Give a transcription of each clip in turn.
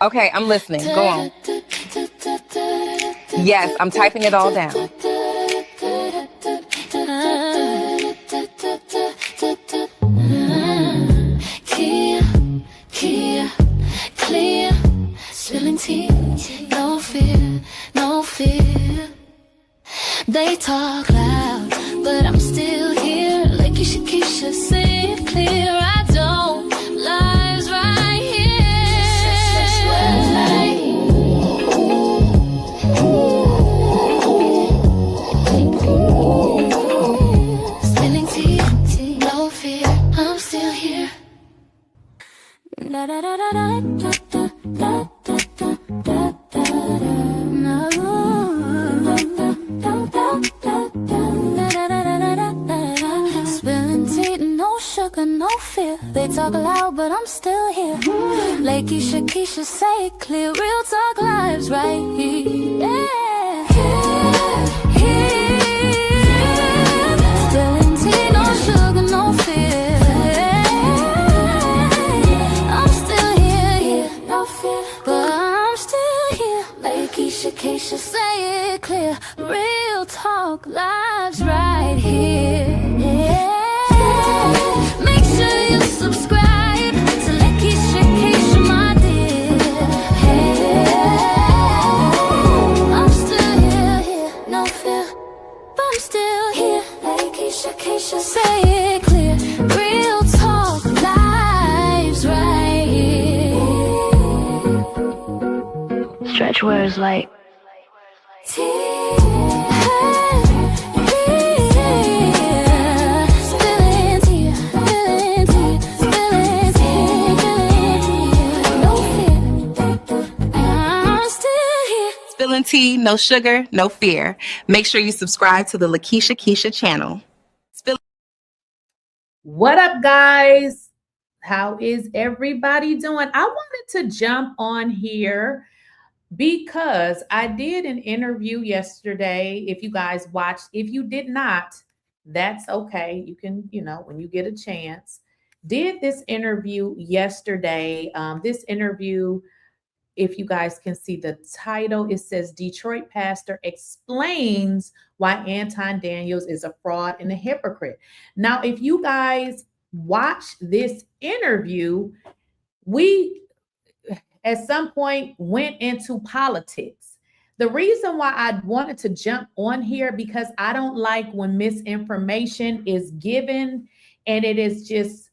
Okay, I'm listening. Go on. Yes, I'm typing it all down. Clear, spilling tea, no fear, no fear. They talk loud, but I'm still here. Lakeysha Keysha, say it clear. I don't lies right here. Spilling tea, no fear. I'm still here. Da da da da da da da da da da da. Spilling tea, no sugar, no fear. They talk loud, but I'm still here. Lakeysha Keysha, say it clear. Real talk lives right here. Yeah. Spilling tea, no sugar, no fear. Lakeysha, say it clear. Real talk lives right here. Yeah. Make sure you subscribe to Lakeysha Keysha, my dear. Hey. I'm still here, no fear, but I'm still here. Lakeysha Keysha, say it clear. Real talk lives right here. Stretch words like Spilling tea, no sugar, no fear. Make sure you subscribe to the Lakeysha Keysha channel. What up, guys? How is everybody doing? I wanted to jump on here because I did an interview yesterday. If you guys watched, if you did not, that's okay. You can, when you get a chance, did this interview yesterday. This interview, if you guys can see the title, it says Detroit Pastor Explains Why Anton Daniels is a Fraud and a Hypocrite. Now, if you guys watch this interview, we at some point went into politics. The reason why I wanted to jump on here, because I don't like when misinformation is given and it is just,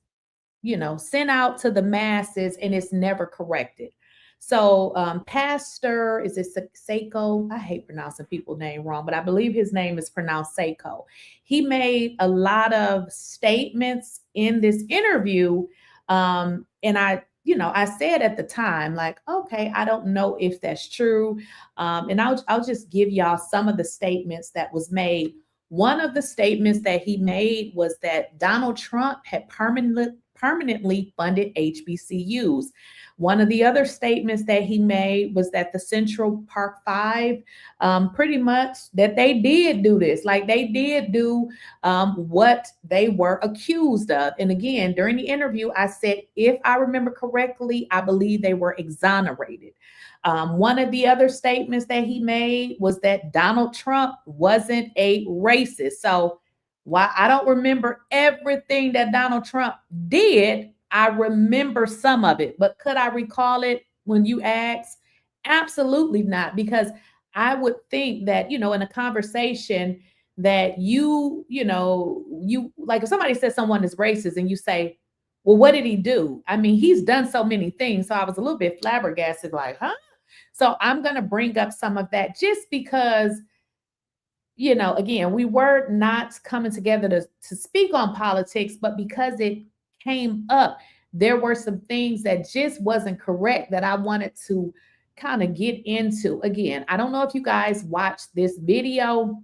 sent out to the masses and it's never corrected. So Pastor, is it 𝐶𝐽? I hate pronouncing people's name wrong, but I believe his name is pronounced 𝐶𝐽. He made a lot of statements in this interview. And I said at the time, like, okay, I don't know if that's true. And I'll just give y'all some of the statements that was made. One of the statements that he made was that Donald Trump had permanently funded HBCUs. One of the other statements that he made was that the Central Park Five, pretty much that they did do this, like they did do what they were accused of. And again, during the interview, I said, if I remember correctly, I believe they were exonerated. One of the other statements that he made was that Donald Trump wasn't a racist. So while I don't remember everything that Donald Trump did, I remember some of it. But could I recall it when you ask? Absolutely not, because I would think that, in a conversation that you like, if somebody says someone is racist and you say, well, what did he do? I mean, he's done so many things. So I was a little bit flabbergasted, like, huh? So I'm going to bring up some of that just because, again, we were not coming together to speak on politics, but because it came up, there were some things that just wasn't correct that I wanted to kind of get into. Again, I don't know if you guys watched this video,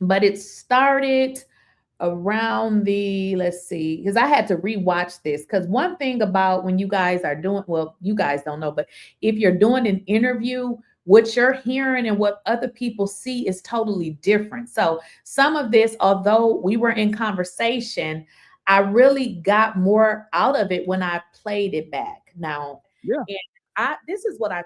but it started around let's see, because I had to rewatch this, because one thing about when you guys are doing, well, you guys don't know, but if you're doing an interview, what you're hearing and what other people see is totally different. So some of this, although we were in conversation, I really got more out of it when I played it back. Now, yeah, this is what I've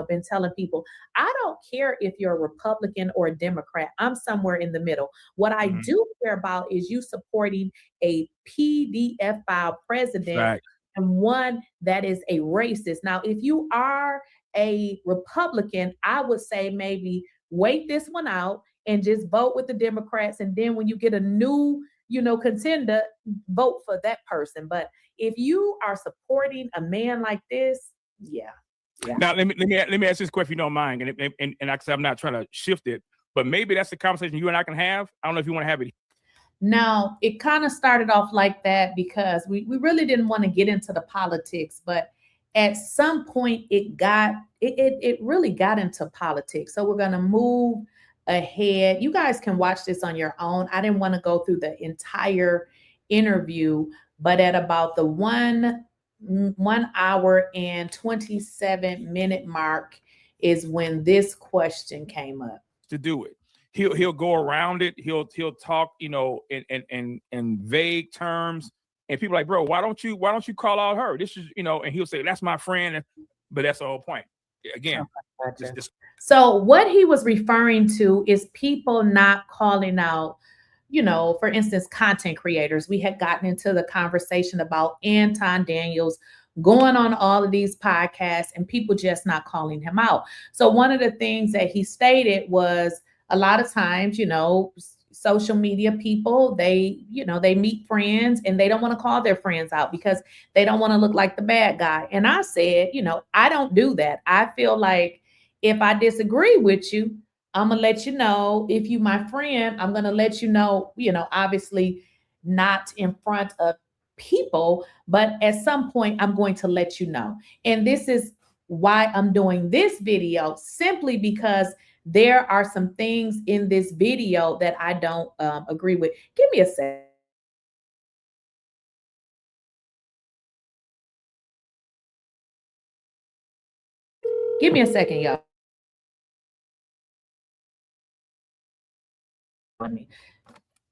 been telling people. I don't care if you're a Republican or a Democrat. I'm somewhere in the middle. What I do care about is you supporting a PDF file president and one that is a racist. Now, if you are a Republican, I would say maybe wait this one out and just vote with the Democrats. And then when you get a new, contender, vote for that person. But if you are supporting a man like this, yeah. Now let me ask this question, if you don't mind, and like I said, I'm not trying to shift it, but maybe that's the conversation you and I can have. I don't know if you want to have it. Now, it kind of started off like that because we really didn't want to get into the politics, but at some point it really got into politics. So we're going to move ahead. You guys can watch this on your own. I didn't want to go through the entire interview, but at about the 1 hour and 27-minute mark is when this question came up. To do it, he'll go around it. He'll talk, in vague terms, and people are like, bro, why don't you call out her? This is, and he'll say, that's my friend, but that's the whole point. Again, so what he was referring to is people not calling out, for instance, content creators. We had gotten into the conversation about Anton Daniels going on all of these podcasts and people just not calling him out. So one of the things that he stated was a lot of times, social media people, they meet friends and they don't want to call their friends out because they don't want to look like the bad guy. And I said, I don't do that. I feel like if I disagree with you, I'm going to let you know. If you my friend, I'm going to let you know, obviously not in front of people, but at some point I'm going to let you know. And this is why I'm doing this video, simply because there are some things in this video that I don't agree with. Give me a second. Give me a second, y'all.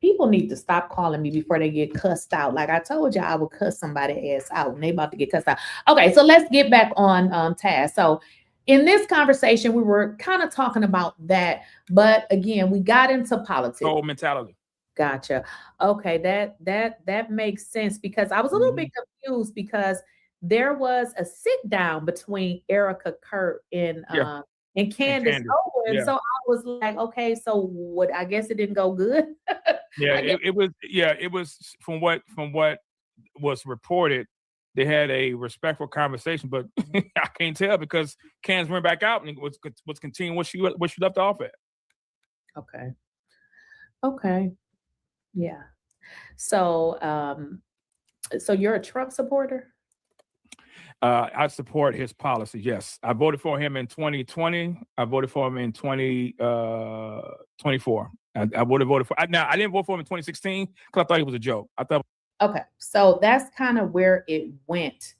People need to stop calling me before they get cussed out. Like I told you, I would cuss somebody ass out and they about to get cussed out. Okay, so let's get back on task. So in this conversation, we were kind of talking about that, but again, we got into politics. Whole mentality. Gotcha. Okay, that makes sense, because I was a little bit confused because there was a sit down between Erica Kurt and Candace Owens. Yeah. So I was like, okay, so what? I guess it didn't go good. It was from what was reported. They had a respectful conversation, but I can't tell because Candace went back out and was continuing what she left off at. Okay. Yeah. So so you're a Trump supporter? I support his policy. Yes, I voted for him in 2020. I voted for him in 2024. I voted for. Now I didn't vote for him in 2016 because I thought he was a joke. Okay, so that's kind of where it went.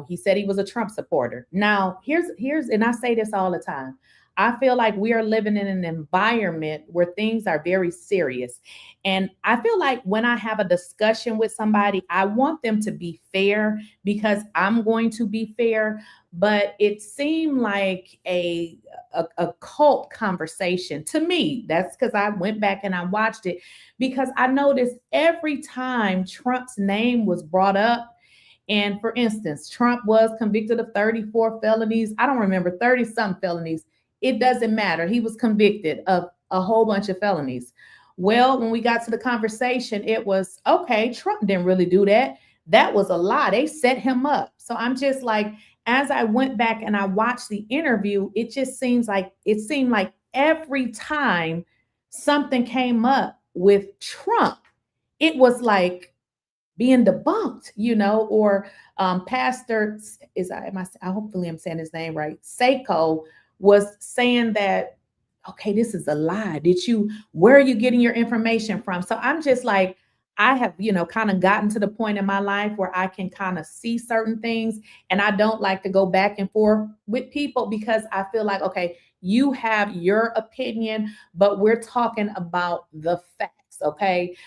He said he was a Trump supporter. Now, here's, and I say this all the time. I feel like we are living in an environment where things are very serious. And I feel like when I have a discussion with somebody, I want them to be fair because I'm going to be fair. But it seemed like a cult conversation to me. That's because I went back and I watched it, because I noticed every time Trump's name was brought up, and for instance, Trump was convicted of 34 felonies. I don't remember, 30-something felonies. It doesn't matter. He was convicted of a whole bunch of felonies. Well, when we got to the conversation, it was, okay, Trump didn't really do that. That was a lie. They set him up. So I'm just like, as I went back and I watched the interview, it seemed like every time something came up with Trump, it was like being debunked, or Pastor, hopefully I'm saying his name right, 𝐶𝐿KO, was saying that, okay, this is a lie. Where are you getting your information from? So I'm just like, I have, kind of gotten to the point in my life where I can kind of see certain things, and I don't like to go back and forth with people because I feel like, okay, you have your opinion, but we're talking about the facts, okay?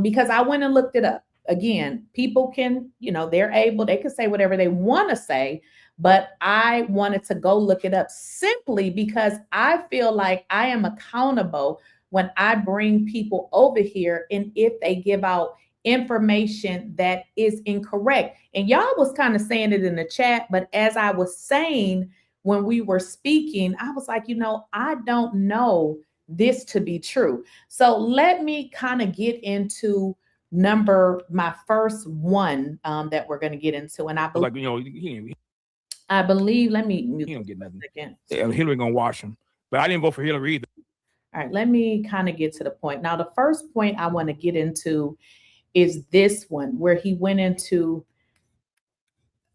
Because I went and looked it up. again, people can, they can say whatever they want to say, but I wanted to go look it up simply because I feel like I am accountable when I bring people over here and if they give out information that is incorrect. And y'all was kind of saying it in the chat, but as I was saying when we were speaking, I was like, I don't know this to be true. So let me kind of get into my first one that we're going to get into. And I believe, let me, he don't get nothing. Yeah, Hillary gonna wash him, but I didn't vote for Hillary either. All right, let me kind of get to the point. Now, the first point I want to get into is this one where he went into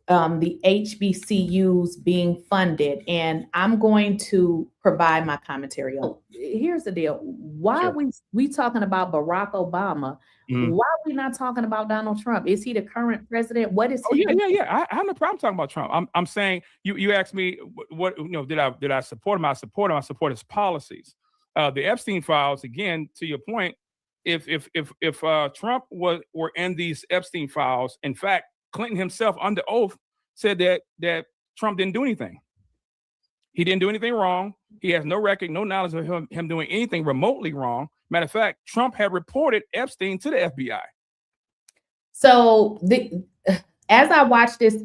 the HBCUs being funded, and I'm going to provide my commentary on. Here's the deal: why are we talking about Barack Obama? Mm-hmm. Why are we not talking about Donald Trump? Is he the current president? What is he? Yeah. I have no problem talking about Trump. I'm saying you asked me what did I support him? I support him. I support his policies. The Epstein files, again, to your point, if Trump were in these Epstein files, in fact, Clinton himself under oath said that Trump didn't do anything. He didn't do anything wrong. He has no record, no knowledge of him doing anything remotely wrong. Matter of fact, Trump had reported Epstein to the FBI. So as I watched this,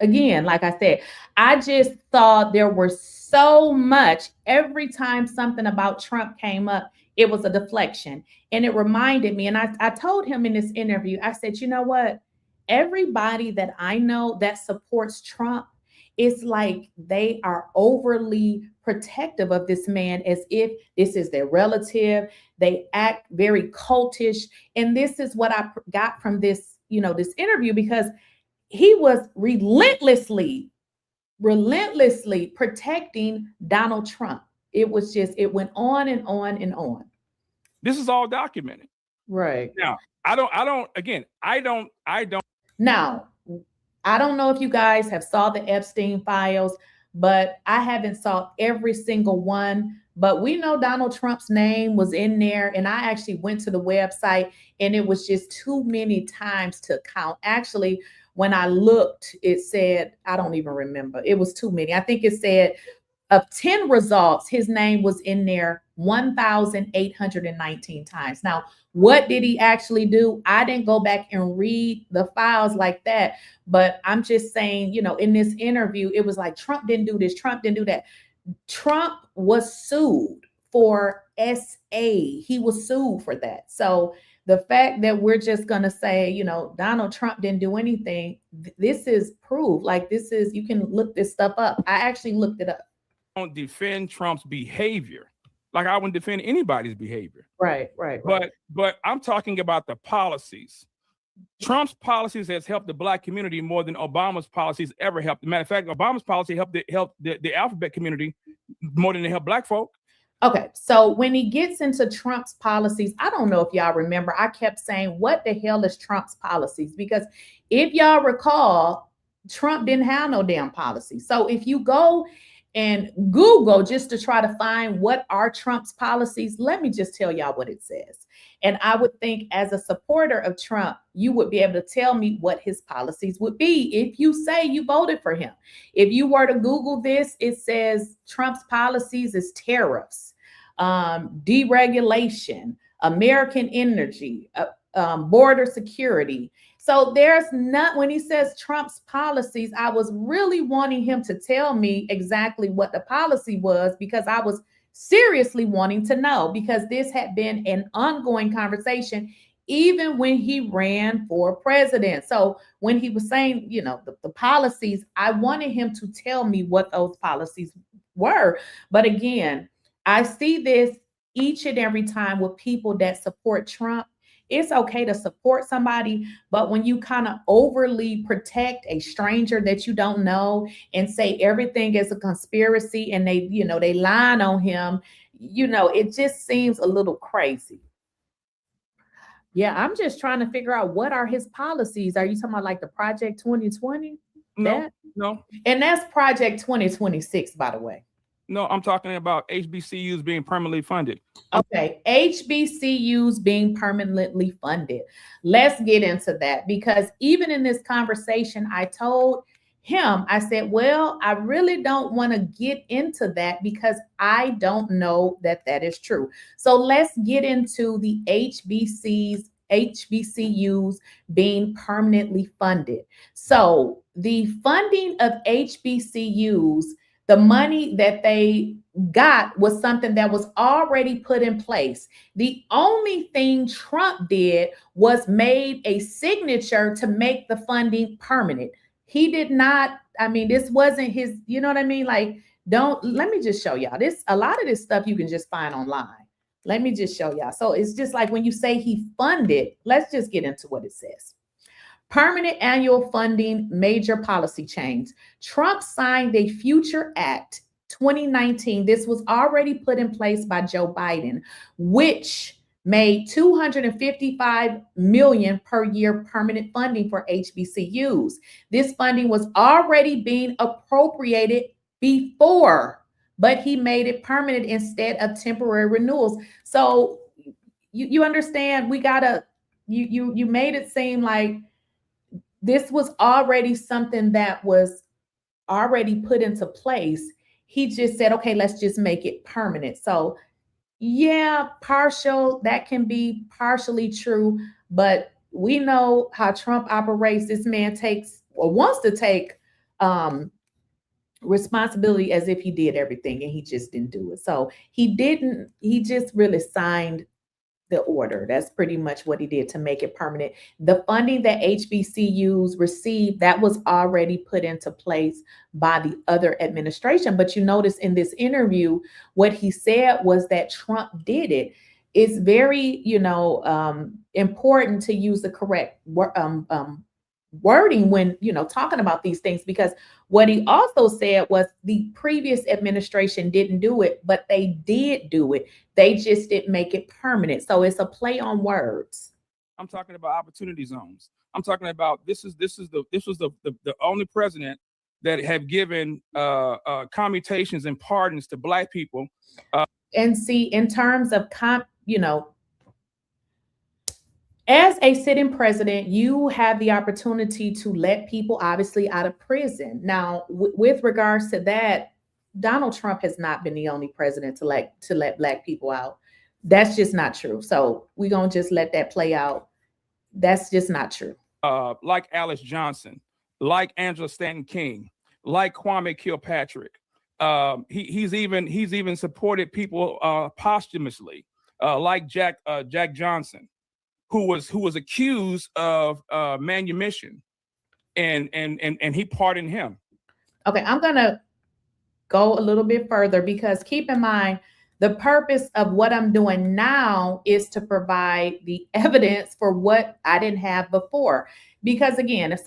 again, like I said, I just thought there were so much. Every time something about Trump came up, it was a deflection. And it reminded me, and I told him in this interview, I said, you know what? Everybody that I know that supports Trump, it's like they are overly protective of this man as if this is their relative. They act very cultish. And this is what I got from this, this interview, because he was relentlessly protecting Donald Trump. It was just, it went on and on and on. This is all documented. Right. Now, I don't. Now, I don't know if you guys have saw the Epstein files, but I haven't saw every single one. But we know Donald Trump's name was in there. And I actually went to the website and it was just too many times to count. Actually, when I looked, it said, I don't even remember. It was too many. I think it said of 10 results, his name was in there 1,819 times. Now, what did he actually do? I didn't go back and read the files like that, but I'm just saying, in this interview, it was like, Trump didn't do this, Trump didn't do that. Trump was sued for SA. He was sued for that. So the fact that we're just going to say, Donald Trump didn't do anything, this is proof. Like, this is, you can look this stuff up. I actually looked it up. I don't defend Trump's behavior like I wouldn't defend anybody's behavior. Right. But I'm talking about the policies. Trump's policies has helped the Black community more than Obama's policies ever helped. Matter of fact, Obama's policy helped the alphabet community more than it helped Black folk. Okay, so when he gets into Trump's policies, I don't know if y'all remember, I kept saying, what the hell is Trump's policies? Because if y'all recall, Trump didn't have no damn policy. So if you go and Google just to try to find what are Trump's policies, let me just tell y'all what it says. And I would think as a supporter of Trump, you would be able to tell me what his policies would be if you say you voted for him. If you were to Google this, it says Trump's policies is tariffs, deregulation, American energy, border security. So there's not, when he says Trump's policies, I was really wanting him to tell me exactly what the policy was, because I was seriously wanting to know, because this had been an ongoing conversation even when he ran for president. So when he was saying, the policies, I wanted him to tell me what those policies were. But again, I see this each and every time with people that support Trump. It's okay to support somebody, but when you kind of overly protect a stranger that you don't know and say everything is a conspiracy and they lying on him, it just seems a little crazy. Yeah, I'm just trying to figure out what are his policies. Are you talking about like the Project 2020? No. And that's Project 2026, by the way. No, I'm talking about HBCUs being permanently funded. Okay, HBCUs being permanently funded. Let's get into that, because even in this conversation, I told him, I said, well, I really don't want to get into that because I don't know that that is true. So let's get into the HBCUs being permanently funded. So the funding of HBCUs, the money that they got was something that was already put in place. The only thing Trump did was made a signature to make the funding permanent. He did not, I mean, this wasn't his, you know what I mean? Like, let me just show y'all this. A lot of this stuff you can just find online. Let me just show y'all. So it's just like when you say he funded, let's just get into what it says. Permanent annual funding, major policy change. Trump signed a Future Act 2019. This was already put in place by Joe Biden, which made $255 million per year permanent funding for HBCUs. This funding was already being appropriated before, but he made it permanent instead of temporary renewals. So you understand, we gotta, you made it seem like this was already something that was already put into place. He just said, okay, let's just make it permanent. So yeah, partial, that can be partially true, but we know how Trump operates. This man takes or wants to take responsibility as if he did everything, and he just didn't do it. So he just really signed the order. That's pretty much what he did to make it permanent. The funding that HBCUs received, that was already put into place by the other administration. But you notice in this interview, what he said was that Trump did it. It's very, important to use the correct wording when, talking about these things, because what he also said was the previous administration didn't do it, but they did do it. They just didn't make it permanent. So it's a play on words. I'm talking about opportunity zones. I'm talking about this was the only president that have given commutations and pardons to Black people. And see, in terms of as a sitting president, you have the opportunity to let people obviously out of prison. Now, with regards to that, Donald Trump has not been the only president to let Black people out. That's just not true. So we're going to just let that play out. That's just not true. Like Alice Johnson, like Angela Stanton King, like Kwame Kilpatrick. He's even supported people posthumously, like Jack Johnson, who was accused of manumission, and he pardoned him. Okay, I'm gonna go a little bit further, because keep in mind, the purpose of what I'm doing now is to provide the evidence for what I didn't have before. Because again,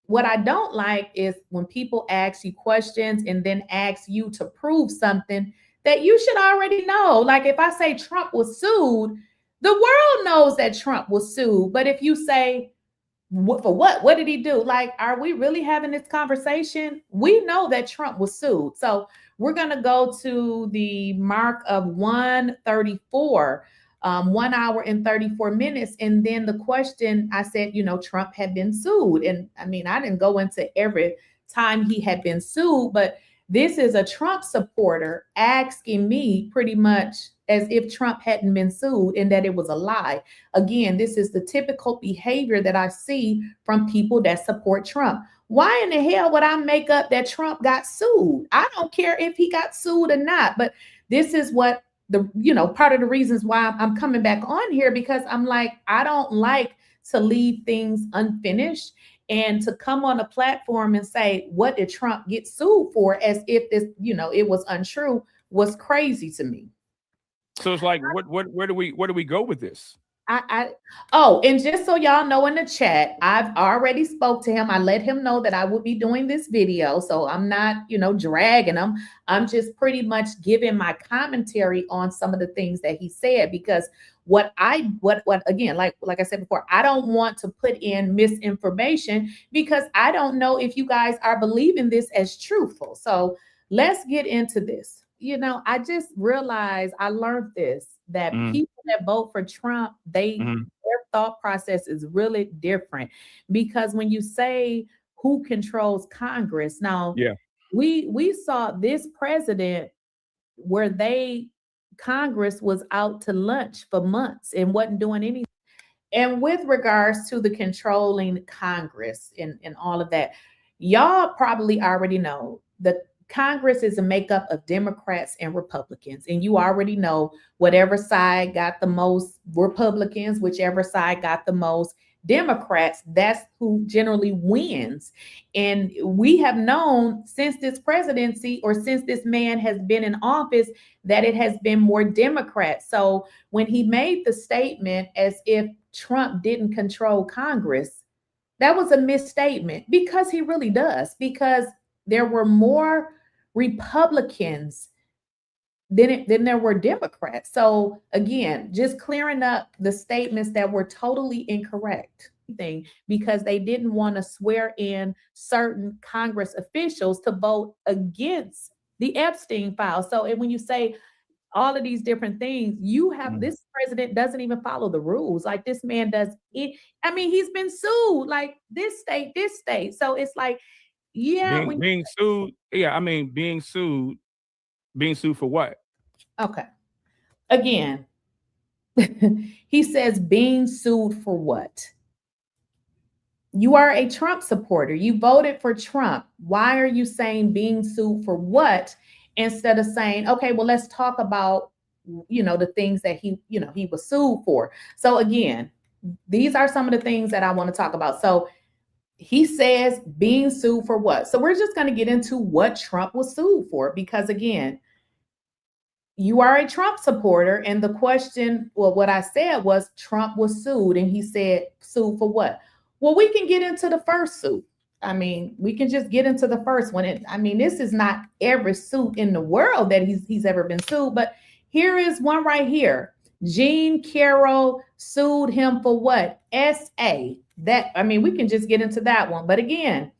what I don't like is when people ask you questions and then ask you to prove something that you should already know. Like if I say Trump was sued, the world knows that Trump was sued. But if you say, for what? What did he do? Like, are we really having this conversation? We know that Trump was sued. So we're going to go to the mark of 1:34, 1 hour and 34 minutes. And then the question, I said, Trump had been sued. And I mean, I didn't go into every time he had been sued, but this is a Trump supporter asking me pretty much as if Trump hadn't been sued and that it was a lie. Again, this is the typical behavior that I see from people that support Trump. Why in the hell would I make up that Trump got sued? I don't care if he got sued or not, but this is what part of the reasons why I'm coming back on here, because I'm like, I don't like to leave things unfinished. And to come on a platform and say, what did Trump get sued for, as if this, it was untrue, was crazy to me. So it's like, where do we go with this? And just so y'all know, in the chat, I've already spoke to him. I let him know that I would be doing this video. So I'm not, dragging him. I'm just pretty much giving my commentary on some of the things that he said, because what again, like I said before, I don't want to put in misinformation, because I don't know if you guys are believing this as truthful. So let's get into this. You know, I just realized I learned this, that people that vote for Trump, their thought process is really different. Because when you say who controls Congress, now we saw this president where Congress was out to lunch for months and wasn't doing anything. And with regards to the controlling Congress and all of that, y'all probably already know that Congress is a makeup of Democrats and Republicans. And you already know whatever side got the most Republicans, whichever side got the most Democrats, that's who generally wins. And we have known since this presidency, or since this man has been in office, that it has been more Democrats. So when he made the statement as if Trump didn't control Congress, that was a misstatement, because he really does, because there were more Republicans than there were Democrats. So again, just clearing up the statements that were totally incorrect, because they didn't want to swear in certain Congress officials to vote against the Epstein file. So, and when you say all of these different things, you have this president doesn't even follow the rules. Like, this man does it. I mean, he's been sued, like this state. So it's like, yeah, being sued. Yeah, I mean, being sued for what? Okay. Again, he says being sued for what? You are a Trump supporter. You voted for Trump. Why are you saying being sued for what, instead of saying, okay, well, let's talk about, the things that he was sued for. So again, these are some of the things that I want to talk about. So he says being sued for what? So we're just going to get into what Trump was sued for, because again, you are a Trump supporter. And the question, well, what I said was Trump was sued, and he said sued for what? Well, we can get into the first suit. I mean, we can just get into the first one. This is not every suit in the world that he's ever been sued, but here is one right here. Jean Carroll sued him for what? SA. We can just get into that one. But again,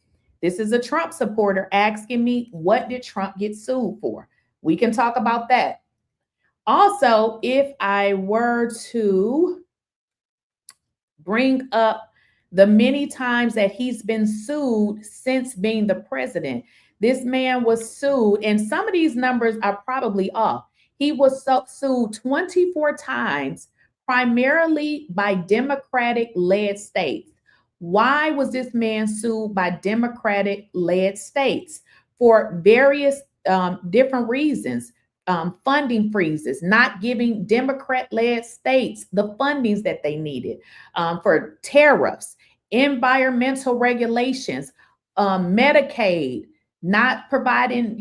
this is a Trump supporter asking me, what did Trump get sued for? We can talk about that. Also, if I were to bring up the many times that he's been sued since being the president, this man was sued, and some of these numbers are probably off. He was sued 24 times, primarily by Democratic-led states. Why was this man sued by Democratic-led states? For various different reasons. Funding freezes, not giving Democrat-led states the fundings that they needed, for tariffs, environmental regulations, Medicaid, not providing,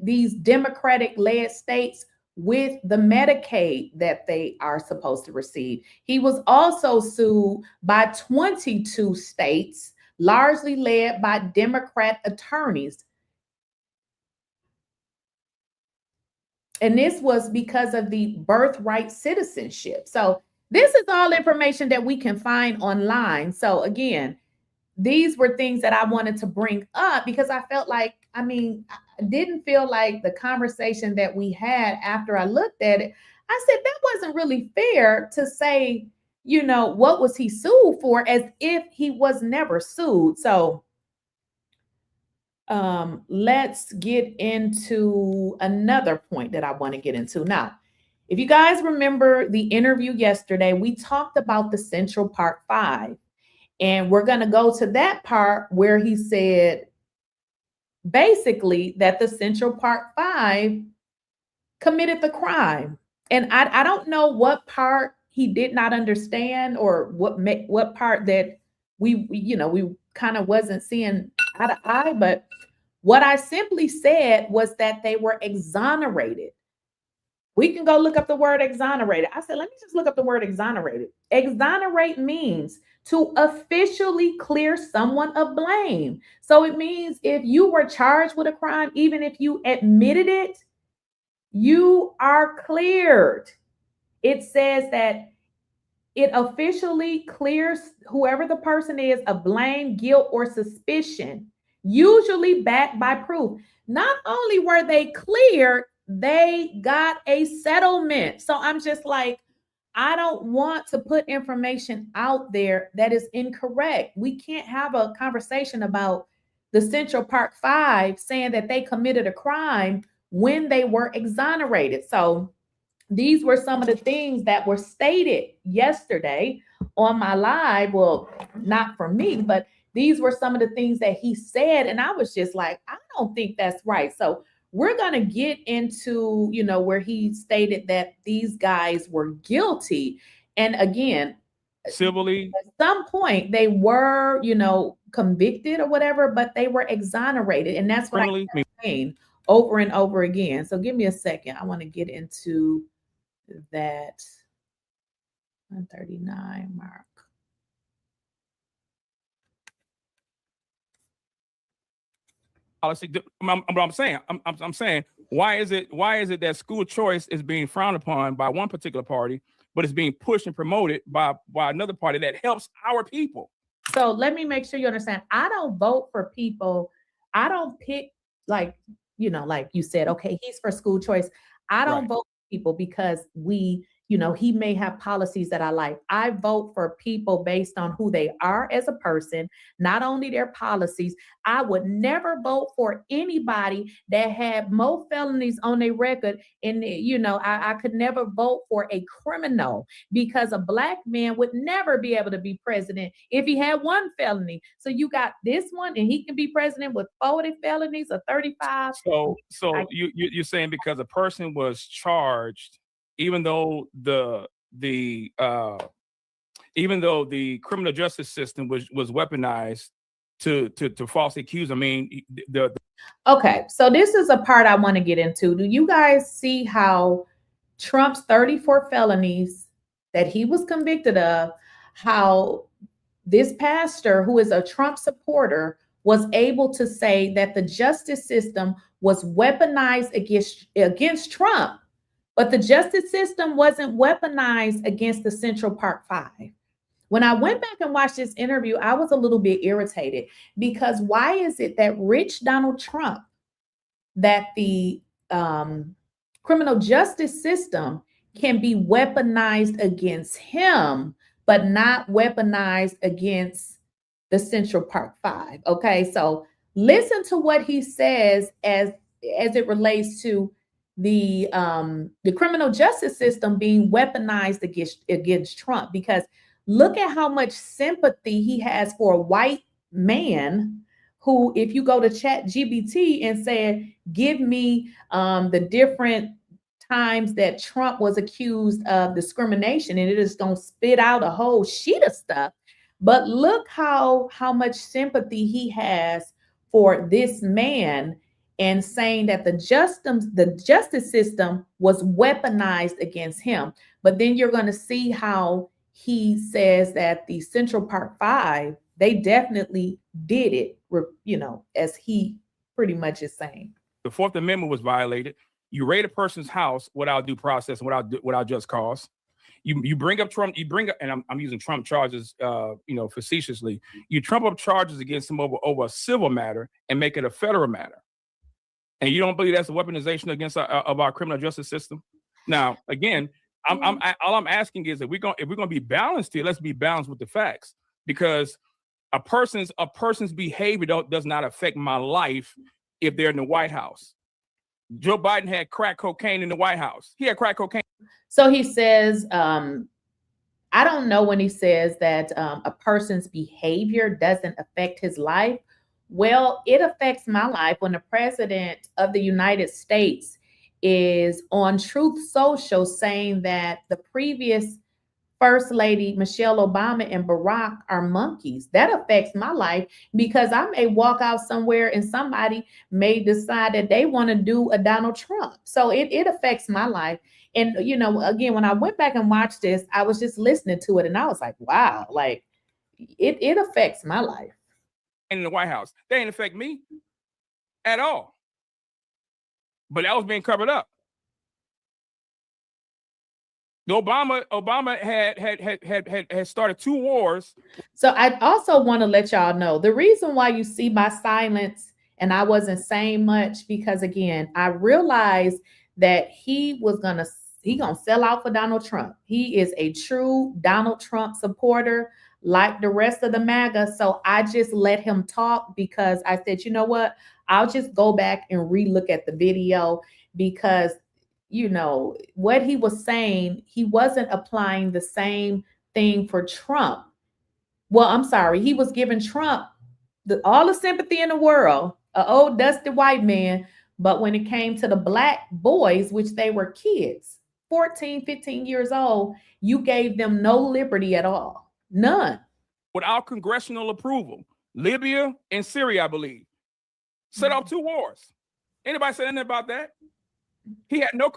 these Democratic-led states with the Medicaid that they are supposed to receive. He was also sued by 22 states, largely led by Democrat attorneys. And this was because of the birthright citizenship. So this is all information that we can find online. So again, these were things that I wanted to bring up, because I felt like, I didn't feel like the conversation that we had after I looked at it, I said that wasn't really fair to say, what was he sued for, as if he was never sued. So let's get into another point that I want to get into. Now, if you guys remember the interview yesterday, we talked about the Central Part 5, and we're going to go to that part where he said basically that the Central Part 5 committed the crime. And I don't know what part he did not understand, or what part that we kind of wasn't seeing eye to eye, but what I simply said was that they were exonerated. We can go look up the word exonerated. I said, let me just look up the word exonerated. Exonerate means to officially clear someone of blame. So it means if you were charged with a crime, even if you admitted it, you are cleared. It says that it officially clears whoever the person is of blame, guilt, or suspicion. usually backed by proof. Not only were they cleared, they got a settlement. So I'm just like, I don't want to put information out there that is incorrect. We can't have a conversation about the Central Park Five saying that they committed a crime when they were exonerated. So these were some of the things that were stated yesterday on my live. Well, not for me, but these were some of the things that he said. And I was just like, I don't think that's right. So we're going to get into, where he stated that these guys were guilty. And again, civilly, at some point they were, convicted or whatever, but they were exonerated. And that's what I'm saying over and over again. So give me a second. I want to get into that 139 mark. Policy. I'm saying, why is it that school choice is being frowned upon by one particular party, but it's being pushed and promoted by another party that helps our people? So let me make sure you understand. I don't vote for people. I don't pick like you said, okay, he's for school choice. I don't vote for people because he may have policies that I like. I vote for people based on who they are as a person, not only their policies. I would never vote for anybody that had more felonies on their record. And, I could never vote for a criminal because a Black man would never be able to be president if he had one felony. So you got this one and he can be president with 40 felonies or 35. So you're saying because a person was charged, even though the criminal justice system was weaponized to falsely accuse. I mean, okay, so this is a part I want to get into. Do you guys see how Trump's 34 felonies that he was convicted of, how this pastor who is a Trump supporter was able to say that the justice system was weaponized against Trump? But the justice system wasn't weaponized against the Central Park Five. When I went back and watched this interview, I was a little bit irritated because why is it that rich Donald Trump, that the criminal justice system can be weaponized against him, but not weaponized against the Central Park Five? Okay, so listen to what he says as it relates to the criminal justice system being weaponized against Trump, because look at how much sympathy he has for a white man who, if you go to ChatGPT and say, give me the different times that Trump was accused of discrimination, and it is going to spit out a whole sheet of stuff. But look how much sympathy he has for this man, and saying that the justice system was weaponized against him. But then you're going to see how he says that the Central Park Five, they definitely did it, as he pretty much is saying. The Fourth Amendment was violated. You raid a person's house without due process and without just cause. You bring up Trump, and I'm using Trump charges, facetiously. You trump up charges against him over a civil matter and make it a federal matter. And you don't believe that's a weaponization against our criminal justice system? Now, again, all I'm asking is, if we're gonna be balanced here, let's be balanced with the facts, because a person's behavior does not affect my life if they're in the White House. Joe Biden had crack cocaine in the White House. He had crack cocaine. So he says, I don't know when he says that a person's behavior doesn't affect his life. Well, it affects my life when the president of the United States is on Truth Social saying that the previous First Lady Michelle Obama and Barack are monkeys. That affects my life because I may walk out somewhere and somebody may decide that they want to do a Donald Trump. So it affects my life. And, again, when I went back and watched this, I was just listening to it and I was like, wow, like it affects my life. In the White House, they didn't affect me at all. But that was being covered up. Obama had started 2 wars. So I also want to let y'all know the reason why you see my silence and I wasn't saying much, because again, I realized that he gonna sell out for Donald Trump. He is a true Donald Trump supporter, like the rest of the MAGA. So I just let him talk because I said, you know what? I'll just go back and relook at the video, because you know what he was saying, he wasn't applying the same thing for Trump. Well, I'm sorry, he was giving Trump all the sympathy in the world, an old dusty white man. But when it came to the black boys, which they were kids, 14, 15 years old, you gave them no liberty at all. None. Without congressional approval. Libya and Syria, I believe, set off 2 wars. Anybody say anything about that? He had no.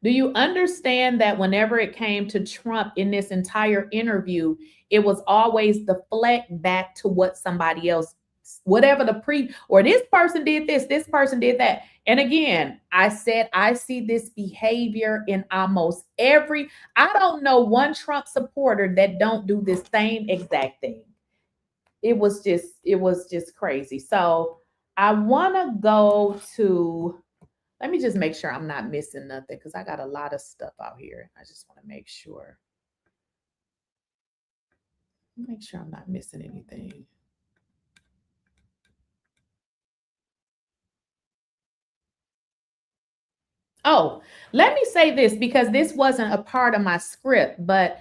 Do you understand that whenever it came to Trump in this entire interview, it was always deflect back to what somebody else, whatever or this person did this person did that. And again, I said, I see this behavior in almost I don't know one Trump supporter that don't do this same exact thing. It was just crazy. So I want to go to, let me just make sure I'm not missing nothing, because I got a lot of stuff out here. I just want to make sure. Make sure I'm not missing anything. Oh, let me say this, because this wasn't a part of my script, but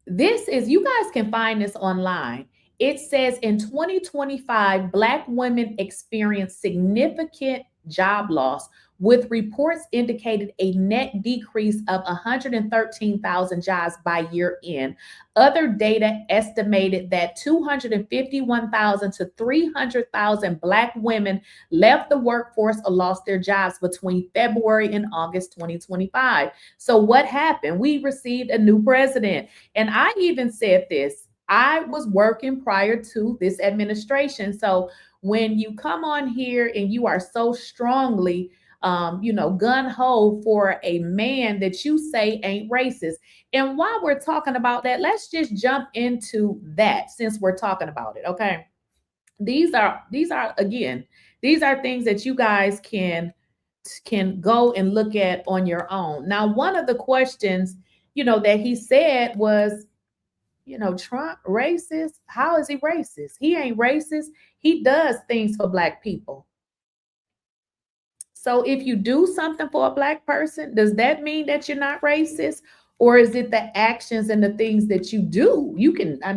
this is, you guys can find this online. It says in 2025, Black women experienced significant job loss, with reports indicated a net decrease of 113,000 jobs by year end. Other data estimated that 251,000 to 300,000 Black women left the workforce or lost their jobs between February and August 2025. So what happened? We received a new president. And I even said this, I was working prior to this administration. So when you come on here and you are so strongly gun-ho for a man that you say ain't racist. And while we're talking about that, let's just jump into that since we're talking about it. Okay. These are again, these are things that you guys can go and look at on your own. Now, one of the questions, that he said was, Trump racist? How is he racist? He ain't racist. He does things for Black people. So if you do something for a Black person, does that mean that you're not racist? Or is it the actions and the things that you do? You can, I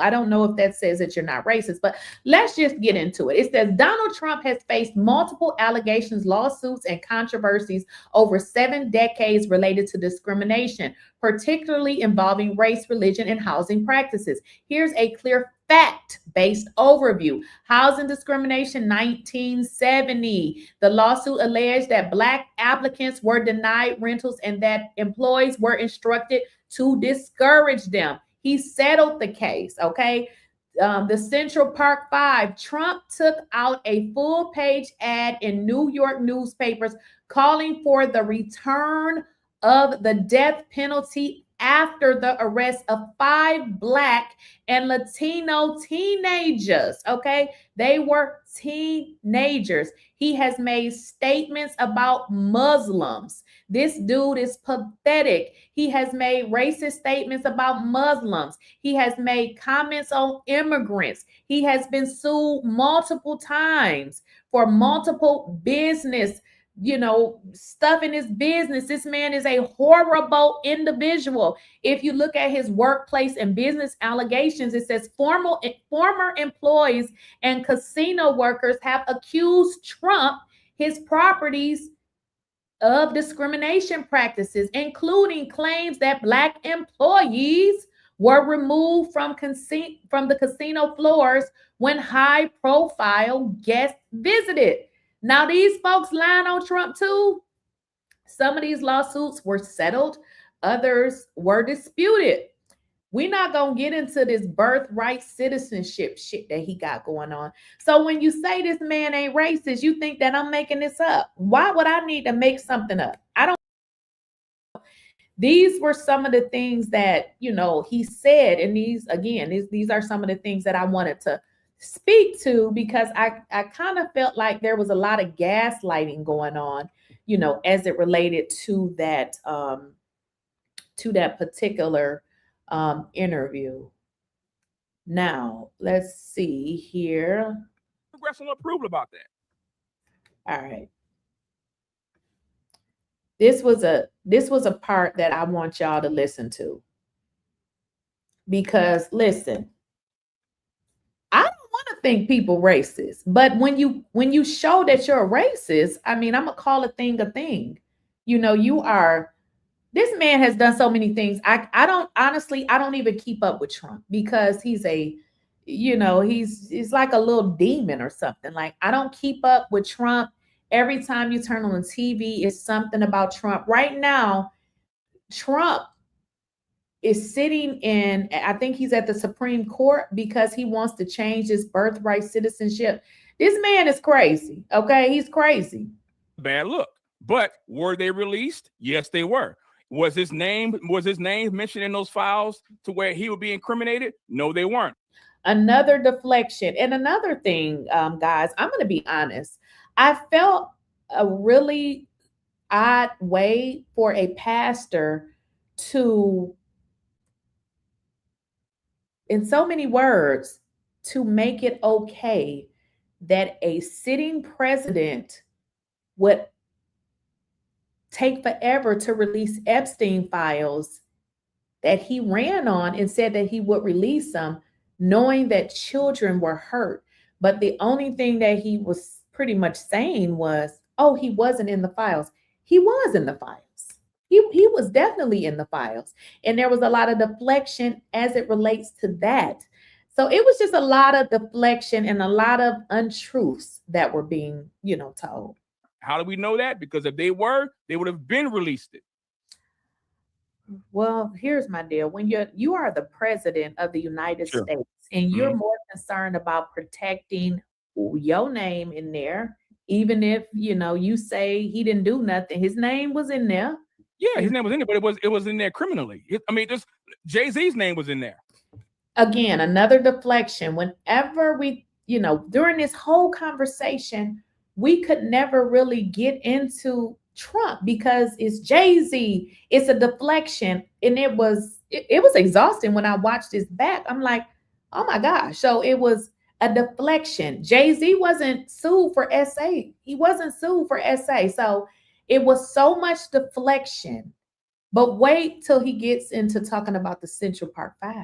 don't know if that says that you're not racist, but let's just get into it. It says Donald Trump has faced multiple allegations, lawsuits, and controversies over 7 decades related to discrimination, particularly involving race, religion, and housing practices. Here's a clear fact-based overview. Housing discrimination, 1970. The lawsuit alleged that Black applicants were denied rentals and that employees were instructed to discourage them. He settled the case, okay? The Central Park 5, Trump took out a full-page ad in New York newspapers calling for the return of the death penalty after the arrest of 5 Black and Latino teenagers, okay? They were teenagers. He has made statements about Muslims. This dude is pathetic. He has made racist statements about Muslims. He has made comments on immigrants. He has been sued multiple times for multiple business stuff in his business. This man is a horrible individual. If you look at his workplace and business allegations, it says former employees and casino workers have accused Trump, his properties, of discrimination practices, including claims that Black employees were removed from the casino floors when high-profile guests visited. Now, these folks lying on Trump too. Some of these lawsuits were settled. Others were disputed. We're not going to get into this birthright citizenship shit that he got going on. So when you say this man ain't racist, you think that I'm making this up. Why would I need to make something up? I don't. these were some of the things that, you know, he said. And these, again, these are some of the things that I wanted to speak to, because I kind of felt like there was a lot of gaslighting going on, you know, as it related to that particular interview. Now, let's see here. Congressional approval about that. All right. This was a part that I want y'all to listen to. Because listen, I don't want to think people racist, but when you show that you're a racist, I mean, I'm gonna call a thing a thing. You know, you are. This man has done so many things. I don't, honestly, I don't even keep up with Trump, because he's a, you know, he's like a little demon or something. Like, I don't keep up with Trump. Every time you turn on TV, it's something about Trump. Right now, Trump is sitting in, I think he's at the Supreme Court because he wants to change his birthright citizenship. This man is crazy. Okay, he's crazy. Bad look. But were they released? Yes, they were. Was his name mentioned in those files to where he would be incriminated? No, they weren't. Another deflection. And another thing, guys, I'm going to be honest. I felt a really odd way for a pastor to, in so many words, to make it okay that a sitting president would take forever to release Epstein files that he ran on, and said that he would release them, knowing that children were hurt. But the only thing that he was pretty much saying was, oh, he wasn't in the files. He was in the files. He was definitely in the files. And there was a lot of deflection as it relates to that. So it was just a lot of deflection and a lot of untruths that were being, you know, told. How do we know that? Because if they were, they would have been released it. Well, here's my deal. When you are the president of the United States, and you're more concerned about protecting your name in there, even if, you know, you say he didn't do nothing, his name was in there. Yeah, his name was in there, but it was in there criminally. I mean, just Jay-Z's name was in there. Again, another deflection. Whenever we, you know, during this whole conversation, we could never really get into Trump because it's Jay-Z. It's a deflection. And it was exhausting when I watched this back. I'm like, oh my gosh. So it was a deflection. Jay-Z wasn't sued for SA. He wasn't sued for SA. So it was so much deflection. But wait till he gets into talking about the Central Park 5.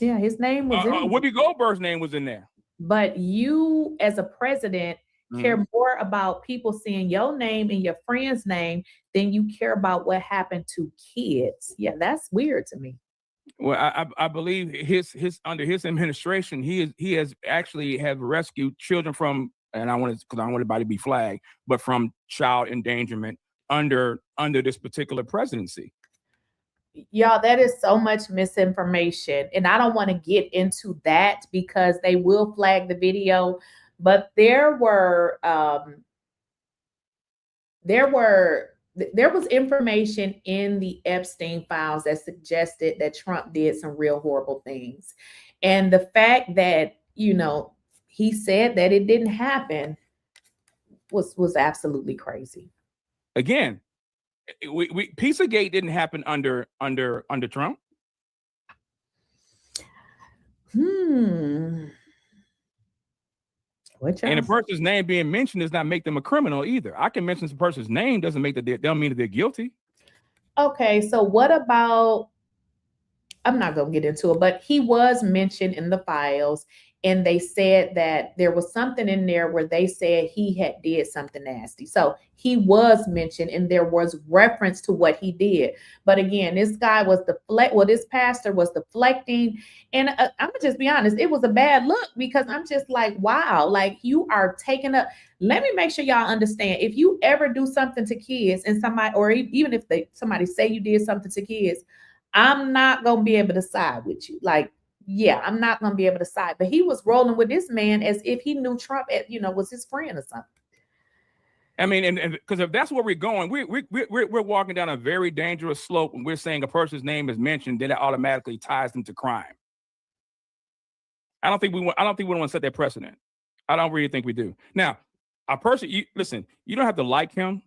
Yeah, his name was in there. Whoopi Goldberg's name was in there. But you, as a president, care more about people seeing your name and your friend's name than you care about what happened to kids. Yeah, that's weird to me. Well, I believe his under his administration, he has actually have rescued children from, and I don't want anybody to be flagged, but from child endangerment under this particular presidency. Y'all, that is so much misinformation. And I don't want to get into that because they will flag the video. But there was information in the Epstein files that suggested that Trump did some real horrible things. And the fact that, you know, he said that it didn't happen was absolutely crazy. Again, Pizzagate didn't happen under Trump. And a person's name being mentioned does not make them a criminal either. I can mention some person's name, doesn't make don't mean that they're guilty. Okay, so what about, I'm not gonna get into it, but he was mentioned in the files, and they said that there was something in there where they said he had did something nasty. So he was mentioned, and there was reference to what he did. But again, this guy was this pastor was deflecting. And I'm gonna just be honest, it was a bad look, because I'm just like, wow, like you are taking up. Let me make sure y'all understand, if you ever do something to kids and somebody, or even if somebody say you did something to kids, I'm not gonna be able to side with you. Like, yeah, I'm not going to be able to side. But he was rolling with this man as if he knew Trump, you know, was his friend or something. I mean, and because if that's where we're going, we're walking down a very dangerous slope when we're saying a person's name is mentioned, then it automatically ties them to crime. I don't think we want to set that precedent. I don't really think we do. Now, a person, listen, you don't have to like him.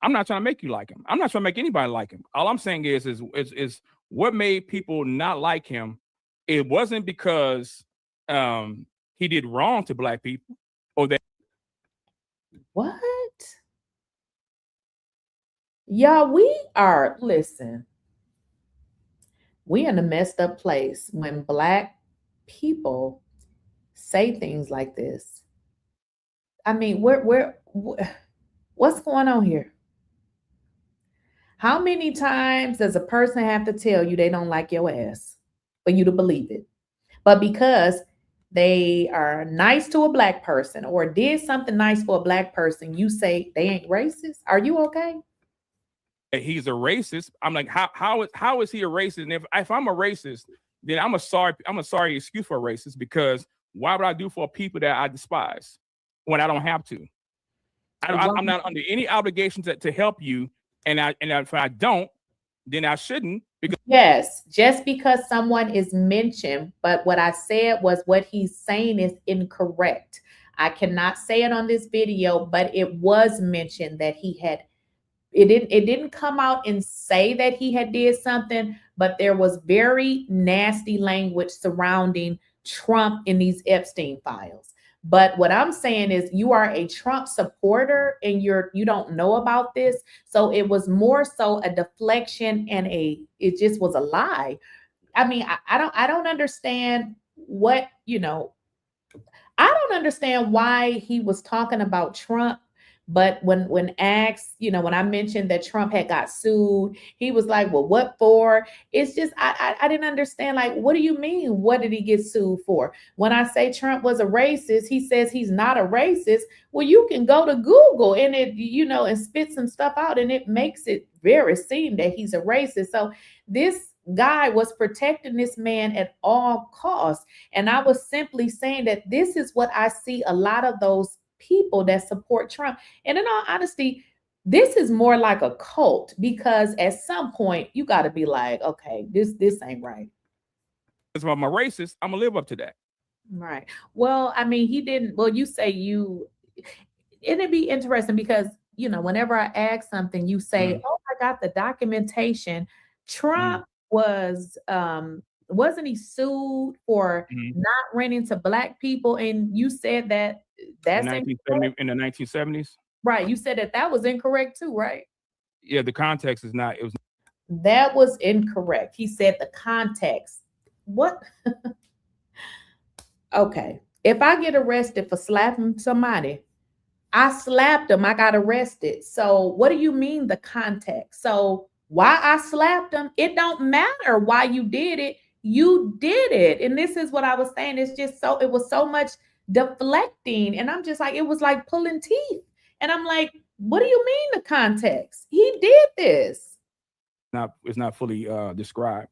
I'm not trying to make you like him. I'm not trying to make anybody like him. All I'm saying is what made people not like him. It wasn't because he did wrong to Black people or that. What? Y'all, listen, we in a messed up place when Black people say things like this. I mean, what's going on here? How many times does a person have to tell you they don't like your ass for you to believe it? But because they are nice to a Black person or did something nice for a Black person, you say they ain't racist? Are you okay? He's a racist. I'm like, how is he a racist? And if I'm a racist, then I'm a sorry excuse for a racist, because why would I do for people that I despise when I don't have to? I'm not under any obligation to help you, and if I don't, then I shouldn't. Because yes, just because someone is mentioned, but what I said was what he's saying is incorrect. I cannot say it on this video, but it was mentioned that he had. It didn't come out and say that he had did something, but there was very nasty language surrounding Trump in these Epstein files. But what I'm saying is you are a Trump supporter and you don't know about this. So it was more so a deflection and it just was a lie. I mean, I don't understand what, I don't understand why he was talking about Trump. But when asked, when I mentioned that Trump had got sued, he was like, well, what for? It's just, I didn't understand. Like, what do you mean? What did he get sued for? When I say Trump was a racist, he says he's not a racist. Well, you can go to Google and and spit some stuff out, and it makes it very seem that he's a racist. So this guy was protecting this man at all costs. And I was simply saying that this is what I see a lot of those people that support Trump. And in all honesty, this is more like a cult, because at some point you got to be like, okay, this ain't right. If I'm a racist, I'm gonna live up to that. Right. Well, I mean, he didn't. Well, you say it'd be interesting because whenever I ask something, you say, oh, I got the documentation. Trump wasn't he sued for not renting to Black people? And you said that that's in the 1970s. Right. You said that was incorrect too, right? Yeah, the context is not. That was incorrect. He said the context. What? Okay. If I get arrested for slapping somebody, I slapped them, I got arrested. So what do you mean the context? So why I slapped them, it don't matter why you did it. You did it. And this is what I was saying. It's just it was so much deflecting. And I'm just like, it was like pulling teeth. And I'm like, what do you mean the context? He did this. It's not fully described.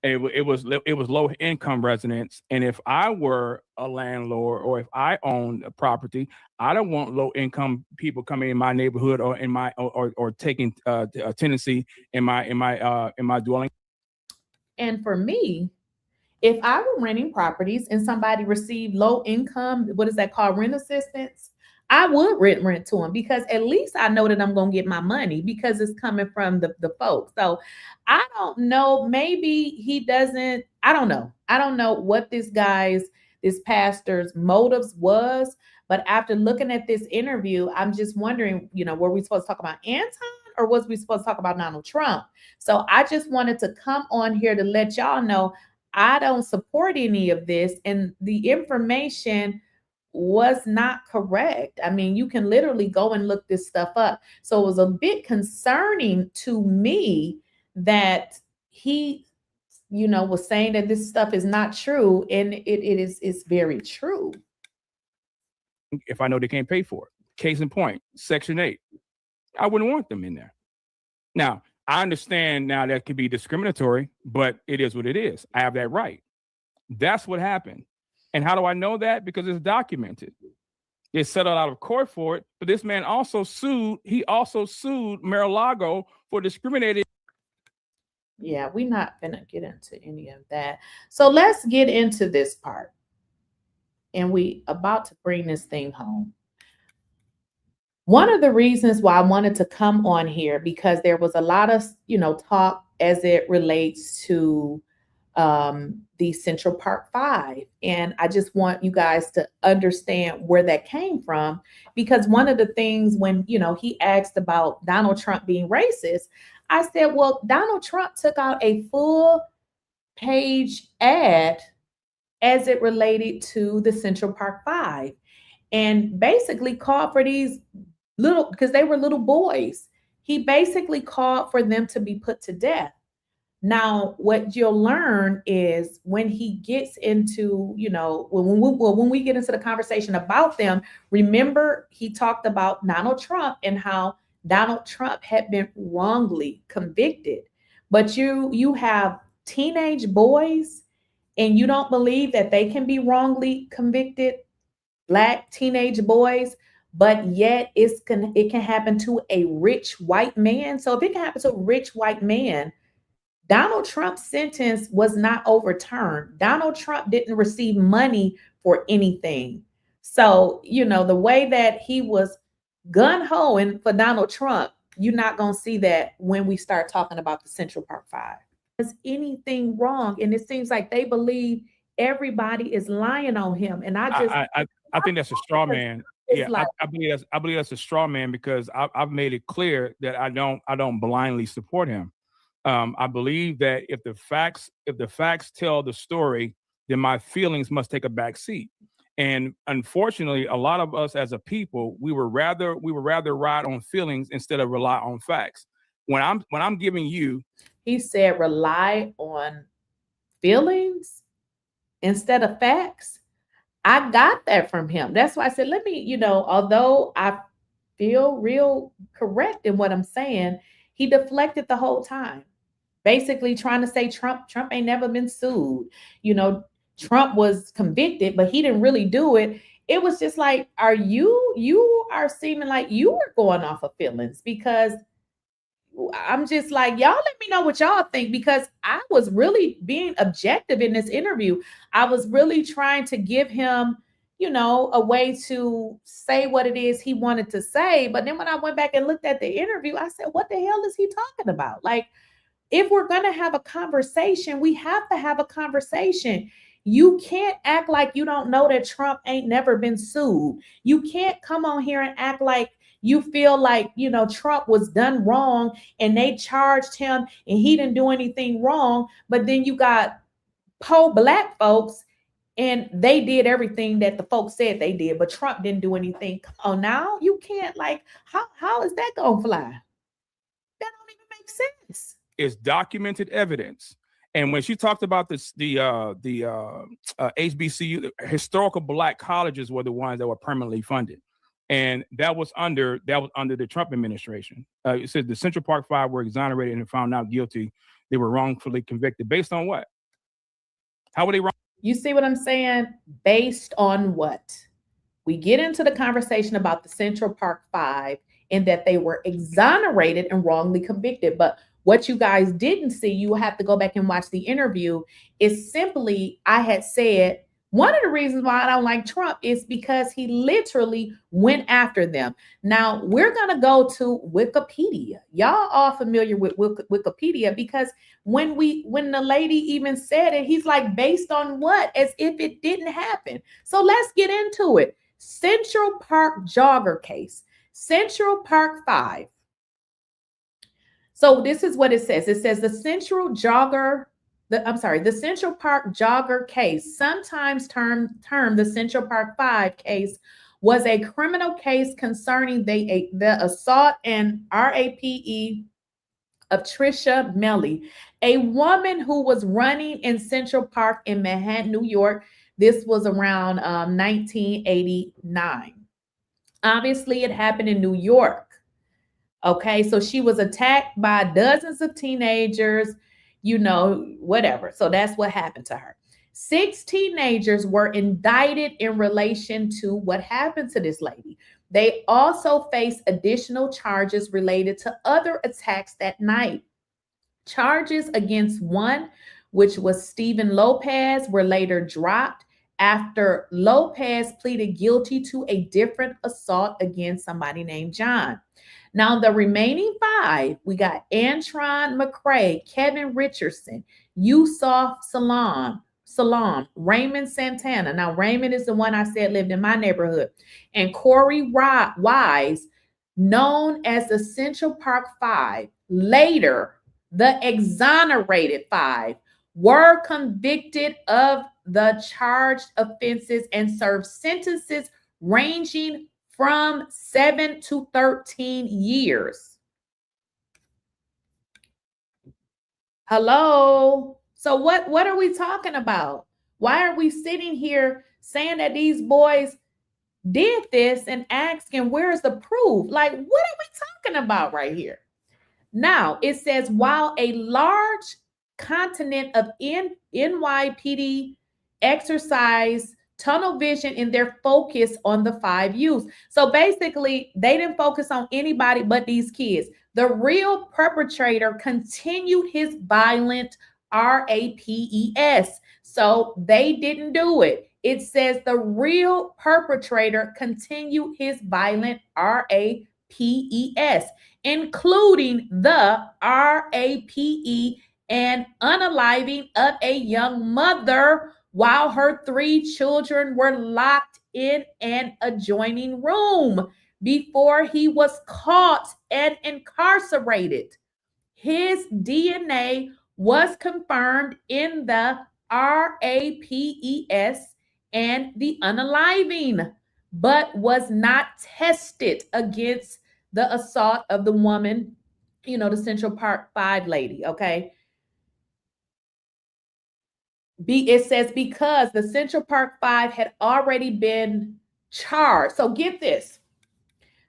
It was low income residents. And if I were a landlord or if I owned a property, I don't want low income people coming in my neighborhood or in my or taking a tenancy in my dwelling. And for me, if I were renting properties and somebody received low income, what is that called, rent assistance, I would rent to them, because at least I know that I'm going to get my money because it's coming from the folks. So I don't know, maybe he doesn't, I don't know. I don't know what this pastor's motives was, but after looking at this interview, I'm just wondering, were we supposed to talk about Anton or was we supposed to talk about Donald Trump? So I just wanted to come on here to let y'all know I don't support any of this, and the information was not correct. I mean, you can literally go and look this stuff up. So it was a bit concerning to me that he, was saying that this stuff is not true, and it's very true. If I know they can't pay for it, case in point, Section 8, I wouldn't want them in there. Now, I understand now that could be discriminatory, but it is what it is. I have that right. That's what happened. And how do I know that? Because it's documented. They settled out of court for it, but this man also sued. He also sued Mar-a-Lago for discriminating. Yeah, we're not gonna get into any of that. So let's get into this part. And we about to bring this thing home. One of the reasons why I wanted to come on here, because there was a lot of, talk as it relates to the Central Park 5. And I just want you guys to understand where that came from, because one of the things when, he asked about Donald Trump being racist, I said, well, Donald Trump took out a full page ad as it related to the Central Park 5 and basically called for these because they were little boys. He basically called for them to be put to death. Now, what you'll learn is when he gets into, when we get into the conversation about them, remember he talked about Donald Trump and how Donald Trump had been wrongly convicted. But you have teenage boys and you don't believe that they can be wrongly convicted, Black teenage boys, but yet it can happen to a rich white man. So if it can happen to a rich white man, Donald Trump's sentence was not overturned. Donald Trump didn't receive money for anything. So, the way that he was gun-hoing for Donald Trump, you're not going to see that when we start talking about the Central Park 5. Is anything wrong? And it seems like they believe everybody is lying on him. And I think that's a straw man. Yeah, like, I believe that's a straw man, because I've made it clear that I don't blindly support him. I believe that if the facts tell the story, then my feelings must take a back seat. And unfortunately, a lot of us as a people, we would rather ride on feelings instead of rely on facts. When I'm giving you, he said, rely on feelings instead of facts. I got that from him. That's why I said, let me, although I feel real correct in what I'm saying, he deflected the whole time. Basically trying to say Trump ain't never been sued. Trump was convicted, but he didn't really do it. It was just like, you are seeming like you were going off of feelings, because I'm just like, y'all let me know what y'all think, because I was really being objective in this interview. I was really trying to give him, a way to say what it is he wanted to say. But then when I went back and looked at the interview, I said, what the hell is he talking about? Like, if we're going to have a conversation, we have to have a conversation. You can't act like you don't know that Trump ain't never been sued. You can't come on here and act like you feel like, Trump was done wrong and they charged him and he didn't do anything wrong. But then you got Black folks and they did everything that the folks said they did, but Trump didn't do anything. Come on now. You can't, like, how is that going to fly? That don't even make sense. It's documented evidence. And when she talked about this, the HBCU, historical Black colleges were the ones that were permanently funded. And that was under the Trump administration. It said the Central Park 5 were exonerated and found not guilty. They were wrongfully convicted. Based on what? How were they wrong? You see what I'm saying? Based on what? We get into the conversation about the Central Park 5 and that they were exonerated and wrongly convicted. But what you guys didn't see, you have to go back and watch the interview, is simply, I had said, one of the reasons why I don't like Trump is because he literally went after them. Now, we're going to go to Wikipedia. Y'all are familiar with Wikipedia, because when the lady even said it, he's like, based on what? As if it didn't happen. So let's get into it. Central Park jogger case. Central Park 5. So this is what it says. It says the Central Park jogger case, sometimes termed the Central Park 5 case, was a criminal case concerning the assault and rape of Tricia Melly, a woman who was running in Central Park in Manhattan, New York. This was around 1989. Obviously, it happened in New York. Okay, so she was attacked by dozens of teenagers, whatever. So that's what happened to her. 6 teenagers were indicted in relation to what happened to this lady. They also face additional charges related to other attacks that night. Charges against one, which was Stephen Lopez, were later dropped after Lopez pleaded guilty to a different assault against somebody named John. Now, the remaining 5, we got Antron McCray, Kevin Richardson, Yusuf Salam, Raymond Santana. Now, Raymond is the one I said lived in my neighborhood. And Corey Wise, known as the Central Park 5. Later, the exonerated 5 were convicted of the charged offenses and served sentences ranging from 7 to 13 years. Hello? So what are we talking about? Why are we sitting here saying that these boys did this and asking, where's the proof? Like, what are we talking about right here? Now, it says, while a large contingent of NYPD exercised tunnel vision in their focus on the 5 youths. So basically, they didn't focus on anybody but these kids. The real perpetrator continued his violent RAPES. So they didn't do it. It says the real perpetrator continued his violent RAPES, including the RAPE and unaliving of a young mother while her 3 children were locked in an adjoining room before he was caught and incarcerated. His DNA was confirmed in the RAPES and the unaliving, but was not tested against the assault of the woman, the Central Park 5 lady, okay? It says because the Central Park 5 had already been charged. So get this.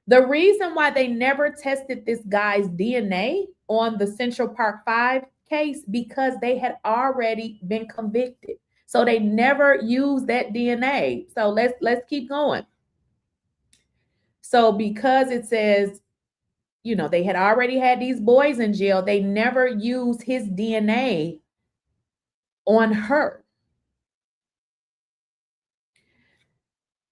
The reason why they never tested this guy's DNA on the Central Park 5 case, because they had already been convicted. So they never used that DNA. So let's keep going. So because it says, they had already had these boys in jail, they never used his DNA on her.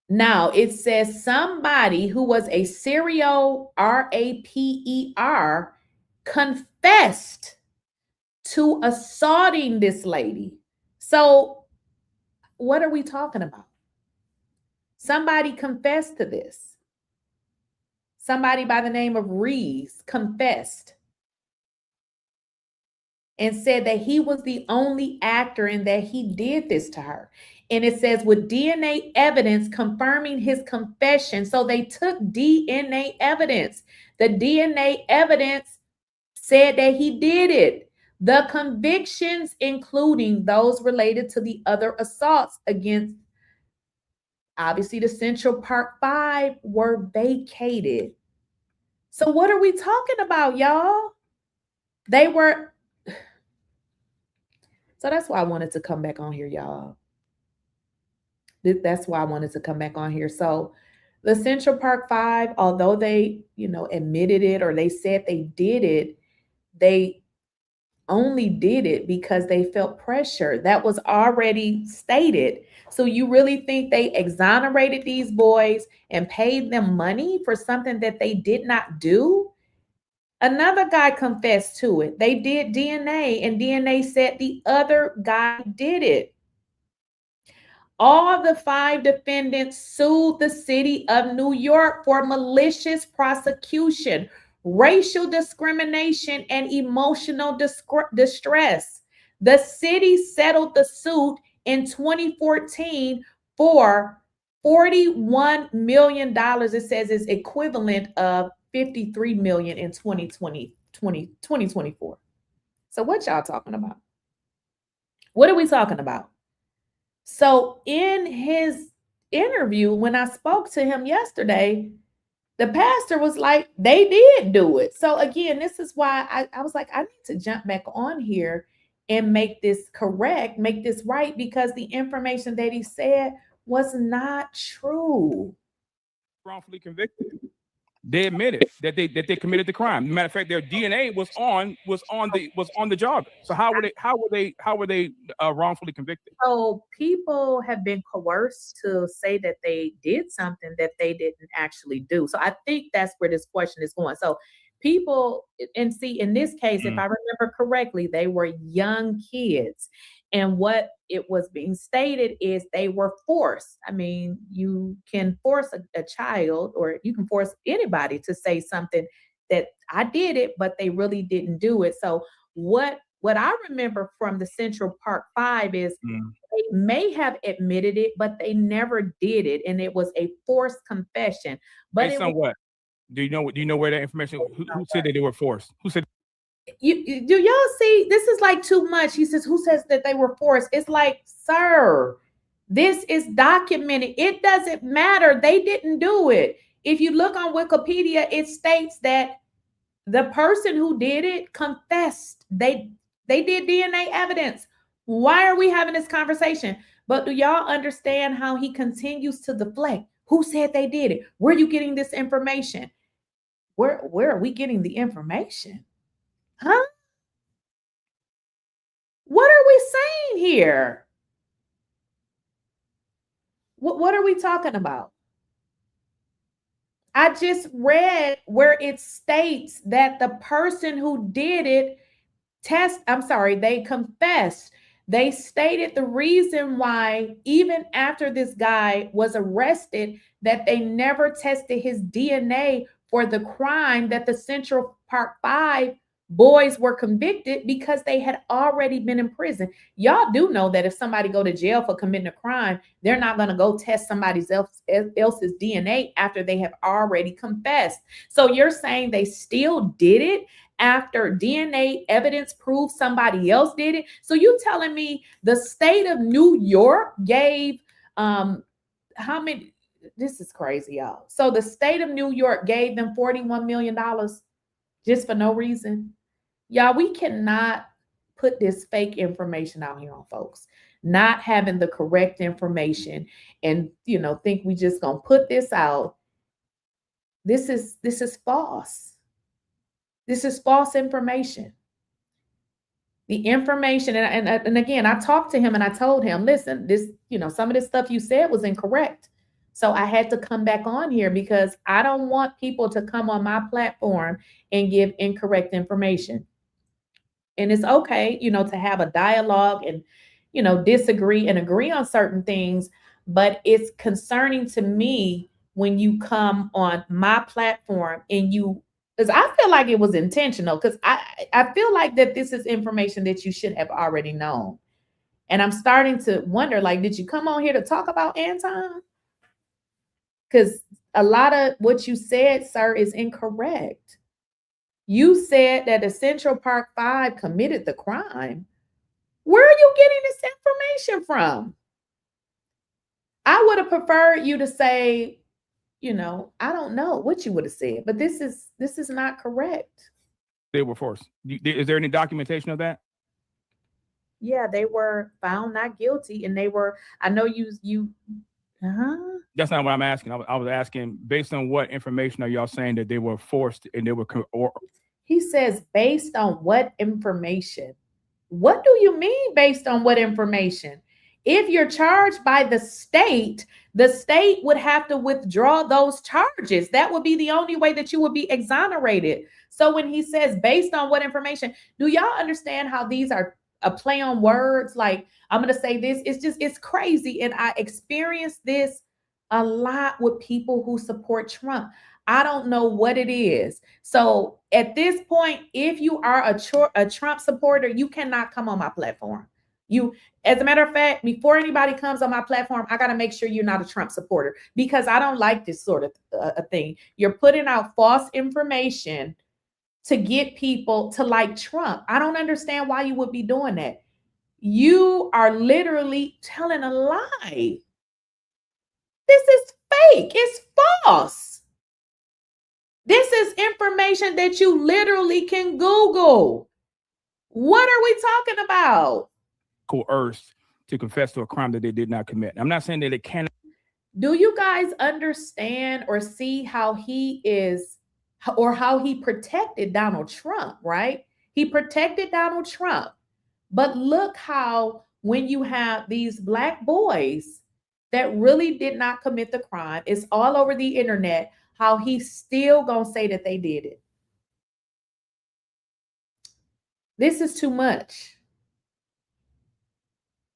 Now, it says somebody who was a serial RAPER confessed to assaulting this lady. So what are we talking about? Somebody confessed to this. Somebody by the name of Reeves confessed and said that he was the only actor and that he did this to her. And it says with DNA evidence confirming his confession. So they took DNA evidence. The DNA evidence said that he did it. The convictions, including those related to the other assaults against, obviously, the Central Park 5, were vacated. So what are we talking about, y'all? They were... So that's why I wanted to come back on here, y'all. That's why I wanted to come back on here. So the Central Park 5, although they, admitted it or they said they did it, they only did it because they felt pressure. That was already stated. So you really think they exonerated these boys and paid them money for something that they did not do? Another guy confessed to it. They did DNA, and DNA said the other guy did it. All the 5 defendants sued the city of New York for malicious prosecution, racial discrimination, and emotional distress. The city settled the suit in 2014 for $41 million. It says it's equivalent of $53 million in 2024. So what y'all talking about? What are we talking about? So in his interview, when I spoke to him yesterday, the pastor was like, they did do it. So again, this is why I was like, I need to jump back on here and make this correct, make this right, because the information that he said was not true. Wrongfully convicted. They admitted that they committed the crime. Matter of fact, their DNA was on the jogger. So how were they wrongfully convicted? So people have been coerced to say that they did something that they didn't actually do. So I think that's where this question is going. So people, and see, in this case, if I remember correctly, they were young kids. And what it was being stated is they were forced. I mean, you can force a child, or you can force anybody to say something that I did it, but they really didn't do it. So what I remember from the Central Park Five is they may have admitted it, but they never did it, and it was a forced confession. But based on what? Do you know where that information? Who said that they were forced? Who said? Do y'all see? This is like too much. He says, "Who says that they were forced?" It's like, sir, this is documented. It doesn't matter. They didn't do it. If you look on Wikipedia, it states that the person who did it confessed. They did DNA evidence. Why are we having this conversation? But do y'all understand how he continues to deflect? Who said they did it? Where are you getting this information? Where are we getting the information? Huh? What are we saying here? What are we talking about? I just read where it states that the person who did it they confessed. They stated the reason why, even after this guy was arrested, that they never tested his DNA for the crime that the Central Park Five boys were convicted, because they had already been in prison. Y'all do know that if somebody go to jail for committing a crime, they're not going to go test somebody else's DNA after they have already confessed. So you're saying they still did it after DNA evidence proved somebody else did it? So you telling me the state of New York gave how many? This is crazy, y'all. So the state of New York gave them $41 million just for no reason. Y'all, we cannot put this fake information out here on folks, not having the correct information, and think we just gonna put this out. This is false. This is false information. The information, and again, I talked to him and I told him, listen, this, some of this stuff you said was incorrect. So I had to come back on here because I don't want people to come on my platform and give incorrect information. And it's okay, to have a dialogue and, disagree and agree on certain things. But it's concerning to me when you come on my platform and because I feel like it was intentional, because I feel like that this is information that you should have already known. And I'm starting to wonder, like, did you come on here to talk about Anton? Because a lot of what you said, sir, is incorrect. You said that the Central Park Five committed the crime. Where are you getting this information from? I would have preferred you to say, I don't know what you would have said, but this is not correct. They were forced. Is there any documentation of that? Yeah, they were found not guilty, and they were. I know you. That's not what I'm asking. I was asking, based on what information are y'all saying that they were forced and they were? He says, based on what information? What do you mean, based on what information? If you're charged by the state would have to withdraw those charges. That would be the only way that you would be exonerated. So when he says based on what information, do y'all understand how these are a play on words? Like, I'm going to say this. It's crazy. And I experienced this a lot with people who support Trump. I don't know what it is. So at this point, if you are a Trump supporter, you cannot come on my platform. As a matter of fact, before anybody comes on my platform, I got to make sure you're not a Trump supporter, because I don't like this sort of thing. You're putting out false information to get people to like Trump. I don't understand why you would be doing that. You are literally telling a lie. This is fake. It's false. This is information that you literally can Google. What are we talking about? Coerced to confess to a crime that they did not commit. I'm not saying that it cannot. Do you guys understand or see how he is, or how he protected Donald Trump, right? He protected Donald Trump. But look how when you have these Black boys that really did not commit the crime, it's all over the internet, how he's still gonna say that they did it. This is too much.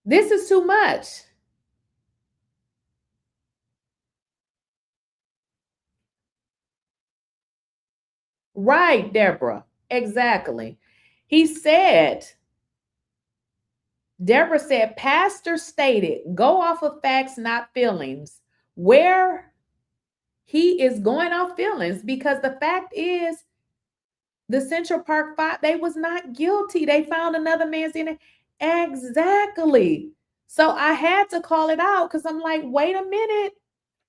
This is too much. Right, Deborah. Exactly. He said, Deborah said, pastor stated, go off of facts, not feelings. Where he is going off feelings, because the fact is, the Central Park 5, they was not guilty. They found another man's in it. Exactly. So I had to call it out because I'm like, wait a minute.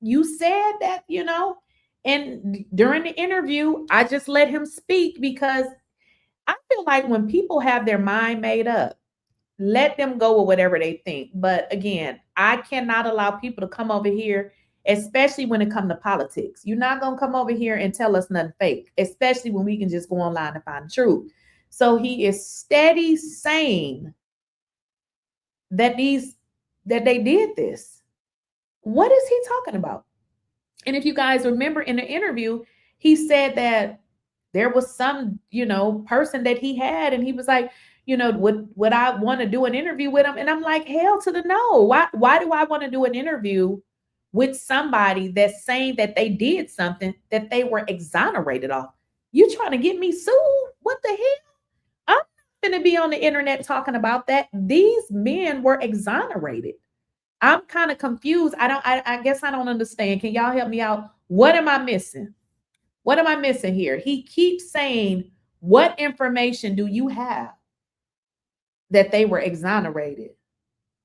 You said that, you know, and during the interview, I just let him speak because I feel like when people have their mind made up, let them go with whatever they think. But again, I cannot allow people to come over here, especially when it comes to politics. You're not going to come over here and tell us nothing fake, especially when we can just go online and find the truth. So he is steady saying that they did this. What is he talking about? And if you guys remember in the interview, he said that there was some, you know, person that he had, and he was like, you know, would I want to do an interview with him? And I'm like, hell to the no. Why do I want to do an interview with somebody that's saying that they did something that they were exonerated off? You trying to get me sued? What the hell? I'm not going to be on the internet talking about that. These men were exonerated. I'm kind of confused. I guess I don't understand. Can y'all help me out? What am I missing? What am I missing here? He keeps saying, what information do you have that they were exonerated?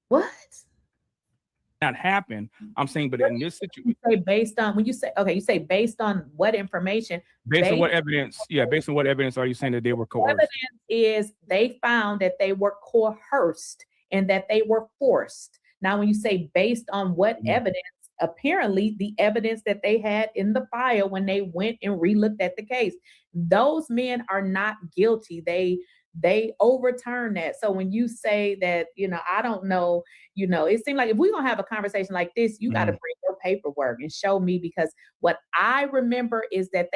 What? Not happen. I'm saying, but in this situation, you say based on, when you say, okay, you say based on what information? Based on what evidence? Yeah, based on what evidence are you saying that they were coerced? Evidence is they found that they were coerced and that they were forced. Now, when you say based on what evidence, apparently the evidence that they had in the file when they went and relooked at the case, those men are not guilty. They overturn that. So when you say that, you know, I don't know, you know, it seems like if we're going to have a conversation like this, you got to bring your paperwork and show me, because what I remember is that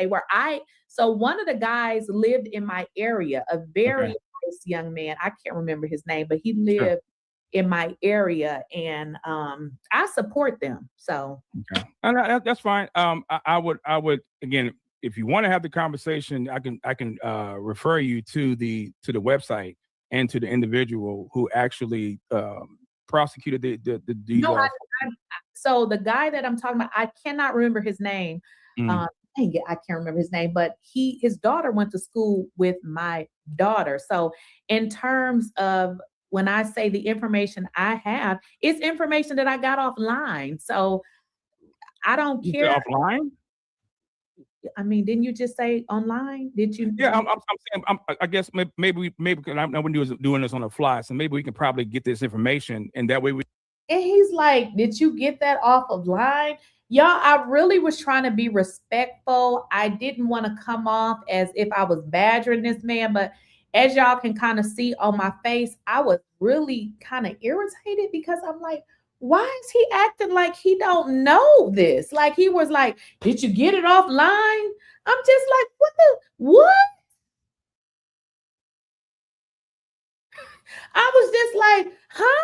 so one of the guys lived in my area, a very nice young man. I can't remember his name, but he lived in my area, and I support them. So that's fine. I would again, if you want to have the conversation, I can refer you to the website and to the individual who actually prosecuted the so the guy that I'm talking about, I cannot remember his name. I can't remember his name, but his daughter went to school with my daughter. So in terms of when I say the information I have, it's information that I got offline. So I don't care. Offline? I mean, didn't you just say online? Did you? Yeah, I'm saying, I guess maybe because I know when you was doing this on the fly, so maybe we can probably get this information, and that way we. And he's like, did you get that off of line? Y'all, I really was trying to be respectful. I didn't want to come off as if I was badgering this man, but as y'all can kind of see on my face, I was really kind of irritated because I'm like, why is he acting like he don't know this? Like he was like, did you get it offline? I'm just like, what? I was just like, huh?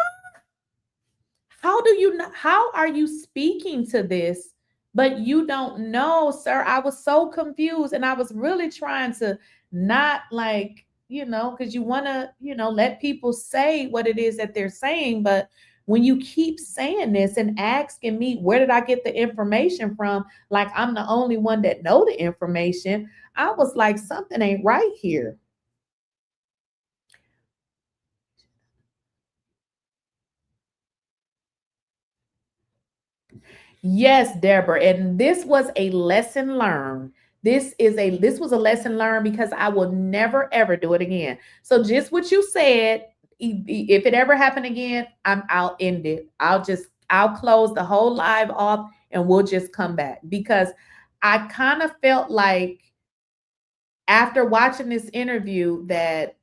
How are you speaking to this, but you don't know, sir? I was so confused, and I was really trying to not like, you know, because you want to, you know, let people say what it is that they're saying. But when you keep saying this and asking me, where did I get the information from? Like I'm the only one that know the information. I was like, something ain't right here. Yes, Deborah. And this was a lesson learned. This was a lesson learned because I will never ever do it again. So just what you said, if it ever happened again, I'll end it. I'll close the whole live off and we'll just come back, because I kind of felt like after watching this interview that,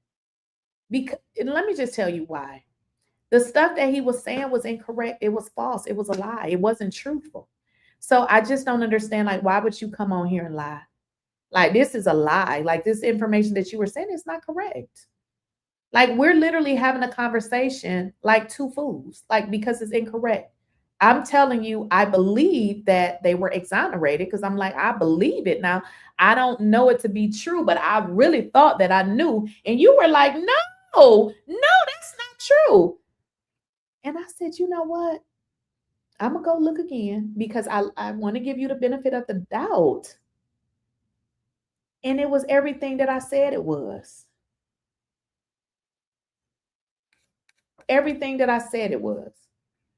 because, and let me just tell you why. The stuff that he was saying was incorrect. It was false. It was a lie. It wasn't truthful. So I just don't understand, like, why would you come on here and lie? Like, this is a lie. Like, this information that you were saying is not correct. Like, we're literally having a conversation like two fools, like, because it's incorrect. I'm telling you, I believe that they were exonerated, because I'm like, I believe it. Now, I don't know it to be true, but I really thought that I knew. And you were like, no, that's not true. And I said, you know what? I'm going to go look again, because I want to give you the benefit of the doubt. And it was everything that I said it was. Everything that I said it was.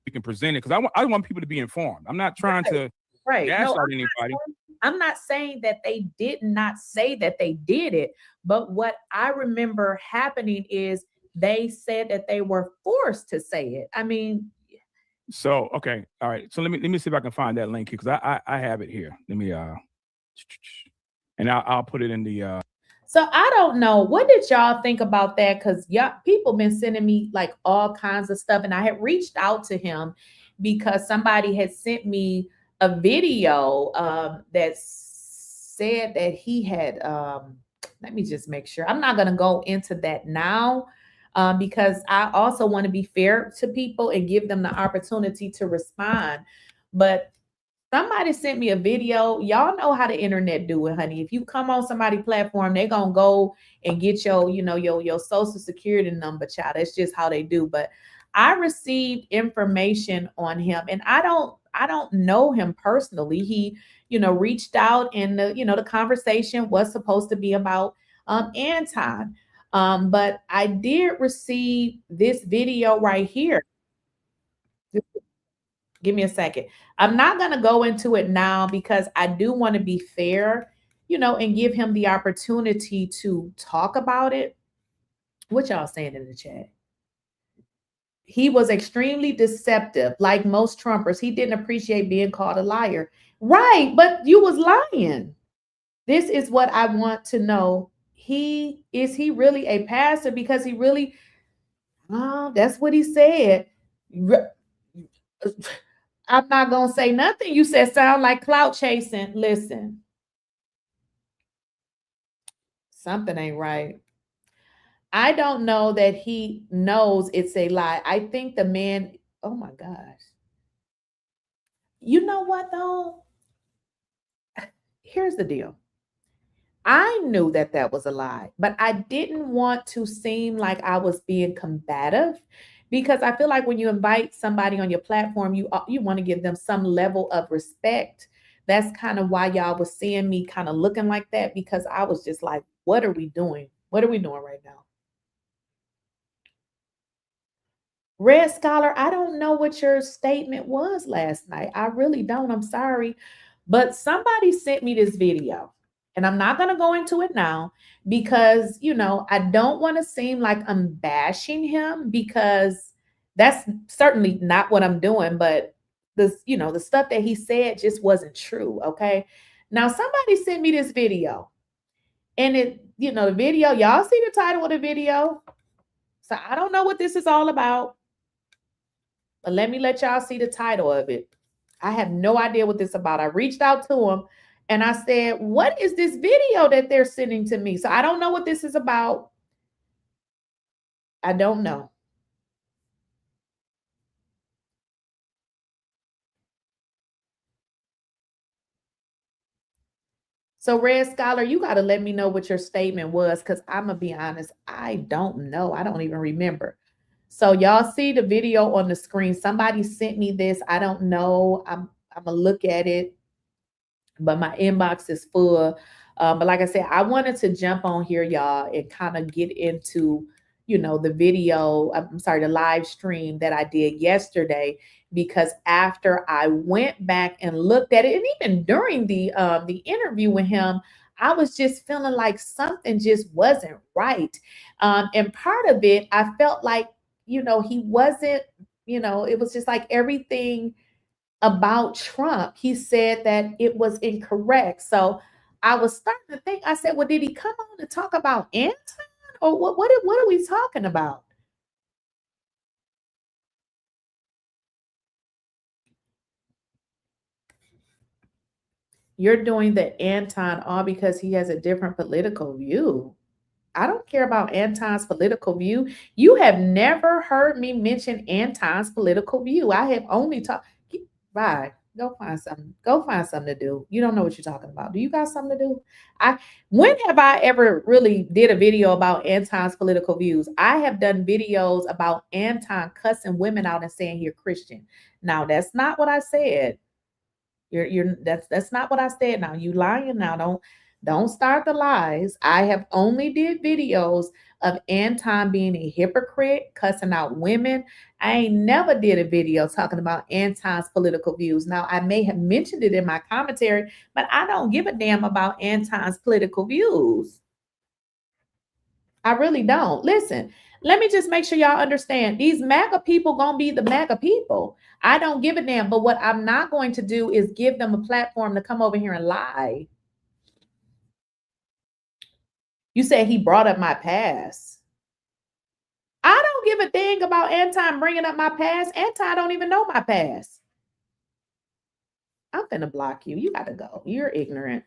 You can present it, because I want people to be informed. I'm not trying to gaslight anybody. I'm not saying that they did not say that they did it, but what I remember happening is they said that they were forced to say it. I mean, so okay, all right. So let me see if I can find that link here, because I have it here. Let me and I'll put it in the So I don't know. What did y'all think about that? Because y'all people been sending me like all kinds of stuff, and I had reached out to him because somebody had sent me a video that said that he had. Let me just make sure. I'm not going to go into that now because I also want to be fair to people and give them the opportunity to respond. But somebody sent me a video. Y'all know how the internet do it, honey. If you come on somebody's platform, they're going to go and get your, your social security number, child. That's just how they do. But I received information on him, and I don't know him personally. He, reached out, and the conversation was supposed to be about Anton. But I did receive this video right here. Give me a second. I'm not going to go into it now because I do want to be fair, and give him the opportunity to talk about it. What y'all saying in the chat? He was extremely deceptive, like most Trumpers. He didn't appreciate being called a liar. Right, but you was lying. This is what I want to know. Is he really a pastor? Because he really, that's what he said. I'm not going to say nothing. You said sound like clout chasing. Listen. Something ain't right. I don't know that he knows it's a lie. I think the man, oh my gosh. You know what though? Here's the deal. I knew that that was a lie, but I didn't want to seem like I was being combative, because I feel like when you invite somebody on your platform, you want to give them some level of respect. That's kind of why y'all was seeing me kind of looking like that, because I was just like, what are we doing? What are we doing right now? Red Scholar, I don't know what your statement was last night. I really don't. I'm sorry. But somebody sent me this video. And I'm not going to go into it now because, I don't want to seem like I'm bashing him, because that's certainly not what I'm doing. But this, the stuff that he said just wasn't true. Okay. Now, somebody sent me this video, and it, the video, y'all see the title of the video. So I don't know what this is all about, but let me let y'all see the title of it. I have no idea what this is about. I reached out to him. And I said, what is this video that they're sending to me? So I don't know what this is about. I don't know. So Red Scholar, you got to let me know what your statement was, because I'm going to be honest, I don't know. I don't even remember. So y'all see the video on the screen. Somebody sent me this. I don't know. I'm going to look at it, but my inbox is full. But like I said, I wanted to jump on here, y'all, and kind of get into, the video, the live stream that I did yesterday, because after I went back and looked at it, and even during the interview with him, I was just feeling like something just wasn't right. And part of it, I felt like, he wasn't, it was just like everything about Trump, he said that it was incorrect. So I was starting to think, I said, well, did he come on to talk about Anton? Or what are we talking about? You're doing the Anton all because he has a different political view. I don't care about Anton's political view. You have never heard me mention Anton's political view. I have only talked. Bye. Go find something. Go find something to do. You don't know what you're talking about. Do you got something to do? When have I ever really did a video about Anton's political views? I have done videos about Anton cussing women out and saying you're Christian. Now that's not what I said. That's not what I said. Now you lying now. Don't start the lies. I have only did videos of Anton being a hypocrite, cussing out women. I ain't never did a video talking about Anton's political views. Now I may have mentioned it in my commentary, but I don't give a damn about Anton's political views. I really don't. Listen, let me just make sure y'all understand. These MAGA people gonna be the MAGA people. I don't give a damn. But what I'm not going to do is give them a platform to come over here and lie. You said he brought up my past. I don't give a dang about Anton bringing up my past. Anton don't even know my past. I'm finna block you. You gotta go. You're ignorant.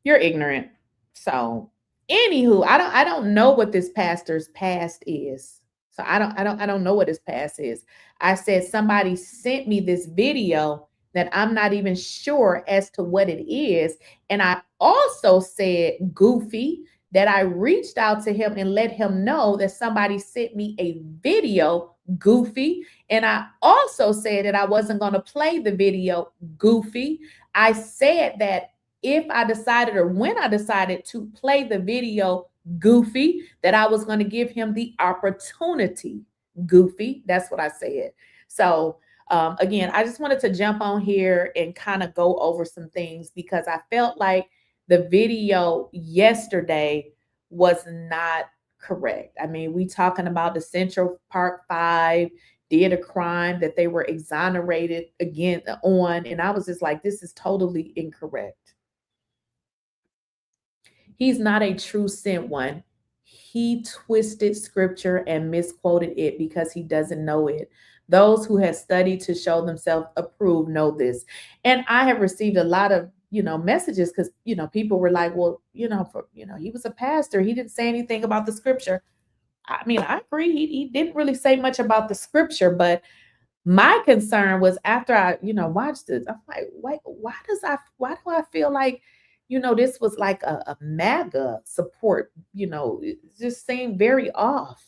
You're ignorant. So anywho, I don't know what this pastor's past is. So I don't know what his past is. I said somebody sent me this video that I'm not even sure as to what it is. And I also said, Goofy, that I reached out to him and let him know that somebody sent me a video, Goofy. And I also said that I wasn't going to play the video, Goofy. I said that if I decided or when I decided to play the video, Goofy, that I was going to give him the opportunity, Goofy. That's what I said. So again, I just wanted to jump on here and kind of go over some things because I felt like the video yesterday was not correct. I mean, we talking about the Central Park 5 did a crime that they were exonerated again on, and I was just like, this is totally incorrect. He's not a true sent one. He twisted scripture and misquoted it because he doesn't know it. Those who have studied to show themselves approved know this. And I have received a lot of, messages because, people were like, well, he was a pastor. He didn't say anything about the scripture. I mean, I agree. He didn't really say much about the scripture, but my concern was after I, watched this, I'm like, why do I feel like, this was like a MAGA support, it just seemed very off.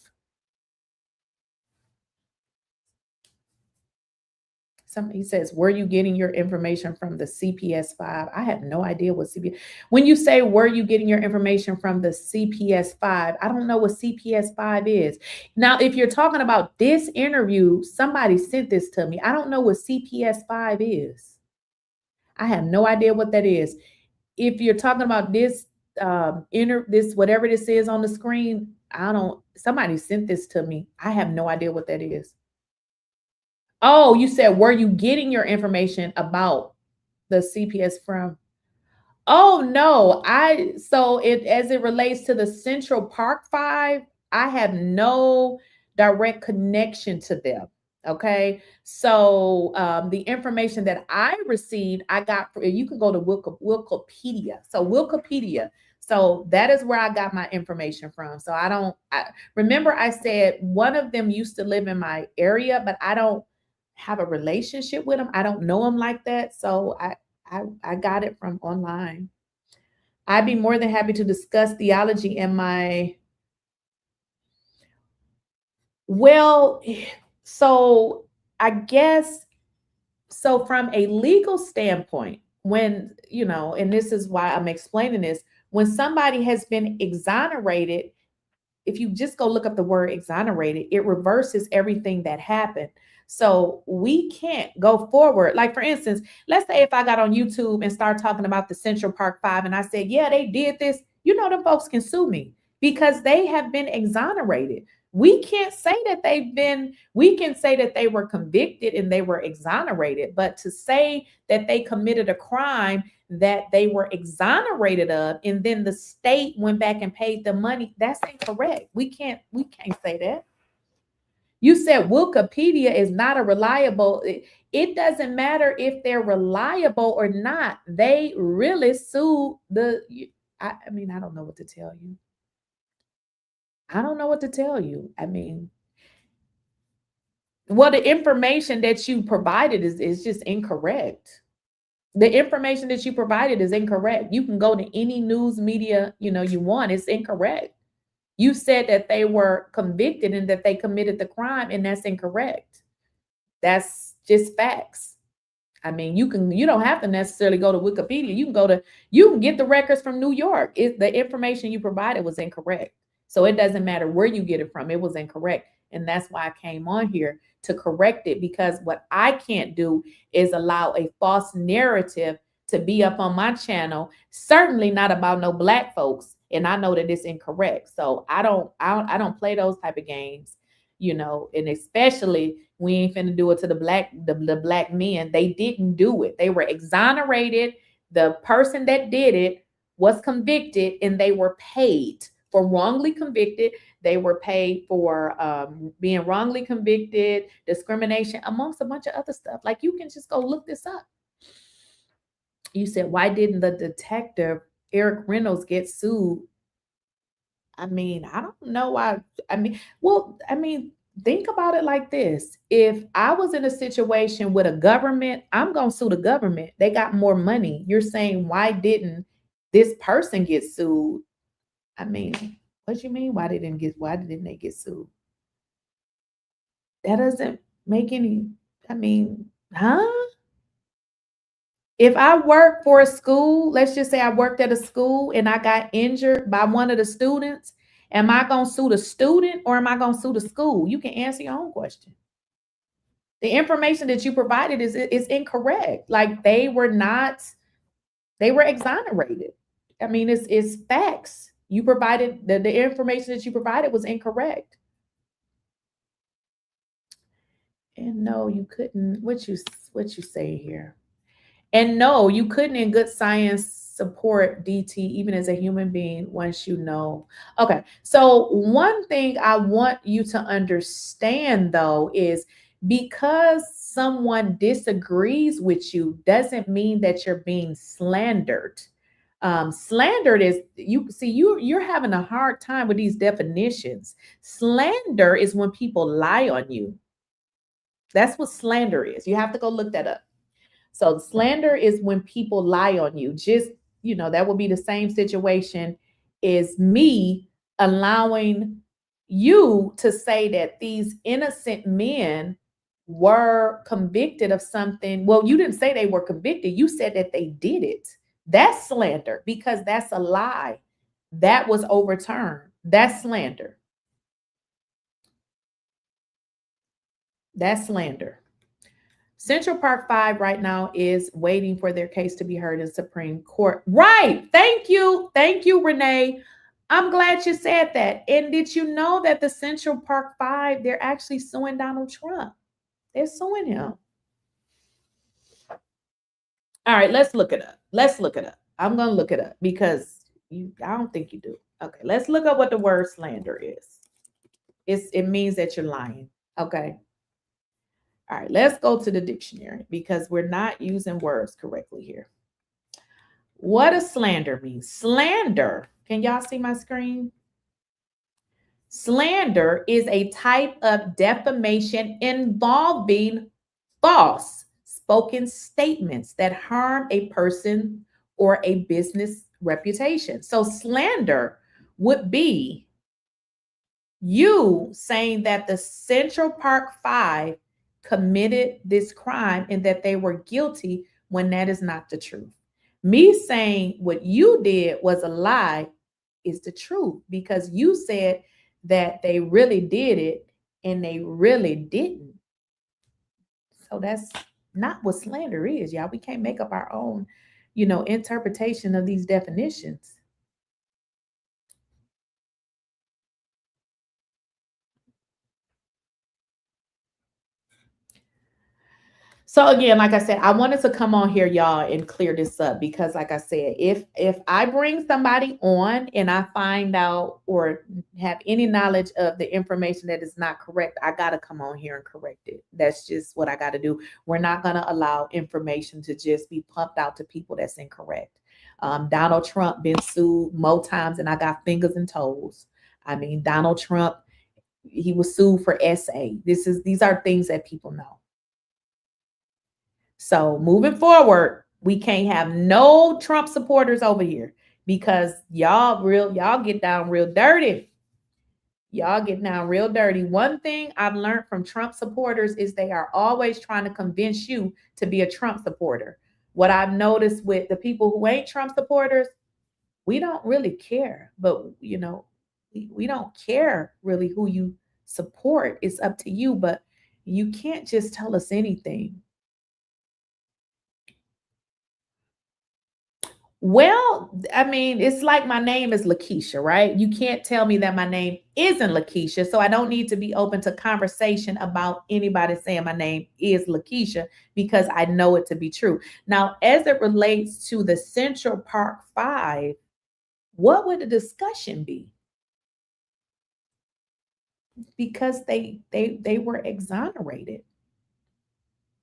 He says, were you getting your information from the CPS-5? I have no idea what CPS. When you say, were you getting your information from the CPS-5? I don't know what CPS-5 is. Now, if you're talking about this interview, somebody sent this to me. I don't know what CPS-5 is. I have no idea what that is. If you're talking about this, this whatever this is on the screen, somebody sent this to me. I have no idea what that is. Oh, you said, were you getting your information about the CPS from? Oh, no. As it relates to the Central Park 5, I have no direct connection to them. Okay. So the information that I received, I got, you can go to Wikipedia. So Wikipedia. So that is where I got my information from. So remember I said one of them used to live in my area, but I don't have a relationship with him. I don't know him like that. So I got it from online. I'd be more than happy to discuss theology in my, so I guess, so from a legal standpoint, when, and this is why I'm explaining this, when somebody has been exonerated, if you just go look up the word exonerated, it reverses everything that happened. So we can't go forward. Like, for instance, let's say if I got on YouTube and start talking about the Central Park Five and I said, yeah, they did this, you know, them folks can sue me because they have been exonerated. We can't say that we can say that they were convicted and they were exonerated, but to say that they committed a crime that they were exonerated of and then the state went back and paid the money, that's incorrect. We can't say that. You said Wikipedia is not a reliable. It doesn't matter if they're reliable or not. They really sued I mean, I don't know what to tell you. I don't know what to tell you. I mean, well, the information that you provided is just incorrect. The information that you provided is incorrect. You can go to any news media, you know, you want. It's incorrect. You said that they were convicted and that they committed the crime, and that's incorrect. That's just facts. I mean, you don't have to necessarily go to Wikipedia. You can get the records from New York. The information you provided was incorrect. So it doesn't matter where you get it from. It was incorrect. And that's why I came on here to correct it, because what I can't do is allow a false narrative to be up on my channel, certainly not about no Black folks. And I know that it's incorrect. So I don't play those type of games, you know, and especially we ain't finna do it to the black men. They didn't do it. They were exonerated. The person that did it was convicted and they were paid for wrongly convicted. They were paid for being wrongly convicted, discrimination, amongst a bunch of other stuff. Like, you can just go look this up. You said, why didn't the detective Eric Reynolds get sued? I mean, I don't know why. Think about it like this. If I was in a situation with a government, I'm going to sue the government. They got more money. You're saying, why didn't this person get sued? I mean, what do you mean? Why didn't they get sued? That doesn't make any, huh? If I work for a school, let's just say I worked at a school and I got injured by one of the students, am I going to sue the student or am I going to sue the school? You can answer your own question. The information that you provided is incorrect. Like, they were exonerated. I mean, it's facts. You provided the information that you provided was incorrect. And no, you couldn't. What you say here? And no, you couldn't in good science support DT even as a human being once you know. Okay, so one thing I want you to understand, though, is because someone disagrees with you doesn't mean that you're being slandered. Slandered is, you're having a hard time with these definitions. Slander is when people lie on you. That's what slander is. You have to go look that up. So slander is when people lie on you. Just, that would be the same situation as me allowing you to say that these innocent men were convicted of something. Well, you didn't say they were convicted. You said that they did it. That's slander, because that's a lie. That was overturned. That's slander. That's slander. Central Park 5 right now is waiting for their case to be heard in Supreme Court. Right. Thank you. Thank you, Renee. I'm glad you said that. And did you know that the Central Park 5, they're actually suing Donald Trump? They're suing him. All right, let's look it up. I'm going to look it up because I don't think you do. Okay, let's look up what the word slander is. It means that you're lying. Okay. All right, let's go to the dictionary because we're not using words correctly here. What does slander mean? Slander, can y'all see my screen? Slander is a type of defamation involving false spoken statements that harm a person or a business reputation. So slander would be you saying that the Central Park 5 committed this crime and that they were guilty when that is not the truth. Me saying what you did was a lie is the truth, because you said that they really did it and they really didn't. So that's not what slander is, y'all. We can't make up our own, you know, interpretation of these definitions. So again, like I said, I wanted to come on here, y'all, and clear this up because, like I said, if I bring somebody on and I find out or have any knowledge of the information that is not correct, I gotta come on here and correct it. That's just what I gotta do. We're not gonna allow information to just be pumped out to people that's incorrect. Donald Trump been sued more times than I got fingers and toes. I mean, Donald Trump, he was sued for SA. These are things that people know. So moving forward, we can't have no Trump supporters over here because y'all get down real dirty. Y'all get down real dirty. One thing I've learned from Trump supporters is they are always trying to convince you to be a Trump supporter. What I've noticed with the people who ain't Trump supporters, we don't really care. But, you know, we don't care really who you support. It's up to you, but you can't just tell us anything. Well, I mean, it's like my name is Lakeysha, right? You can't tell me that my name isn't Lakeysha, so I don't need to be open to conversation about anybody saying my name is Lakeysha because I know it to be true. Now, as it relates to the Central Park 5, what would the discussion be? Because they were exonerated.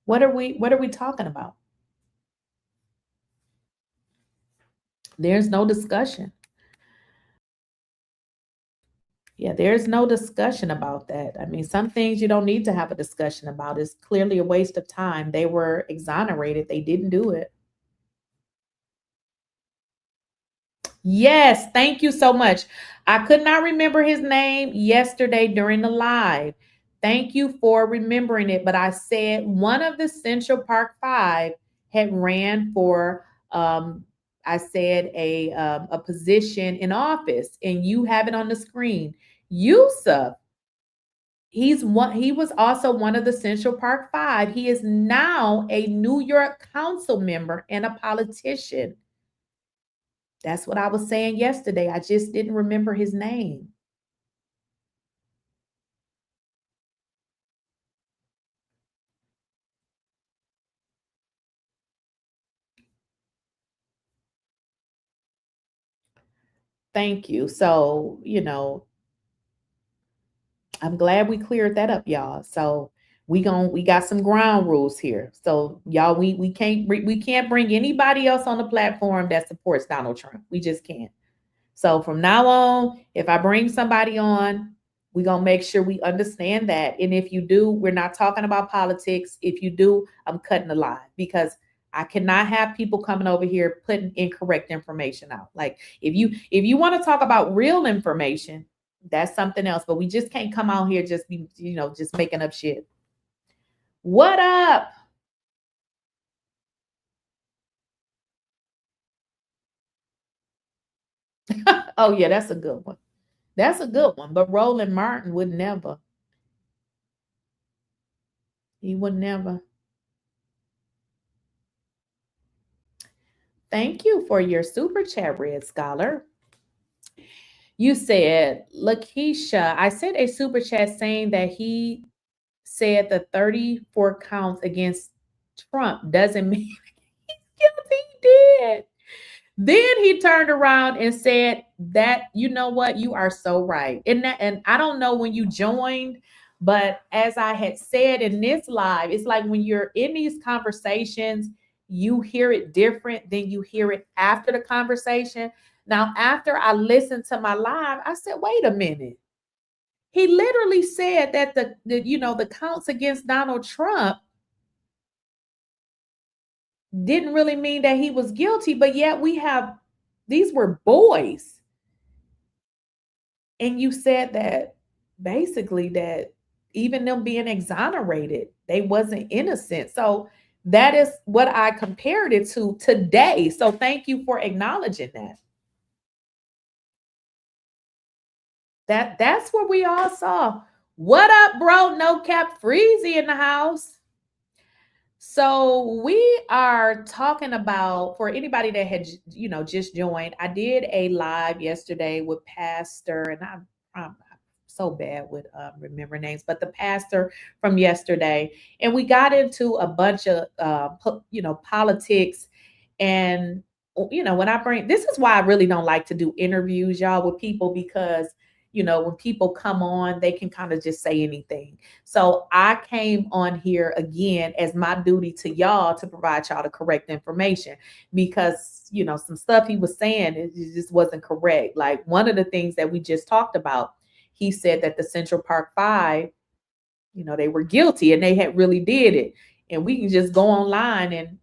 What are we talking about? There's no discussion. Yeah, there's no discussion about that. I mean, some things you don't need to have a discussion about. It's clearly a waste of time. They were exonerated. They didn't do it. Yes, thank you so much. I could not remember his name yesterday during the live. Thank you for remembering it. But I said one of the Central Park 5 had ran for I said a position in office, and you have it on the screen. Yusuf, he was also one of the Central Park 5. He is now a New York council member and a politician. That's what I was saying yesterday. I just didn't remember his name. Thank you. So, you know, I'm glad we cleared that up, y'all. So we got some ground rules here. So y'all, we can't bring anybody else on the platform that supports Donald Trump. We just can't. So from now on, if I bring somebody on, we're going to make sure we understand that. And if you do, we're not talking about politics. If you do, I'm cutting the line because I cannot have people coming over here putting incorrect information out. Like if you want to talk about real information, that's something else. But we just can't come out here just be, you know, just making up shit. What up? Oh yeah, that's a good one. That's a good one. But Roland Martin would never. He would never. Thank you for your super chat, Red Scholar. You said, Lakeysha, I sent a super chat saying that he said the 34 counts against Trump doesn't mean he's guilty. He did. Then he turned around and said that, you know what, you are so right. And I don't know when you joined, but as I had said in this live, it's like when you're in these conversations, you hear it different than you hear it after the conversation. Now, after I listened to my live, I said, wait a minute. He literally said that the counts against Donald Trump didn't really mean that he was guilty, but yet these were boys. And you said that basically that even them being exonerated, they wasn't innocent. So that is what I compared it to today. So thank you for acknowledging that. That's what we all saw. What up, bro? No cap Freezy in the house. So we are talking about, for anybody that had, just joined, I did a live yesterday with Pastor, and I'm so bad with remembering names, but the pastor from yesterday, and we got into a bunch of, politics. And, when I bring, this is why I really don't like to do interviews, y'all, with people, because, when people come on, they can kind of just say anything. So I came on here again as my duty to y'all to provide y'all the correct information, because, some stuff he was saying, it just wasn't correct. Like one of the things that we just talked about, he said that the Central Park Five, they were guilty and they had really did it. And we can just go online and,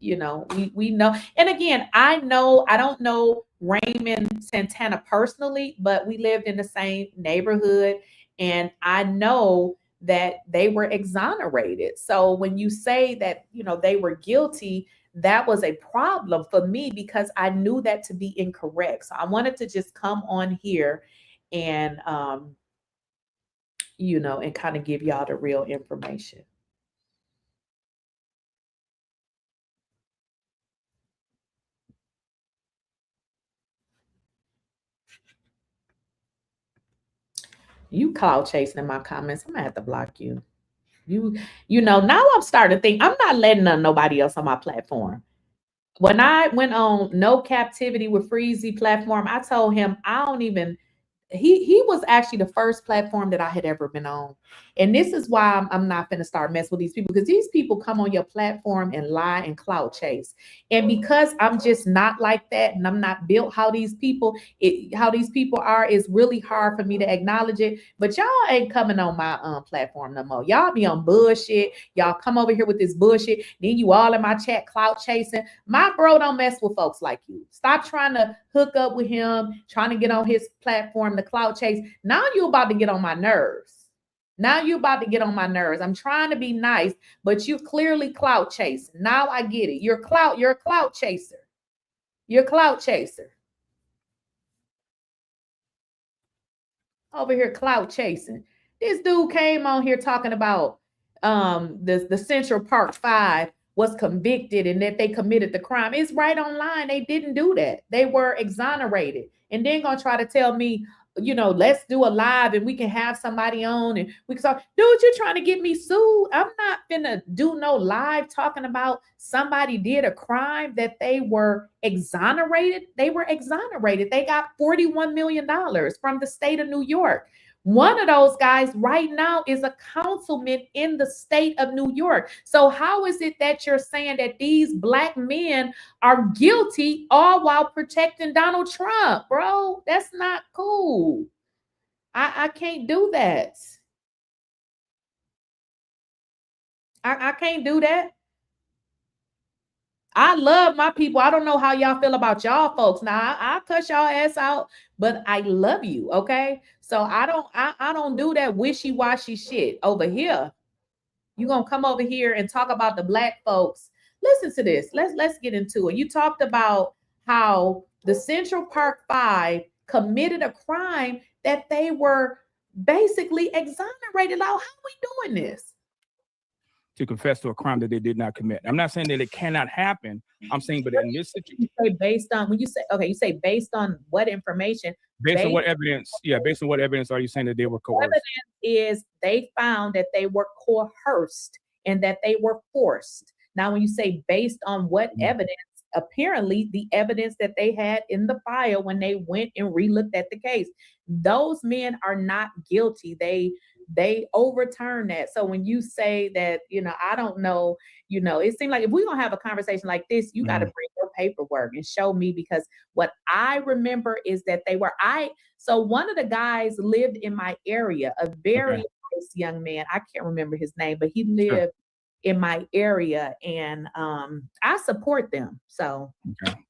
we know. And again, I don't know Raymond Santana personally, but we lived in the same neighborhood. And I know that they were exonerated. So when you say that, they were guilty, that was a problem for me because I knew that to be incorrect. So I wanted to just come on here and, and kind of give y'all the real information. You clout chasing in my comments. I'm gonna have to block you. Now I'm starting to think I'm not letting nobody else on my platform. When I went on No Captivity with 𝐟𝐸𝐵 platform, I told him I don't even. He was actually the first platform that I had ever been on. And this is why I'm not going to start messing with these people, because these people come on your platform and lie and clout chase. And because I'm just not like that, and I'm not built how these people are, is really hard for me to acknowledge it. But y'all ain't coming on my platform no more. Y'all be on bullshit. Y'all come over here with this bullshit. Then you all in my chat clout chasing. My bro don't mess with folks like you. Stop trying to hook up with him, trying to get on his platform, the clout chase. Now you about to get on my nerves. I'm trying to be nice, but you clearly clout chasing. Now I get it. You're a clout chaser. You're a clout chaser. Over here clout chasing. This dude came on here talking about the Central Park Five was convicted and that they committed the crime. It's right online. They didn't do that. They were exonerated. And then gonna try to tell me, let's do a live and we can have somebody on and we can talk. Dude, you're trying to get me sued. I'm not gonna do no live talking about somebody did a crime that they were exonerated. They were exonerated. They got $41 million from the state of New York. One of those guys right now is a councilman in the state of New York. So how is it that you're saying that these black men are guilty all while protecting Donald Trump, bro? That's not cool. I can't do that. I can't do that. I love my people. I don't know how y'all feel about y'all folks. Now I'll cuss y'all ass out, but I love you. Okay. So I don't do that wishy-washy shit over here. You're gonna come over here and talk about the black folks. Listen to this. Let's get into it. You talked about how the Central Park Five committed a crime that they were basically exonerated. How are we doing this? To confess to a crime that they did not commit. I'm not saying that it cannot happen. I'm saying, but in this situation, you say based on, when you say, okay, you say based on what information? Based on what evidence? Yeah, based on what evidence are you saying that they were coerced? Evidence is they found that they were coerced and that they were forced. Now, when you say based on what evidence, apparently the evidence that they had in the file when they went and re-looked at the case, those men are not guilty. They overturn that. So when you say that, I don't know, it seems like if we're going to have a conversation like this, you got to bring your paperwork and show me, because what I remember is that so one of the guys lived in my area, a very nice young man. I can't remember his name, but he lived in my area, and I support them. So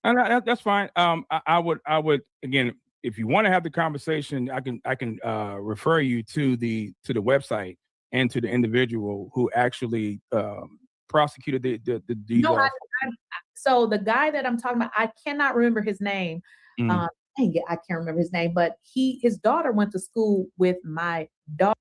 and that's fine. I would again, if you want to have the conversation, I can refer you to the website and to the individual who actually prosecuted the so the guy that I'm talking about, I cannot remember his name. I can't remember his name, but his daughter went to school with my daughter.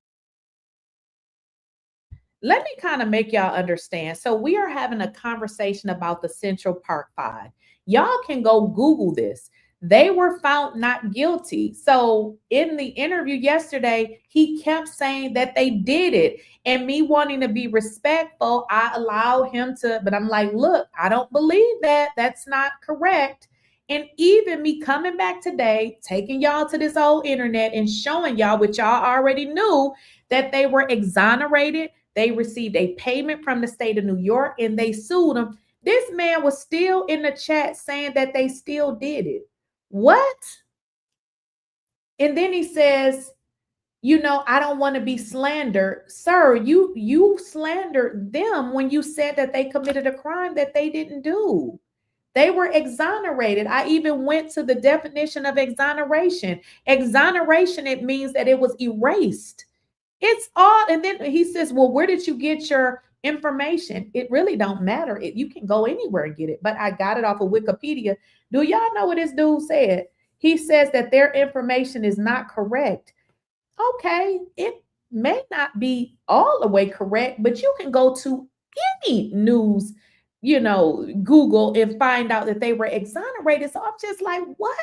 let me kind of make y'all understand. So we are having a conversation about the Central Park Five. Y'all can go Google this. They were found not guilty. So in the interview yesterday, he kept saying that they did it. And me wanting to be respectful, I allow him to, but I'm like, look, I don't believe that. That's not correct. And even me coming back today, taking y'all to this old internet and showing y'all what y'all already knew, that they were exonerated. They received a payment from the state of New York and they sued them. This man was still in the chat saying that they still did it. What? And then he says, you know, I don't want to be slandered. Sir, you slandered them when you said that they committed a crime that they didn't do. They were exonerated. I even went to the definition of exoneration. Exoneration, it means that it was erased. It's all, and then he says, well, where did you get your information? It really don't matter. You can go anywhere and get it, but I got it off of Wikipedia. Do y'all know what this dude said? He says that their information is not correct. Okay, it may not be all the way correct, but you can go to any news, you know, Google and find out that they were exonerated. So I'm just like, what?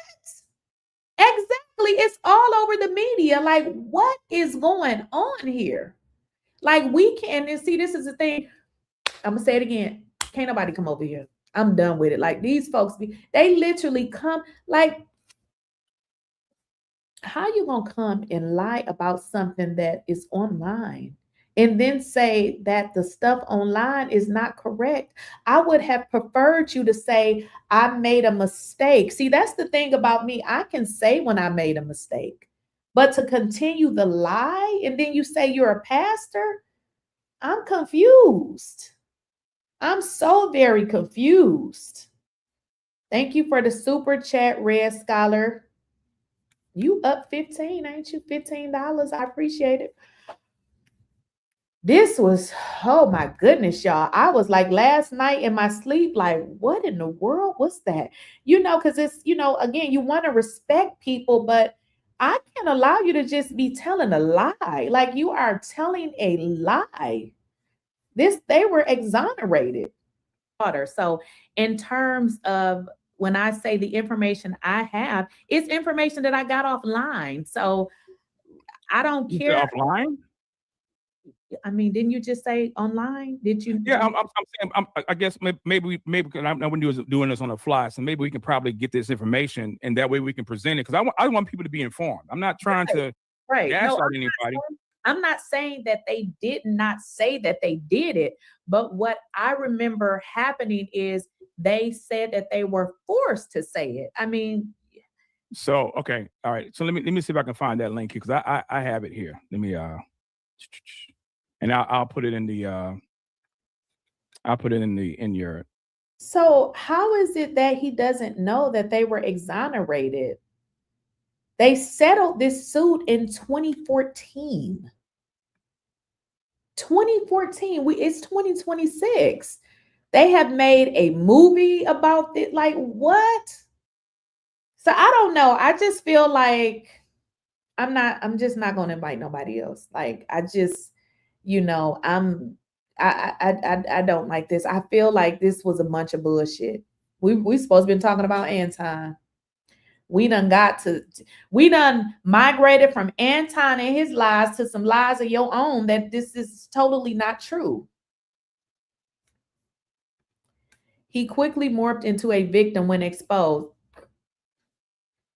Exactly. It's all over the media. Like, what is going on here? Like, we can, and see, this is the thing. I'm gonna say it again. Can't nobody come over here. I'm done with it. Like, these folks, they literally come, like, how you gonna come and lie about something that is online and then say that the stuff online is not correct? I would have preferred you to say, I made a mistake. See, that's the thing about me. I can say when I made a mistake, but to continue the lie and then you say you're a pastor, I'm confused. I'm so very confused. Thank you for the super chat, Red Scholar. You up 15, ain't you? $15. I appreciate it. This was, oh my goodness, y'all. I was like last night in my sleep, like, what in the world was that? You know, because it's, you know, again, you want to respect people, but I can't allow you to just be telling a lie. Like, you are telling a lie. They were exonerated. So in terms of when I say the information I have, it's information that I got offline. So I don't care. Offline? I mean, didn't you just say online? Did you? Yeah, I'm saying, I guess maybe because I wouldn't doing this on the fly, so maybe we can probably get this information and that way we can present it. Because I want people to be informed. I'm not trying to gaslight anybody. I'm not saying that they did not say that they did it, but what I remember happening is they said that they were forced to say it. I mean, so okay, all right. So let me see if I can find that link here because I have it here. Let me and I'll put it in the in your. So how is it that he doesn't know that they were exonerated? They settled this suit in 2014. 2014. It's 2026. They have made a movie about it. Like, what? So I don't know. I just feel like I'm just not going to invite nobody else. Like, I just, you know, I don't like this. I feel like this was a bunch of bullshit. We supposed to be talking about Anton. We done migrated from Anton and his lies to some lies of your own that this is totally not true. He quickly morphed into a victim when exposed.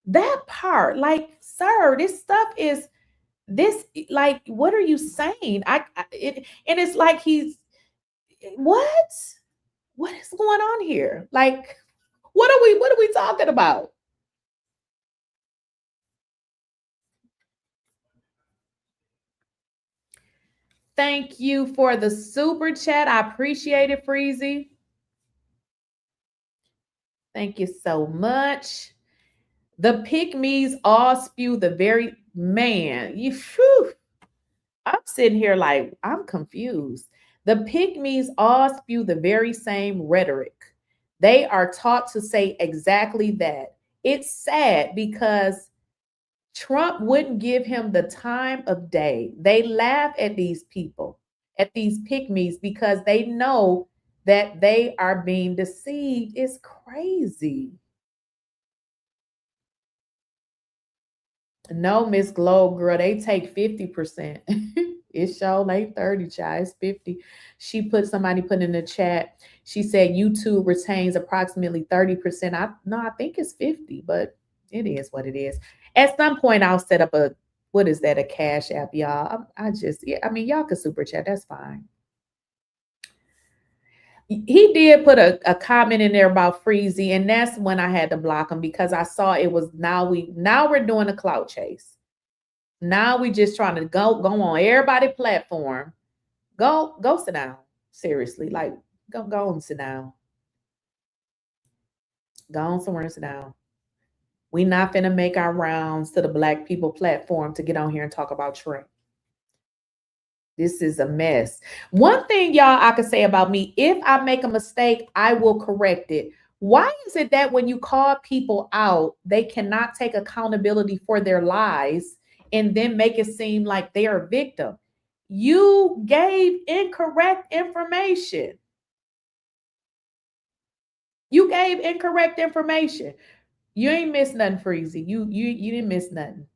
That part, like, sir, this stuff is this, like, what are you saying? And it's like what is going on here? Like, what are we talking about? Thank you for the super chat. I appreciate it, Freezy. Thank you so much. The pick-me's all spew the very man. I'm sitting here like, I'm confused. The pick-me's all spew the very same rhetoric. They are taught to say exactly that. It's sad because Trump wouldn't give him the time of day. They laugh at these people. at these pick-me's because they know that they are being deceived. It's crazy. No, Miss Globe, girl, they take 50%. It sure ain't 30, child. It's 50. Somebody put in the chat. She said YouTube retains approximately 30%. I think it's 50, but it is what it is. At some point, I'll set up a Cash App, y'all. Y'all can super chat. That's fine. He did put a comment in there about 𝐟𝐸𝐲, and that's when I had to block him because I saw it was now we're doing a clout chase. Now we just trying to go on everybody's platform. Go sit down. Seriously, like go and sit down. Go on somewhere and sit down. We not finna make our rounds to the Black People platform to get on here and talk about Trump. This is a mess. One thing, y'all, I could say about me, if I make a mistake, I will correct it. Why is it that when you call people out, they cannot take accountability for their lies and then make it seem like they are a victim? You gave incorrect information. You gave incorrect information. You ain't missed nothing, 𝐟𝐸𝐲. You didn't miss nothing.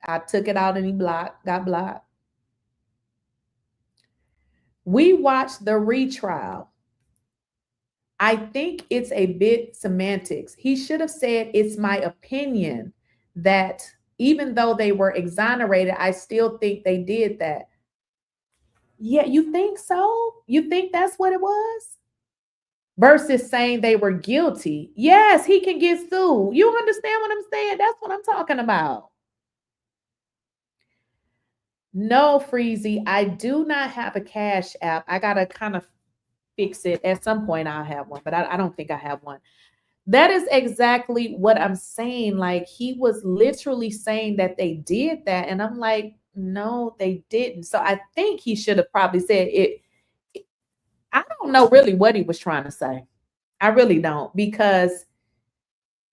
I took it out and he got blocked. We watched the retrial. I think it's a bit semantics. He should have said, it's my opinion that even though they were exonerated, I still think they did that. Yeah, you think so? You think that's what it was? Versus saying they were guilty. Yes, he can get sued. You understand what I'm saying? That's what I'm talking about. No, 𝐟𝐸𝐲, I do not have a Cash App. I got to kind of fix it. At some point, I'll have one, but I don't think I have one. That is exactly what I'm saying. Like, he was literally saying that they did that. And I'm like, no, they didn't. So I think he should have probably said it. I don't know really what he was trying to say. I really don't, because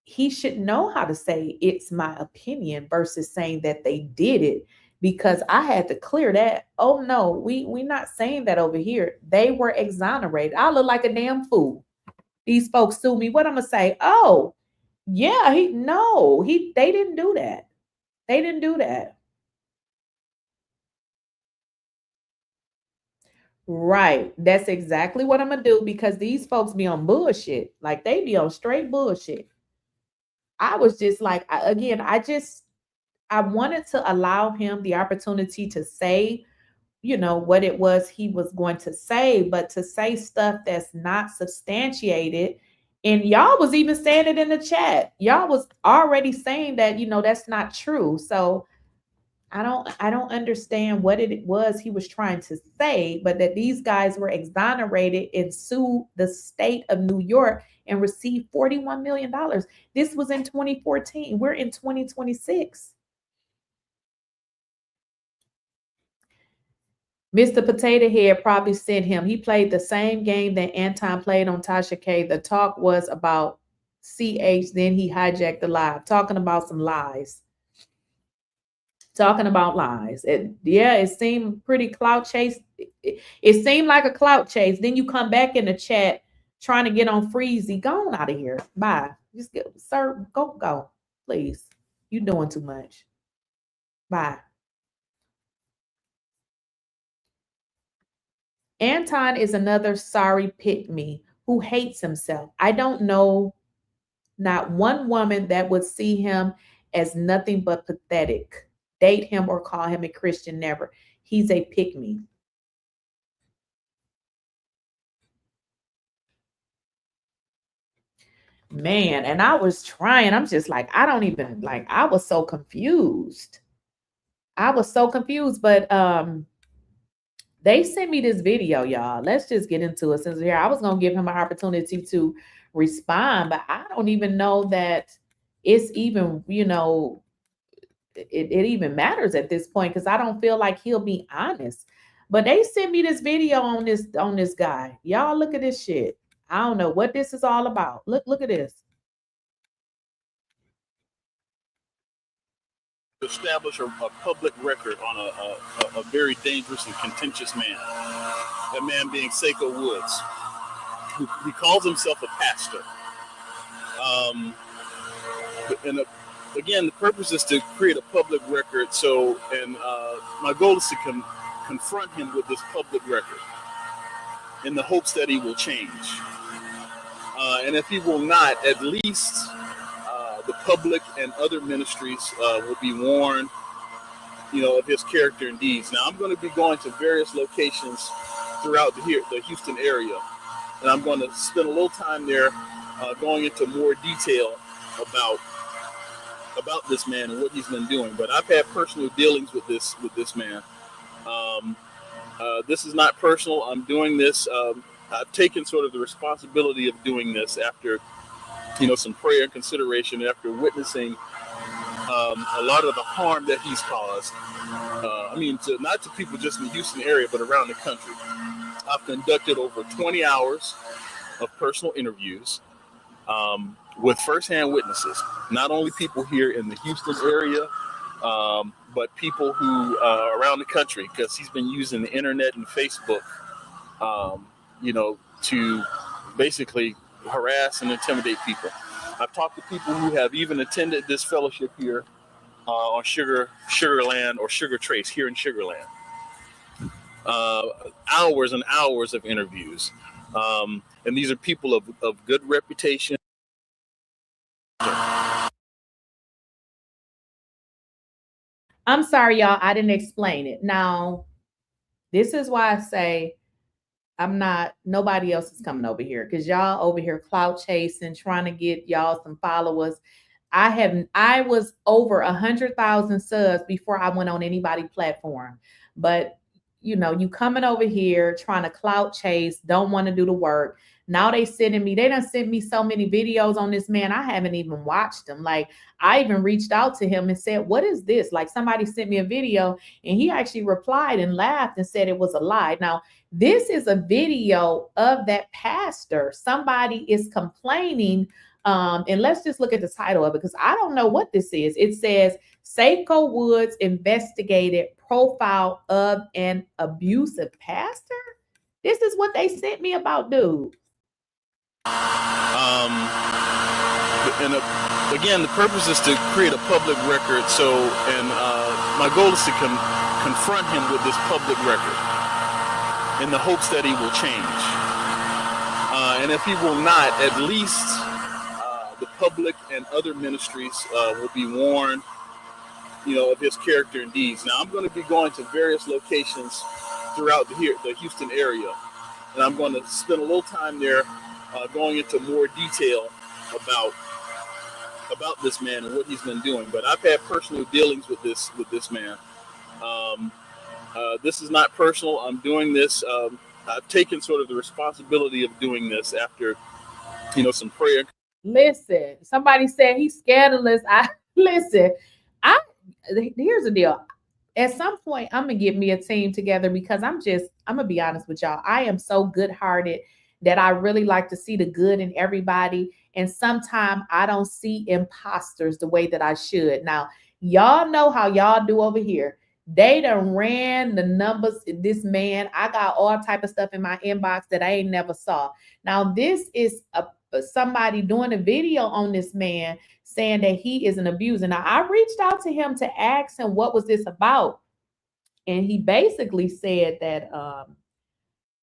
he should know how to say it's my opinion versus saying that they did it, because I had to clear that. Oh no, we not saying that over here. They were exonerated. I look like a damn fool. These folks sue me. What I'm gonna say? Oh, yeah, they didn't do that. They didn't do that. Right. That's exactly what I'm gonna do, because these folks be on bullshit. Like, they be on straight bullshit. I was just like, I wanted to allow him the opportunity to say, what it was he was going to say, but to say stuff that's not substantiated. And y'all was even saying it in the chat. Y'all was already saying that, that's not true. So I don't understand what it was he was trying to say, but that these guys were exonerated and sued the state of New York and received $41 million. This was in 2014. We're in 2026. Mr. Potato Head probably sent him. He played the same game that Anton played on Tasha K. The talk was about CH, then he hijacked the live, talking about some lies. Talking about lies. It seemed pretty clout chase. It seemed like a clout chase. Then you come back in the chat trying to get on 𝐟𝐸𝐲. Go on out of here. Bye. Just sir, go. Please. You're doing too much. Bye. Anton is another sorry pick-me who hates himself. I don't know not one woman that would see him as nothing but pathetic, date him or call him a Christian. Never. He's a pick-me. Man, and I was trying. I'm just like, I was so confused. But they sent me this video, y'all. Let's just get into it. Since here, I was gonna give him an opportunity to respond, but I don't even know that it's even, it even matters at this point, because I don't feel like he'll be honest. But they sent me this video on this guy. Y'all look at this shit. I don't know what this is all about. Look at this. establish a public record on a very dangerous and contentious man. That man being 𝐾𝐨𝐧'𝐭, who calls himself a pastor. Again, the purpose is to create a public record. So, my goal is to confront him with this public record in the hopes that he will change. And if he will not, at least the public and other ministries will be warned, of his character and deeds. Now, I'm going to be going to various locations throughout the Houston area, and I'm going to spend a little time there going into more detail about this man and what he's been doing. But I've had personal dealings with this man. This is not personal. I'm doing this. I've taken sort of the responsibility of doing this after, some prayer and consideration, after witnessing a lot of the harm that he's caused. Not to people just in the Houston area, but around the country. I've conducted over 20 hours of personal interviews with firsthand witnesses, not only people here in the Houston area, but people who are around the country, because he's been using the internet and Facebook, to basically harass and intimidate people. I've talked to people who have even attended this fellowship here on Sugarland or Sugar Trace here in Sugarland. Hours and hours of interviews. And these are people of good reputation. I'm sorry, y'all. I didn't explain it. Now, this is why I say nobody else is coming over here, because y'all over here clout chasing, trying to get y'all some followers. I was over 100,000 subs before I went on anybody's platform. But, you coming over here trying to clout chase, don't want to do the work. Now they done sent me so many videos on this man. I haven't even watched them. Like, I even reached out to him and said, what is this? Like, somebody sent me a video and he actually replied and laughed and said it was a lie. Now, this is a video of that pastor. Somebody is complaining. And let's just look at the title of it, because I don't know what this is. It says, 𝐾𝐨𝐽 Woods investigated profile of an abusive pastor. This is what they sent me about, dude. Again, the purpose is to create a public record. So, my goal is to confront him with this public record in the hopes that he will change. And if he will not, at least the public and other ministries will be warned, of his character and deeds. Now, I'm going to be going to various locations throughout the Houston area, and I'm going to spend a little time there going into more detail about this man and what he's been doing. But I've had personal dealings with this man. This is not personal. I'm doing this. I've taken sort of the responsibility of doing this after, some prayer. Listen, somebody said he's scandalous. Here's the deal. At some point, I'm going to get me a team together, because I'm going to be honest with y'all. I am so good-hearted that I really like to see the good in everybody. And sometimes I don't see imposters the way that I should. Now, y'all know how y'all do over here. They done ran the numbers. This man, I got all type of stuff in my inbox that I ain't never saw. Now, this is somebody doing a video on this man saying that he is an abuser. Now, I reached out to him to ask him what was this about. And he basically said that,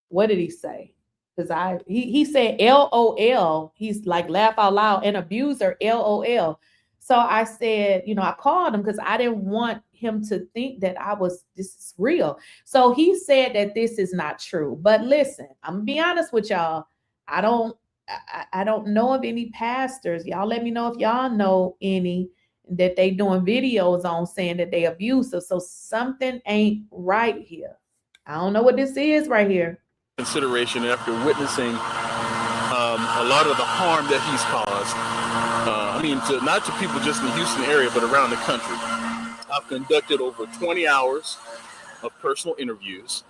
what did he say? Because he said LOL. He's like, laugh out loud, an abuser, LOL. So I said, I called him because I didn't want him to think that this is real. So he said that this is not true. But listen, I'm gonna be honest with y'all. I don't know of any pastors. Y'all let me know if y'all know any that they doing videos on saying that they abusive. So something ain't right here. I don't know what this is right here. Consideration after witnessing a lot of the harm that he's caused. Not to people just in the Houston area, but around the country. I've conducted over 20 hours of personal interviews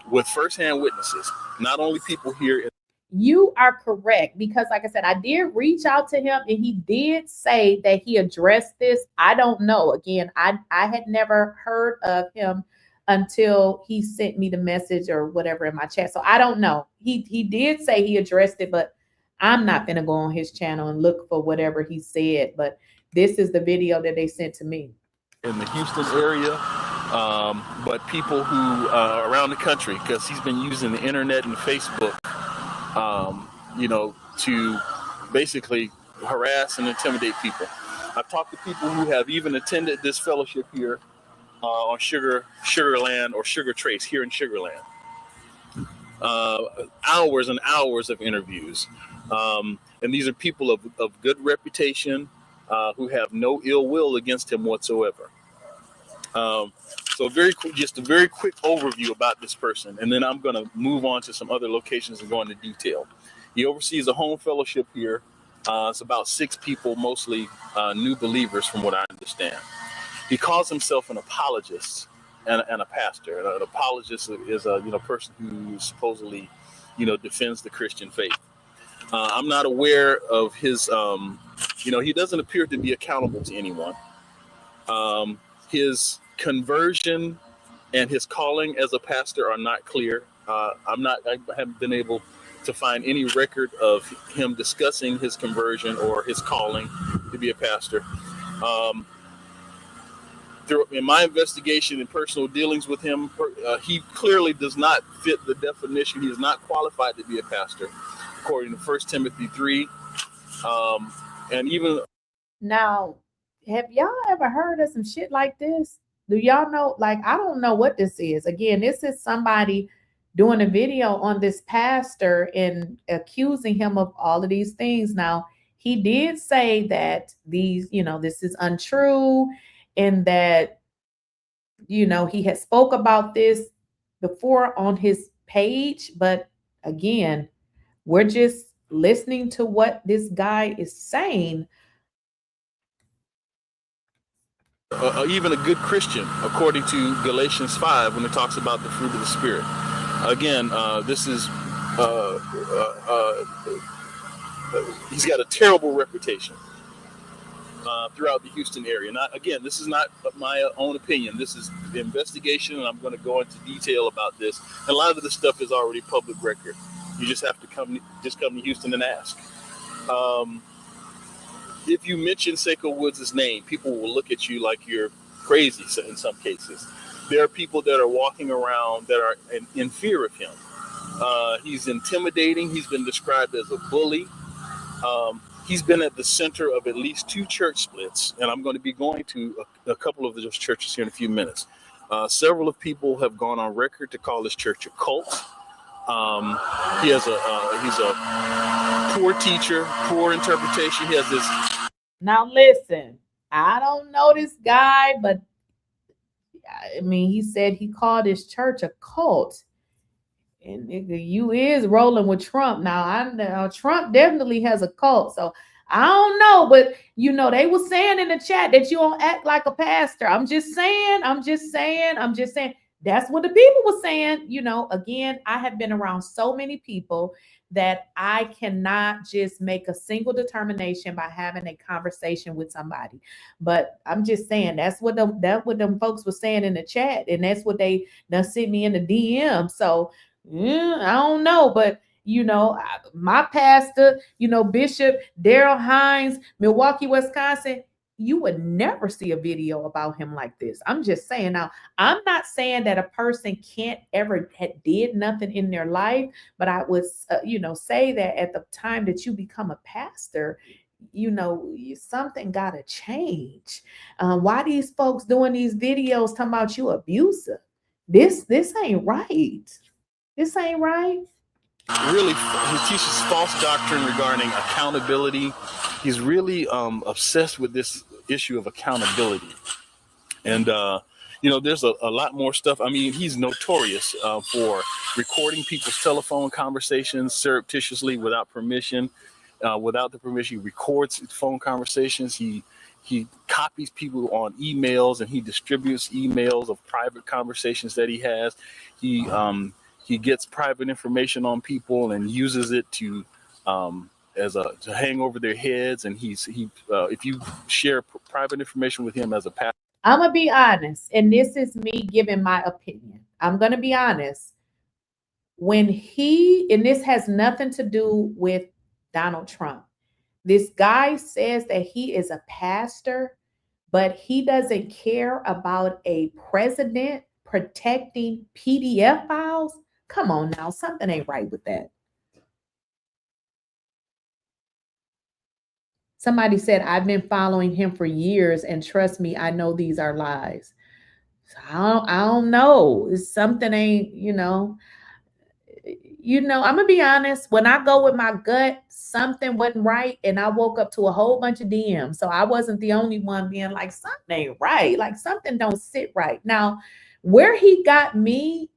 with firsthand witnesses, not only people here. you are correct, because like I said, I did reach out to him and he did say that he addressed this. I don't know. Again, I had never heard of him until he sent me the message or whatever in my chat. So I don't know. He did say he addressed it, but I'm not going to go on his channel and look for whatever he said. But this is the video that they sent to me. In the Houston area, but people who around the country, because he's been using the internet and Facebook, you know, to basically harass and intimidate people. I've talked to people who have even attended this fellowship here on Sugarland or Sugar Trace here in Sugarland. Hours and hours of interviews. And these are people of good reputation who have no ill will against him whatsoever. So just a very quick overview about this person, and then I'm going to move on to some other locations and go into detail. He oversees a home fellowship here. It's about 6 people, mostly new believers from what I understand. He calls himself an apologist and a pastor. An apologist is a person who supposedly defends the Christian faith. I'm not aware of his he doesn't appear to be accountable to anyone. His conversion and his calling as a pastor are not clear. I haven't been able to find any record of him discussing his conversion or his calling to be a pastor. In my investigation and personal dealings with him, he clearly does not fit the definition. He is not qualified to be a pastor, according to 1 Timothy 3. And even now, have y'all ever heard of some shit like this? Do y'all know? Like, I don't know what this is. Again, this is somebody doing a video on this pastor and accusing him of all of these things. Now, he did say that this is untrue, and that, he had spoke about this before on his page. But again, we're just listening to what this guy is saying. Even a good Christian, according to Galatians 5, when it talks about the fruit of the Spirit. Again, this is he's got a terrible reputation throughout the Houston area. This is not my own opinion. This is the investigation, and I'm going to go into detail about this. And a lot of this stuff is already public record. You just have to come to Houston and ask. If you mention 𝐾𝐨 Woods' name, people will look at you like you're crazy in some cases. There are people that are walking around that are in fear of him. He's intimidating. He's been described as a bully. He's been at the center of at least 2 church splits, and I'm going to be going to a couple of those churches here in a few minutes. Several of people have gone on record to call this church a cult. He's a poor teacher, poor interpretation. He has this. Now listen, I don't know this guy, but I mean, he said he called his church a cult. And nigga, you is rolling with Trump. Now I know Trump definitely has a cult. So I don't know, but they were saying in the chat that you don't act like a pastor. I'm just saying. That's what the people were saying. Again, I have been around so many people that I cannot just make a single determination by having a conversation with somebody. But I'm just saying that's what them folks were saying in the chat, and that's what they sent me in the DM. So I don't know, but my pastor, Bishop Daryl Hines, Milwaukee, Wisconsin, you would never see a video about him like this. I'm just saying. Now, I'm not saying that a person can't ever did nothing in their life, but I would, say that at the time that you become a pastor, something got to change. Why these folks doing these videos talking about you abusive? This ain't right. This ain't right. Really, he teaches false doctrine regarding accountability. He's really obsessed with this issue of accountability. And, there's a lot more stuff. I mean, he's notorious for recording people's telephone conversations surreptitiously without permission. Without the permission, he records phone conversations. He copies people on emails, and he distributes emails of private conversations that he has. He he gets private information on people and uses it to to hang over their heads. And if you share private information with him as a pastor, I'm gonna be honest, and this is me giving my opinion. I'm gonna be honest. When and this has nothing to do with Donald Trump. This guy says that he is a pastor, but he doesn't care about a president protecting PDF files. Come on now, something ain't right with that. Somebody said, I've been following him for years, and trust me, I know these are lies. So I don't know. It's something ain't, I'm gonna be honest. When I go with my gut, something wasn't right, and I woke up to a whole bunch of DMs. So I wasn't the only one being like, something ain't right. Like something don't sit right. Now, where he got me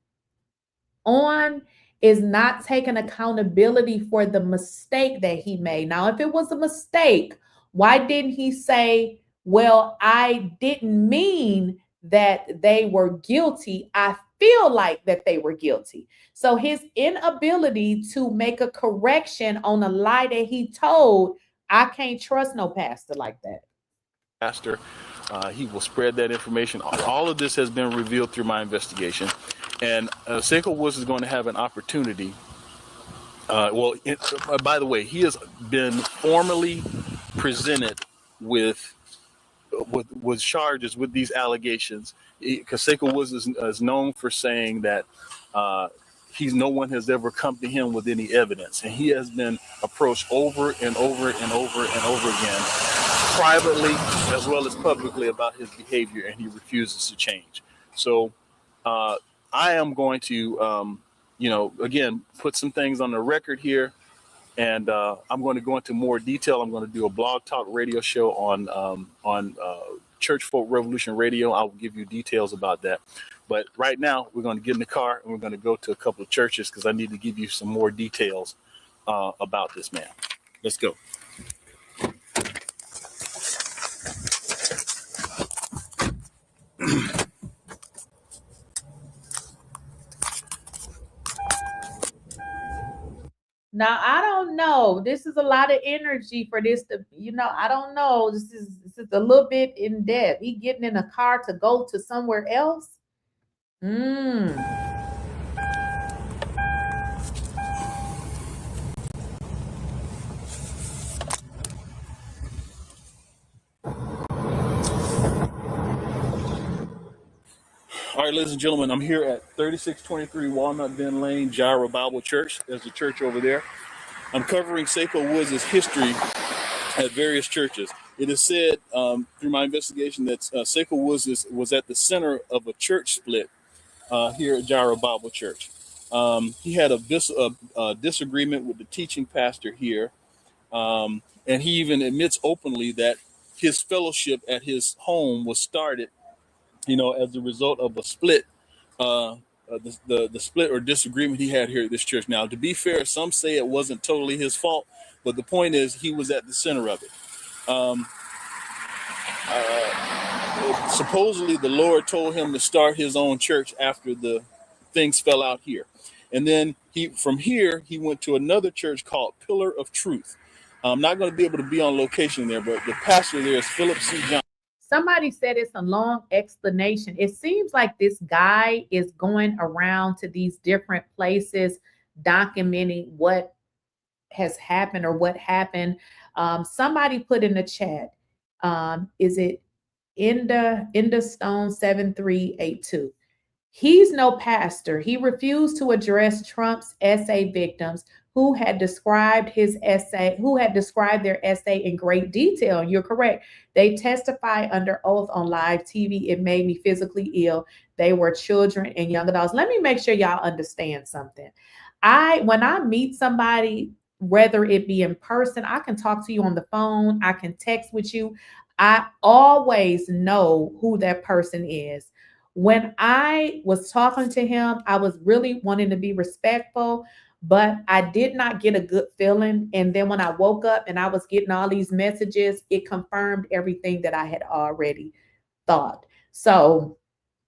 on is not taking accountability for the mistake that he made. Now, if it was a mistake, why didn't he say, well, I didn't mean that they were guilty. I feel like that they were guilty. So his inability to make a correction on a lie that he told, I can't trust no pastor like that. Pastor, he will spread that information. All of this has been revealed through my investigation. And 𝐶𝐿KO Woods is going to have an opportunity. By the way, he has been formally presented with charges with these allegations. Because 𝐶𝐿KO Woods is known for saying that no one has ever come to him with any evidence, and he has been approached over and over and over and over again, privately as well as publicly, about his behavior, and he refuses to change. So I am going to, again, put some things on the record here, and I'm going to go into more detail. I'm going to do a blog talk radio show on Church Folk Revolution Radio. I will give you details about that. But right now, we're going to get in the car and we're going to go to a couple of churches because I need to give you some more details about this man. Let's go. Now, I don't know. This is a lot of energy for this to, I don't know. This is a little bit in depth. He getting in a car to go to somewhere else. All right, ladies and gentlemen, I'm here at 3623 Walnut Bend Lane, 𝐬𝐿 Bible Church. There's a church over there. I'm covering 𝐶𝐿KO Woods' history at various churches. It is said through my investigation that 𝐶𝐿KO Woods was at the center of a church split here at 𝐬𝐿 Bible Church. He had a disagreement with the teaching pastor here, and he even admits openly that his fellowship at his home was started, as a result of a split, the split or disagreement he had here at this church. Now, to be fair, some say it wasn't totally his fault, but the point is he was at the center of it. Supposedly, the Lord told him to start his own church after the things fell out here. And then from here, he went to another church called Pillar of Truth. I'm not going to be able to be on location there, but the pastor there is Philip C. Johnson. Somebody said it's a long explanation. It seems like this guy is going around to these different places, documenting what has happened or what happened. Somebody put in the chat, is it Stone 7382? He's no pastor. He refused to address Trump's essay victims who had described their essay in great detail. You're correct. They testify under oath on live TV. It made me physically ill. They were children and young adults. Let me make sure y'all understand something. When I meet somebody, whether it be in person, I can talk to you on the phone, I can text with you. I always know who that person is. When I was talking to him, I was really wanting to be respectful, but I did not get a good feeling. And then when I woke up and I was getting all these messages, it confirmed everything that I had already thought. So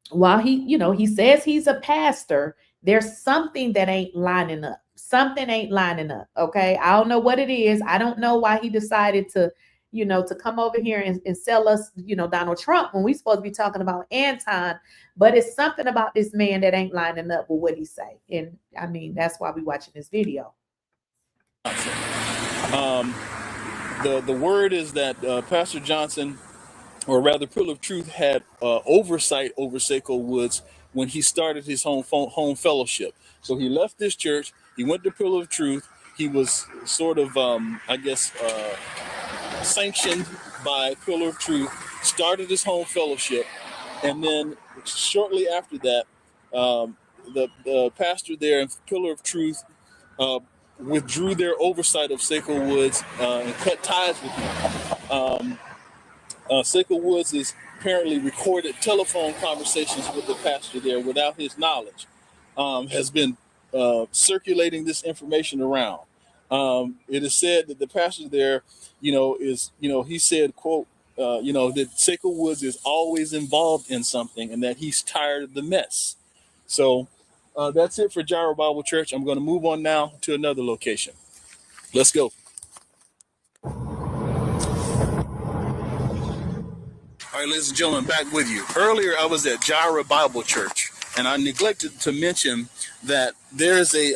while he says he's a pastor, There's something that ain't lining up. Something ain't lining up. Okay. I don't know what it is. I don't know why he decided to, to come over here and sell us, Donald Trump when we supposed to be talking about Anton. But it's something about this man that ain't lining up with what he say. And I mean, that's why we watching this video. The word is that Pastor Johnson, or rather Pillar of Truth, had oversight over 𝐶𝐭 Woods when he started his home fellowship. So he left this church, he went to Pillar of Truth, he was sort of, sanctioned by Pillar of Truth, started his home fellowship, and then shortly after that, the pastor there in Pillar of Truth withdrew their oversight of 𝐶𝐭 Woods and cut ties with him. 𝐶𝐭 Woods has apparently recorded telephone conversations with the pastor there without his knowledge, has been circulating this information around. It is said that the pastor there, he said, quote, that 𝐶𝐭 Woods is always involved in something and that he's tired of the mess. So that's it for 𝐽IRA Bible Church. I'm going to move on now to another location. Let's go. All right, ladies and gentlemen, back with you. Earlier, I was at 𝐽IRA Bible Church, and I neglected to mention that there is a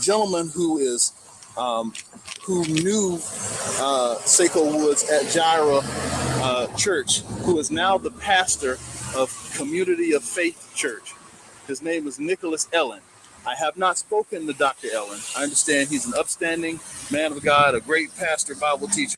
gentleman who knew 𝐶𝐭 Woods at 𝐽IRA Church, who is now the pastor of Community of Faith Church. His name is Nicholas Ellen. I have not spoken to Dr. Ellen. I understand he's an upstanding man of God, a great pastor, Bible teacher.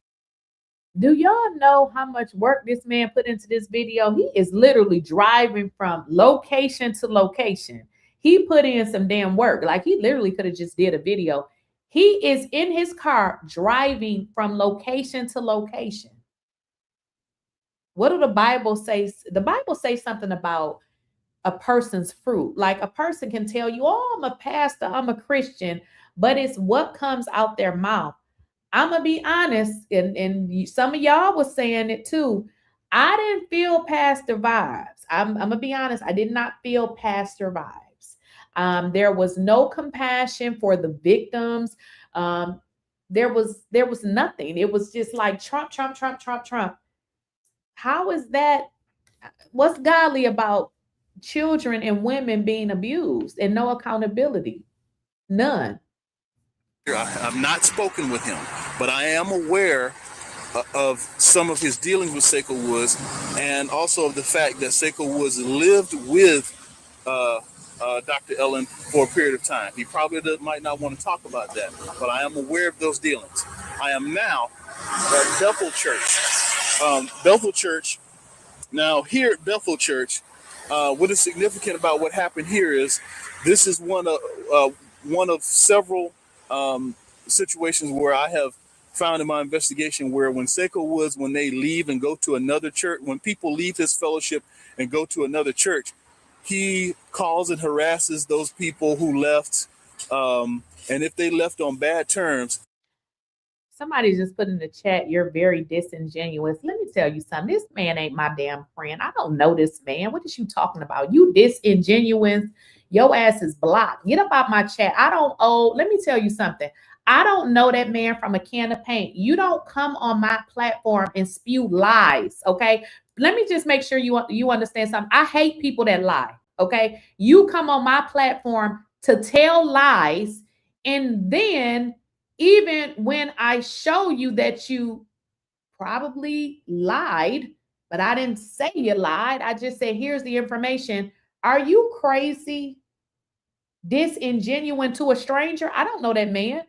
Do y'all know how much work this man put into this video? He is literally driving from location to location. He put in some damn work. Like, he literally could have just did a video. He is in his car driving from location to location. What do the Bible say? The Bible says something about a person's fruit. Like, a person can tell you, oh, I'm a pastor, I'm a Christian, but it's what comes out their mouth. I'm going to be honest, and some of y'all was saying it too. I didn't feel pastor vibes. I'm going to be honest. I did not feel pastor vibes. There was no compassion for the victims. There was nothing. It was just like Trump, Trump, Trump, Trump, Trump. How is that? What's godly about children and women being abused and no accountability? None. I've not spoken with him, but I am aware of some of his dealings with 𝐶𝐭 Woods, and also of the fact that 𝐶𝐭 Woods lived with Dr. Ellen for a period of time. He probably might not want to talk about that, but I am aware of those dealings. I am now at Bethel Church. Bethel Church. Now, here at Bethel Church, what is significant about what happened here is this is one of several situations where I have found in my investigation where when 𝐶𝐭 Woods, when they leave and go to another church, when people leave his fellowship and go to another church, he calls and harasses those people who left. And if they left on bad terms. Somebody just put in the chat, you're very disingenuous. Let me tell you something. This man ain't my damn friend. I don't know this man. What is you talking about? You disingenuous. Your ass is blocked. Get up out my chat. Let me tell you something. I don't know that man from a can of paint. You don't come on my platform and spew lies, okay? Let me just make sure you understand something. I hate people that lie, okay? You come on my platform to tell lies, and then even when I show you that you probably lied, but I didn't say you lied. I just said, here's the information. Are you crazy? Disingenuous to a stranger? I don't know that man.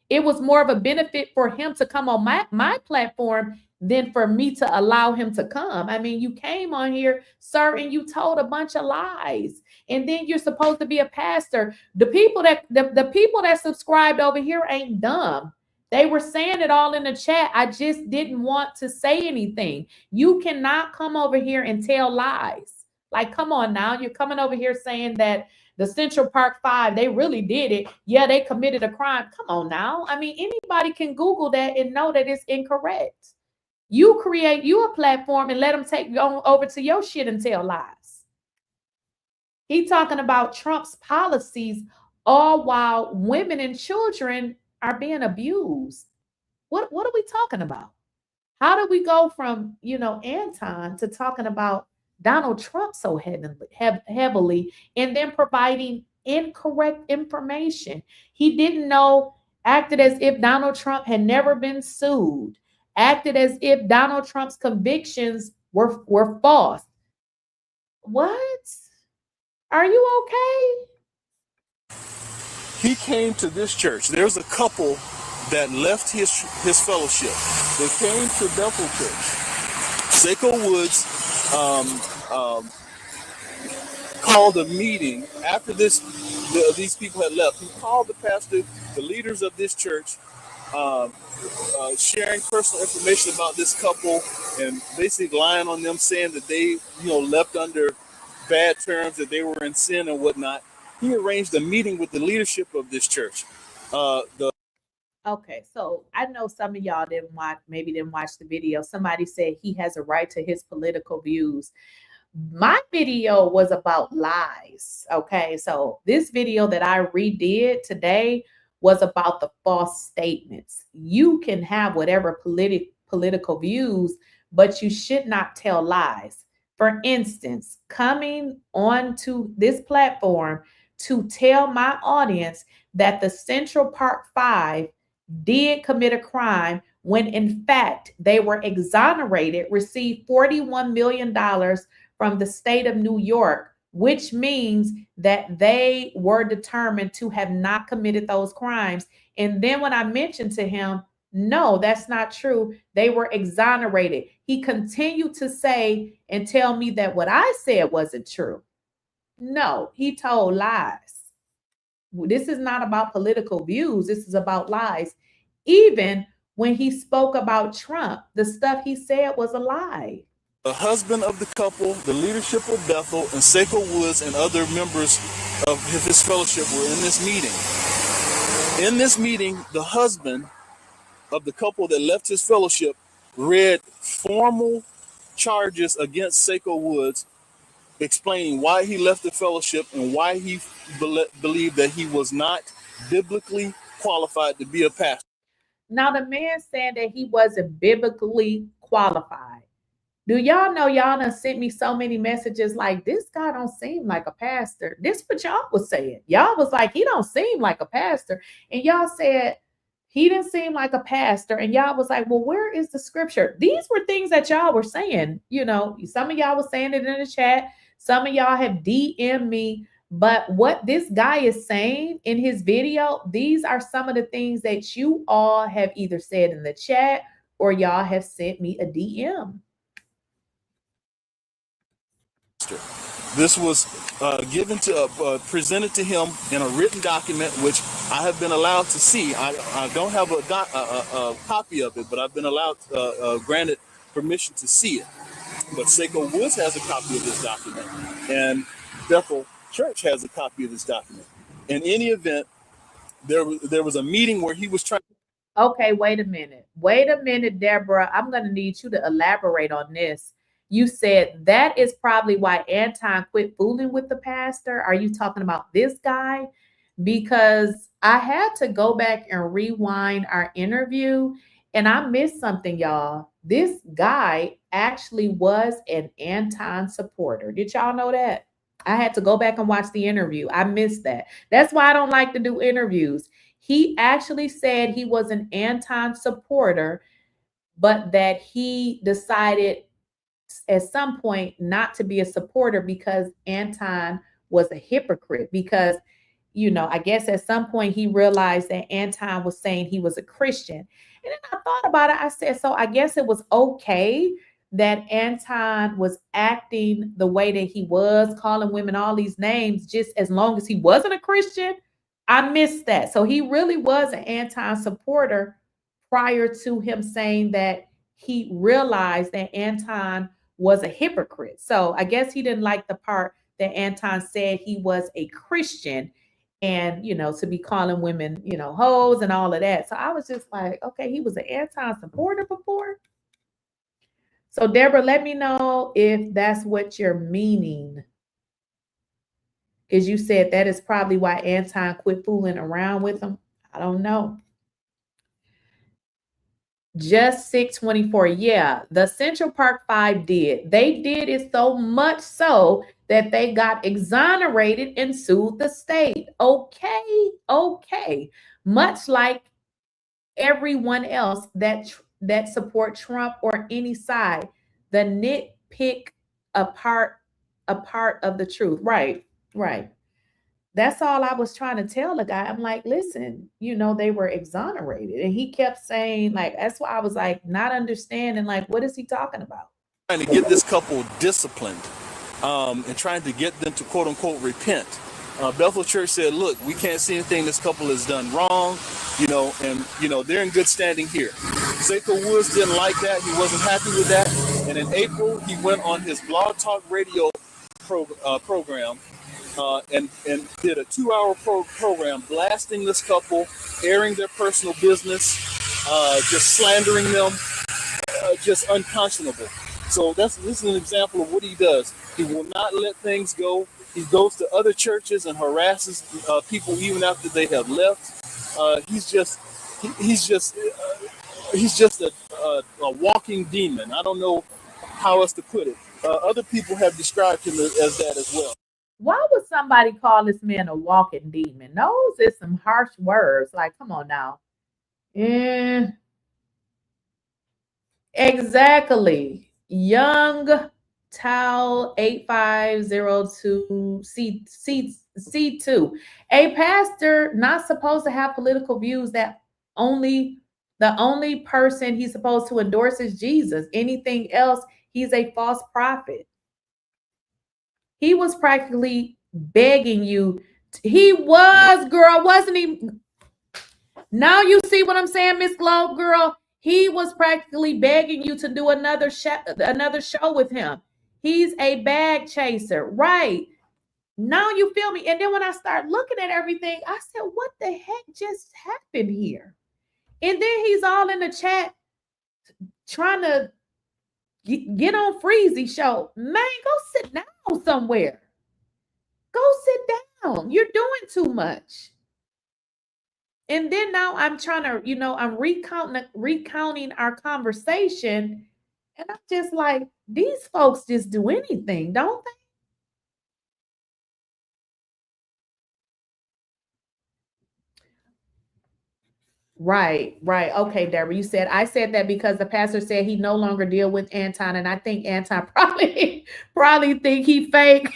It was more of a benefit for him to come on my platform than for me to allow him to come. I mean, you came on here, sir, and you told a bunch of lies. And then you're supposed to be a pastor. The people that subscribed over here ain't dumb. They were saying it all in the chat. I just didn't want to say anything. You cannot come over here and tell lies. Like, come on now. You're coming over here saying that the Central Park 5, they really did it. Yeah, they committed a crime. Come on now. I mean, anybody can Google that and know that it's incorrect. You create you a platform and let them take you over to your shit and tell lies. He's talking about Trump's policies, all while women and children are being abused. What are we talking about? How do we go from, Anton to talking about Donald Trump so heavily and then providing incorrect information? He didn't know, acted as if Donald Trump had never been sued, acted as if Donald Trump's convictions were false. What? Are you okay? He came to this church. There's a couple that left his fellowship. They came to Bethel Church. 𝐸𝐭 called a meeting after these people had left. He called the pastor, the leaders of this church, sharing personal information about this couple and basically lying on them, saying that they, left under bad terms, that they were in sin and whatnot. He arranged a meeting with the leadership of this church. Okay, so I know some of y'all didn't watch the video. Somebody said he has a right to his political views. My video was about lies. Okay, so this video that I redid today was about the false statements. You can have whatever political views, but you should not tell lies. For instance, coming onto this platform to tell my audience that the Central Park 5 did commit a crime when in fact they were exonerated, received $41 million from the state of New York, which means that they were determined to have not committed those crimes. And then when I mentioned to him, no, that's not true, they were exonerated, he continued to say and tell me that what I said wasn't true. No, he told lies. This is not about political views. This is about lies. Even when he spoke about Trump, the stuff he said was a lie. The husband of the couple, the leadership of Bethel, and 𝐸𝐭 Woods and other members of his fellowship were in this meeting. In this meeting, the husband of the couple that left his fellowship read formal charges against 𝐸𝐭 Woods, explaining why he left the fellowship and why he believed that he was not biblically qualified to be a pastor. Now, the man said that he wasn't biblically qualified. Do y'all know y'all done sent me so many messages like, this guy don't seem like a pastor? This is what y'all was saying. Y'all was like, he don't seem like a pastor. And y'all said, he didn't seem like a pastor. And y'all was like, well, where is the scripture? These were things that y'all were saying. Some of y'all was saying it in the chat. Some of y'all have DM'd me. But what this guy is saying in his video, these are some of the things that you all have either said in the chat or y'all have sent me a DM. This was presented to him in a written document, which I have been allowed to see. I don't have a copy of it, but I've been allowed, granted permission to see it. But 𝐸𝐭 Woods has a copy of this document, and Bethel Church has a copy of this document. In any event, there was a meeting where he was trying. Okay, wait a minute, Deborah. I'm going to need you to elaborate on this. You said that is probably why Anton quit fooling with the pastor. Are you talking about this guy? Because I had to go back and rewind our interview and I missed something, y'all. This guy actually was an Anton supporter. Did y'all know that? I had to go back and watch the interview. I missed that. That's why I don't like to do interviews. He actually said he was an Anton supporter, but that he decided at some point not to be a supporter because Anton was a hypocrite. Because, I guess at some point he realized that Anton was saying he was a Christian. And then I thought about it. I said, so I guess it was okay that Anton was acting the way that he was, calling women all these names, just as long as he wasn't a Christian. I missed that. So he really was an Anton supporter prior to him saying that he realized that Anton was a hypocrite. So I guess he didn't like the part that Anton said he was a Christian and, to be calling women, hoes and all of that. So I was just like, okay, he was an Anton supporter before. So Deborah, let me know if that's what you're meaning. Because you said that is probably why Anton quit fooling around with him. I don't know. Just 624. Yeah, the Central Park 5 did. They did it so much so that they got exonerated and sued the state. Okay. Much like everyone else that support Trump or any side, the nitpick a part of the truth. Right. That's all I was trying to tell the guy. I'm like, listen, they were exonerated. And he kept saying, like, that's why I was like, not understanding, like, what is he talking about? Trying to get this couple disciplined and trying to get them to quote unquote repent. Bethel Church said, look, we can't see anything this couple has done wrong, and they're in good standing here. 𝐬𝐲𝐽 Woods didn't like that. He wasn't happy with that. And in April, he went on his blog talk radio program and did a 2-hour program blasting this couple, airing their personal business, just slandering them, just unconscionable. So this is an example of what he does. He will not let things go. He goes to other churches and harasses people even after they have left. He's just a walking demon. I don't know how else to put it. Other people have described him as that as well. Why would somebody call this man a walking demon? Those is some harsh words. Like, come on now. Yeah. Exactly. Young Tau 8502 C2. A pastor not supposed to have political views that the only person he's supposed to endorse is Jesus. Anything else, he's a false prophet. He was practically begging you. He was, girl, wasn't he? Now you see what I'm saying, Miss Globe, girl. He was practically begging you to do another show with him. He's a bag chaser, right? Now you feel me? And then when I start looking at everything, I said, what the heck just happened here? And then he's all in the chat trying to get on 𝐟𝐸𝐶y show. Man, go sit down somewhere. Go sit down. You're doing too much. And then now I'm trying to, I'm recounting our conversation. And I'm just like, these folks just do anything, don't they? Right. Okay, Deborah, I said that because the pastor said he no longer deal with Anton, and I think Anton probably think he fake.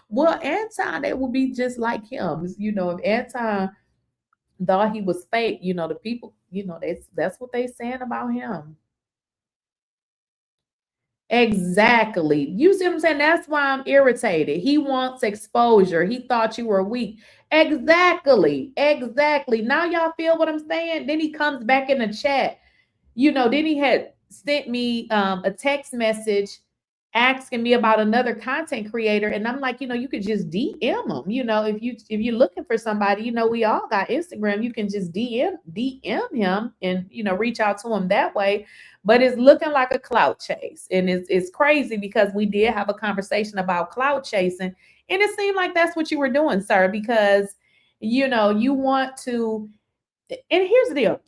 Well, Anton, it would be just like him. If Anton thought he was fake, the people, that's what they saying about him. Exactly. You see what I'm saying? That's why I'm irritated. He wants exposure. He thought you were weak. Exactly. Now y'all feel what I'm saying? Then he comes back in the chat. Then he had sent me a text message asking me about another content creator. And I'm like, you could just DM him. If you're looking for somebody, we all got Instagram. You can just DM him and, reach out to him that way. But it's looking like a clout chase. And it's crazy because we did have a conversation about clout chasing. And it seemed like that's what you were doing, sir, because, you want to. And here's the deal.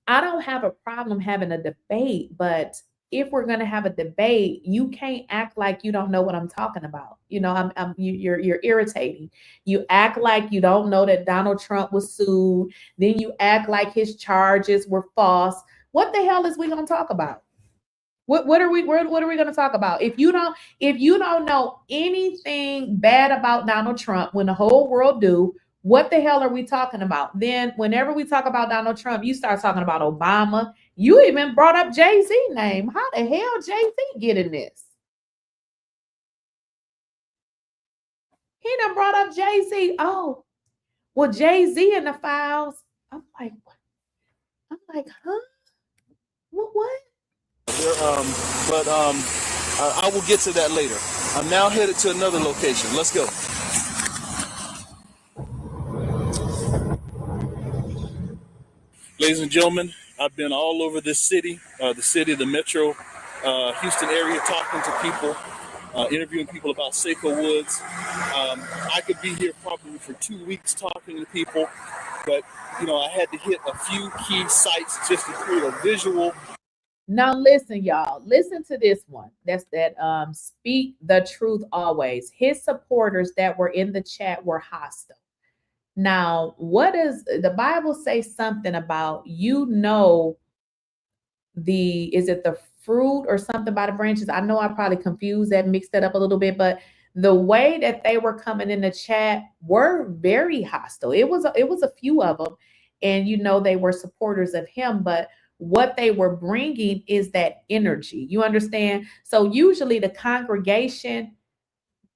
I don't have a problem having a debate, but if we're going to have a debate, you can't act like you don't know what I'm talking about. You're irritating. You act like you don't know that Donald Trump was sued. Then you act like his charges were false. What the hell is we going to talk about? What are we going to talk about? If you don't know anything bad about Donald Trump when the whole world do, what the hell are we talking about? Then whenever we talk about Donald Trump, you start talking about Obama. You even brought up Jay-Z name. How the hell Jay-Z get in this? He done brought up Jay-Z. Oh, well, Jay-Z in the files. I'm like, what? I'm like, huh? What? I will get to that later. I'm now headed to another location. Let's go. Ladies and gentlemen, I've been all over this city, the metro Houston area, talking to people. interviewing people about 𝐸𝐭 Woods. I could be here probably for 2 weeks talking to people, but I had to hit a few key sites just to create a visual. Now listen, y'all. Listen to this one. That's that speak the truth always. His supporters that were in the chat were hostile. Now, what does the Bible say something about, is it the fruit or something by the branches? I know I probably confused that, mixed that up a little bit, but the way that they were coming in the chat were very hostile. It was a few of them, and they were supporters of him, but what they were bringing is that energy. You understand? So usually the congregation,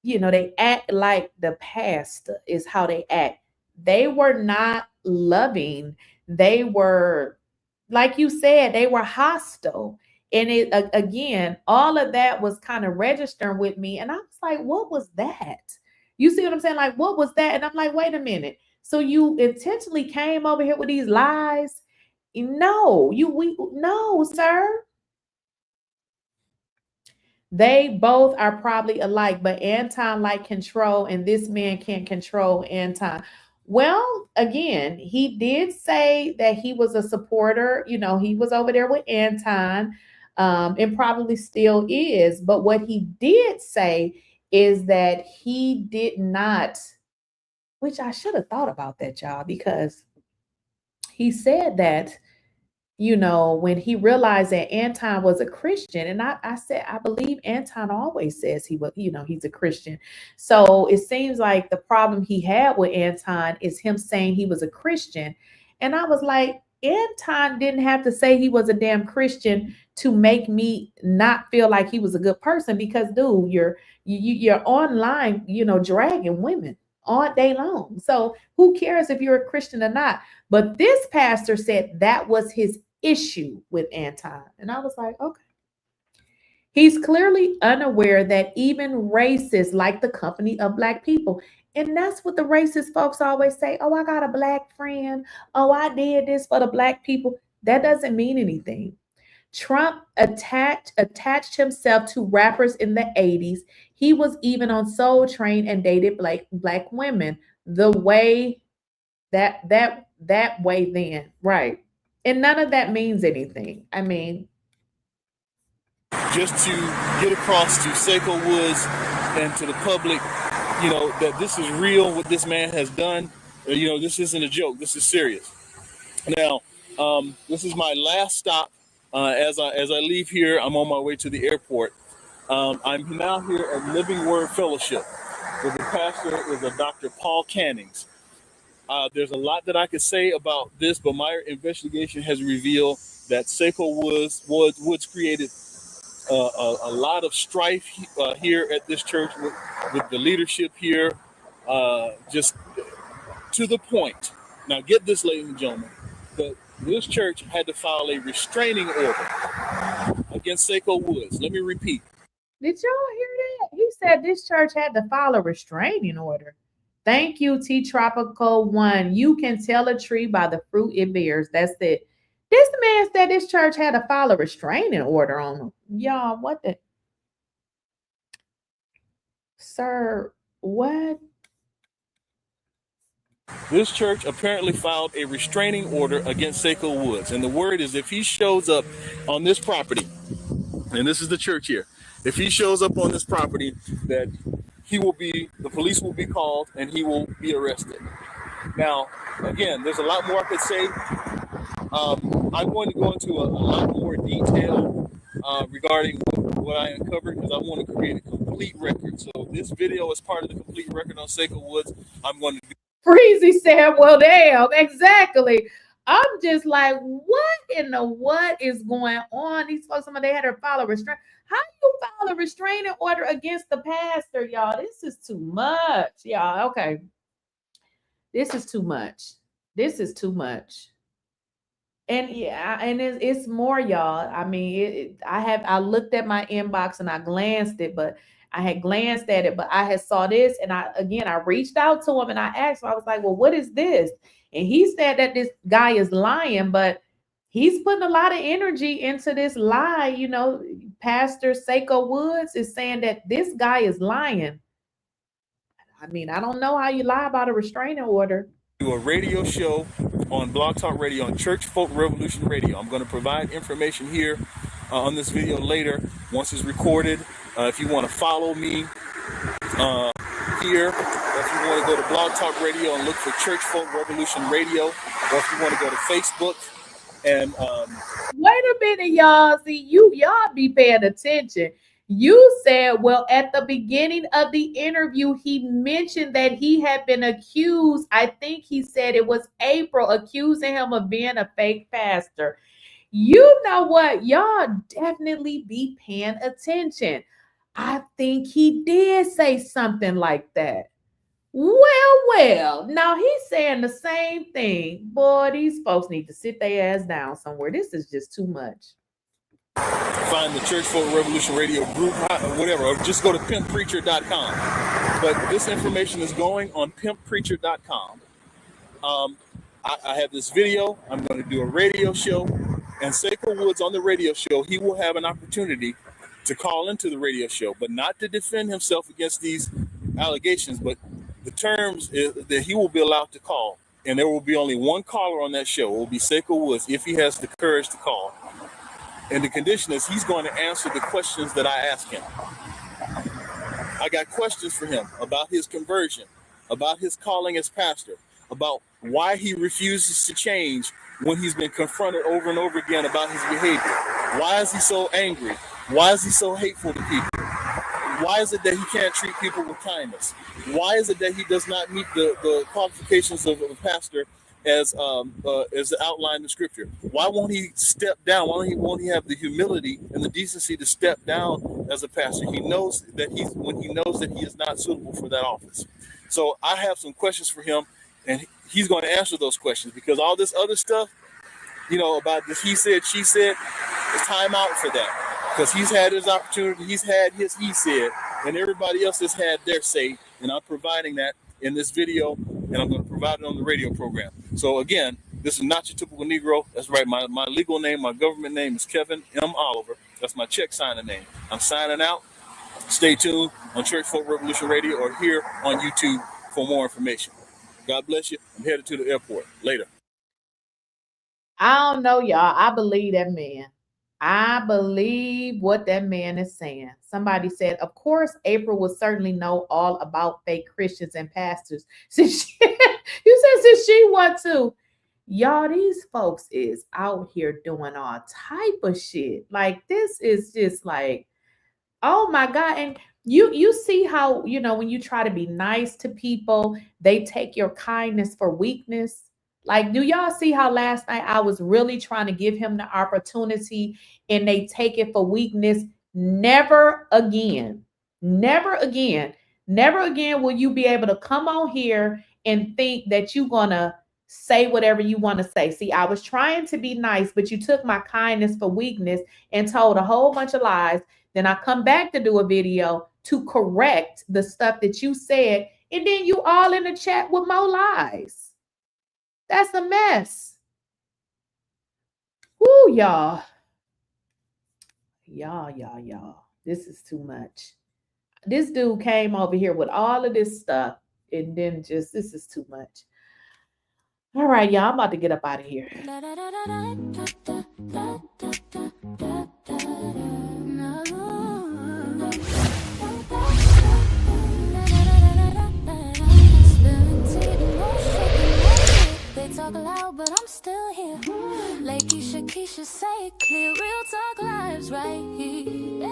they act like the pastor is how they act. They were not loving. They were, like you said, they were hostile. And it, again, all of that was kind of registering with me. And I was like, what was that? You see what I'm saying? Like, what was that? And I'm like, wait a minute. So you intentionally came over here with these lies? No, no, sir. They both are probably alike, but Anton like control, and this man can't control Anton. Well, again, he did say that he was a supporter. He was over there with Anton, and probably still is. But what he did say is that he did not, which I should have thought about that, y'all, because he said that, when he realized that Anton was a Christian, and I said, I believe Anton always says he was, he's a Christian. So it seems like the problem he had with Anton is him saying he was a Christian. And I was like, Anton didn't have to say he was a damn Christian to make me not feel like he was a good person, because dude, you're online, dragging women all day long. So who cares if you're a Christian or not? But this pastor said that was his issue with Anton. And I was like, okay. He's clearly unaware that even racists like the company of Black people. And that's what the racist folks always say. Oh, I got a Black friend. Oh, I did this for the Black people. That doesn't mean anything. Trump attached himself to rappers in the 80s. He was even on Soul Train and dated black women the way that way then, right? And none of that means anything. I mean, just to get across to 𝐸𝐭 Woods and to the public, that this is real, what this man has done. This isn't a joke. This is serious. Now, this is my last stop. As I leave here, I'm on my way to the airport. I'm now here at Living Word Fellowship, where the pastor is a Dr. Paul Cannings. There's a lot that I could say about this, but my investigation has revealed that 𝐸𝐭 Woods created a lot of strife here at this church with the leadership here, just to the point. Now, get this, ladies and gentlemen, that this church had to file a restraining order against 𝐸𝐭 Woods. Let me repeat. Did y'all hear that? He said this church had to file a restraining order. Thank you, Tropical 1. You can tell a tree by the fruit it bears. That's it. This man said this church had to file a restraining order on him. Y'all, what the? Sir, what? This church apparently filed a restraining order against 𝐸𝐭 Woods. And the word is, if he shows up on this property, and this is the church here, if he shows up on this property, that the police will be called and he will be arrested. Now, again, there's a lot more I could say. I'm going to go into a lot more detail regarding what I uncovered, because I want to create a complete record. So this video is part of the complete record on 𝐸𝐭 Woods. I'm going to do. Freezy said, well, damn, exactly. I'm just like, what is going on? These folks, they had to file a restraint. How you file a restraining order against the pastor, y'all? This is too much, y'all. Okay. This is too much. This is too much. And yeah, and it's more, y'all. I mean, I looked at my inbox and I glanced at it, but I had saw this, and I reached out to him and I asked him, I was like, well, what is this? And he said that this guy is lying, but he's putting a lot of energy into this lie, Pastor 𝐸𝐭 Woods is saying that this guy is lying. I mean, I don't know how you lie about a restraining order. Do a radio show on Blog Talk Radio, on Church Folk Revolution Radio. I'm going to provide information here on this video later once it's recorded. If you want to follow me here, if you want to go to Blog Talk Radio and look for Church Folk Revolution Radio, or if you want to go to Facebook and wait a minute, y'all. See, y'all be paying attention. You said, well, at the beginning of the interview, he mentioned that he had been accused. I think he said it was April accusing him of being a fake pastor. You know what? Y'all definitely be paying attention. I think he did say something like that. Well, now he's saying the same thing. Boy, these folks need to sit their ass down somewhere. This is just too much. Find the Church Folk Revolution Radio group, whatever, or just go to pimppreacher.com. But this information is going on pimppreacher.com. I have this video. I'm going to do a radio show, and 𝐸𝐭 Woods on the radio show, he will have an opportunity to call into the radio show, but not to defend himself against these allegations, but the terms is that he will be allowed to call, and there will be only one caller on that show. It will be 𝐸𝐭 Woods if he has the courage to call. And the condition is he's going to answer the questions that I ask him. I got questions for him about his conversion, about his calling as pastor, about why he refuses to change when he's been confronted over and over again about his behavior. Why is he so angry? Why is he so hateful to people? Why is it that he can't treat people with kindness? Why is it that he does not meet the qualifications of a pastor as outlined in Scripture? Why won't he step down? Why won't he have the humility and the decency to step down as a pastor? He knows that he is not suitable for that office. So I have some questions for him, and he's going to answer those questions, because all this other stuff, about this he said, she said, it's time out for that. Because he's had his opportunity, he's had his he said, and everybody else has had their say, and I'm providing that in this video, and I'm going to provide it on the radio program. So again, this is not your typical Negro. That's right. My legal name, my government name is Kevin M. Oliver. That's my check signing name. I'm signing out. Stay tuned on Church Folk Revolution Radio or here on YouTube for more information. God bless you. I'm headed to the airport. Later. I don't know, y'all. I believe that man. I believe what that man is saying. Somebody said, of course, April will certainly know all about fake Christians and pastors. Since she want to. Y'all, these folks is out here doing all type of shit. Like, this is just like, oh my God. And you see how, when you try to be nice to people, they take your kindness for weakness. Like, do y'all see how last night I was really trying to give him the opportunity and they take it for weakness? Never again. Never again. Never again will you be able to come on here and think that you're going to say whatever you want to say. See, I was trying to be nice, but you took my kindness for weakness and told a whole bunch of lies. Then I come back to do a video to correct the stuff that you said. And then you all in the chat with more lies. That's a mess. Woo, y'all. Y'all. This is too much. This dude came over here with all of this stuff, and then this is too much. All right, y'all, I'm about to get up out of here. They talk loud, but I'm still here. Lakeysha Keysha, say it clear. Real talk lives right here.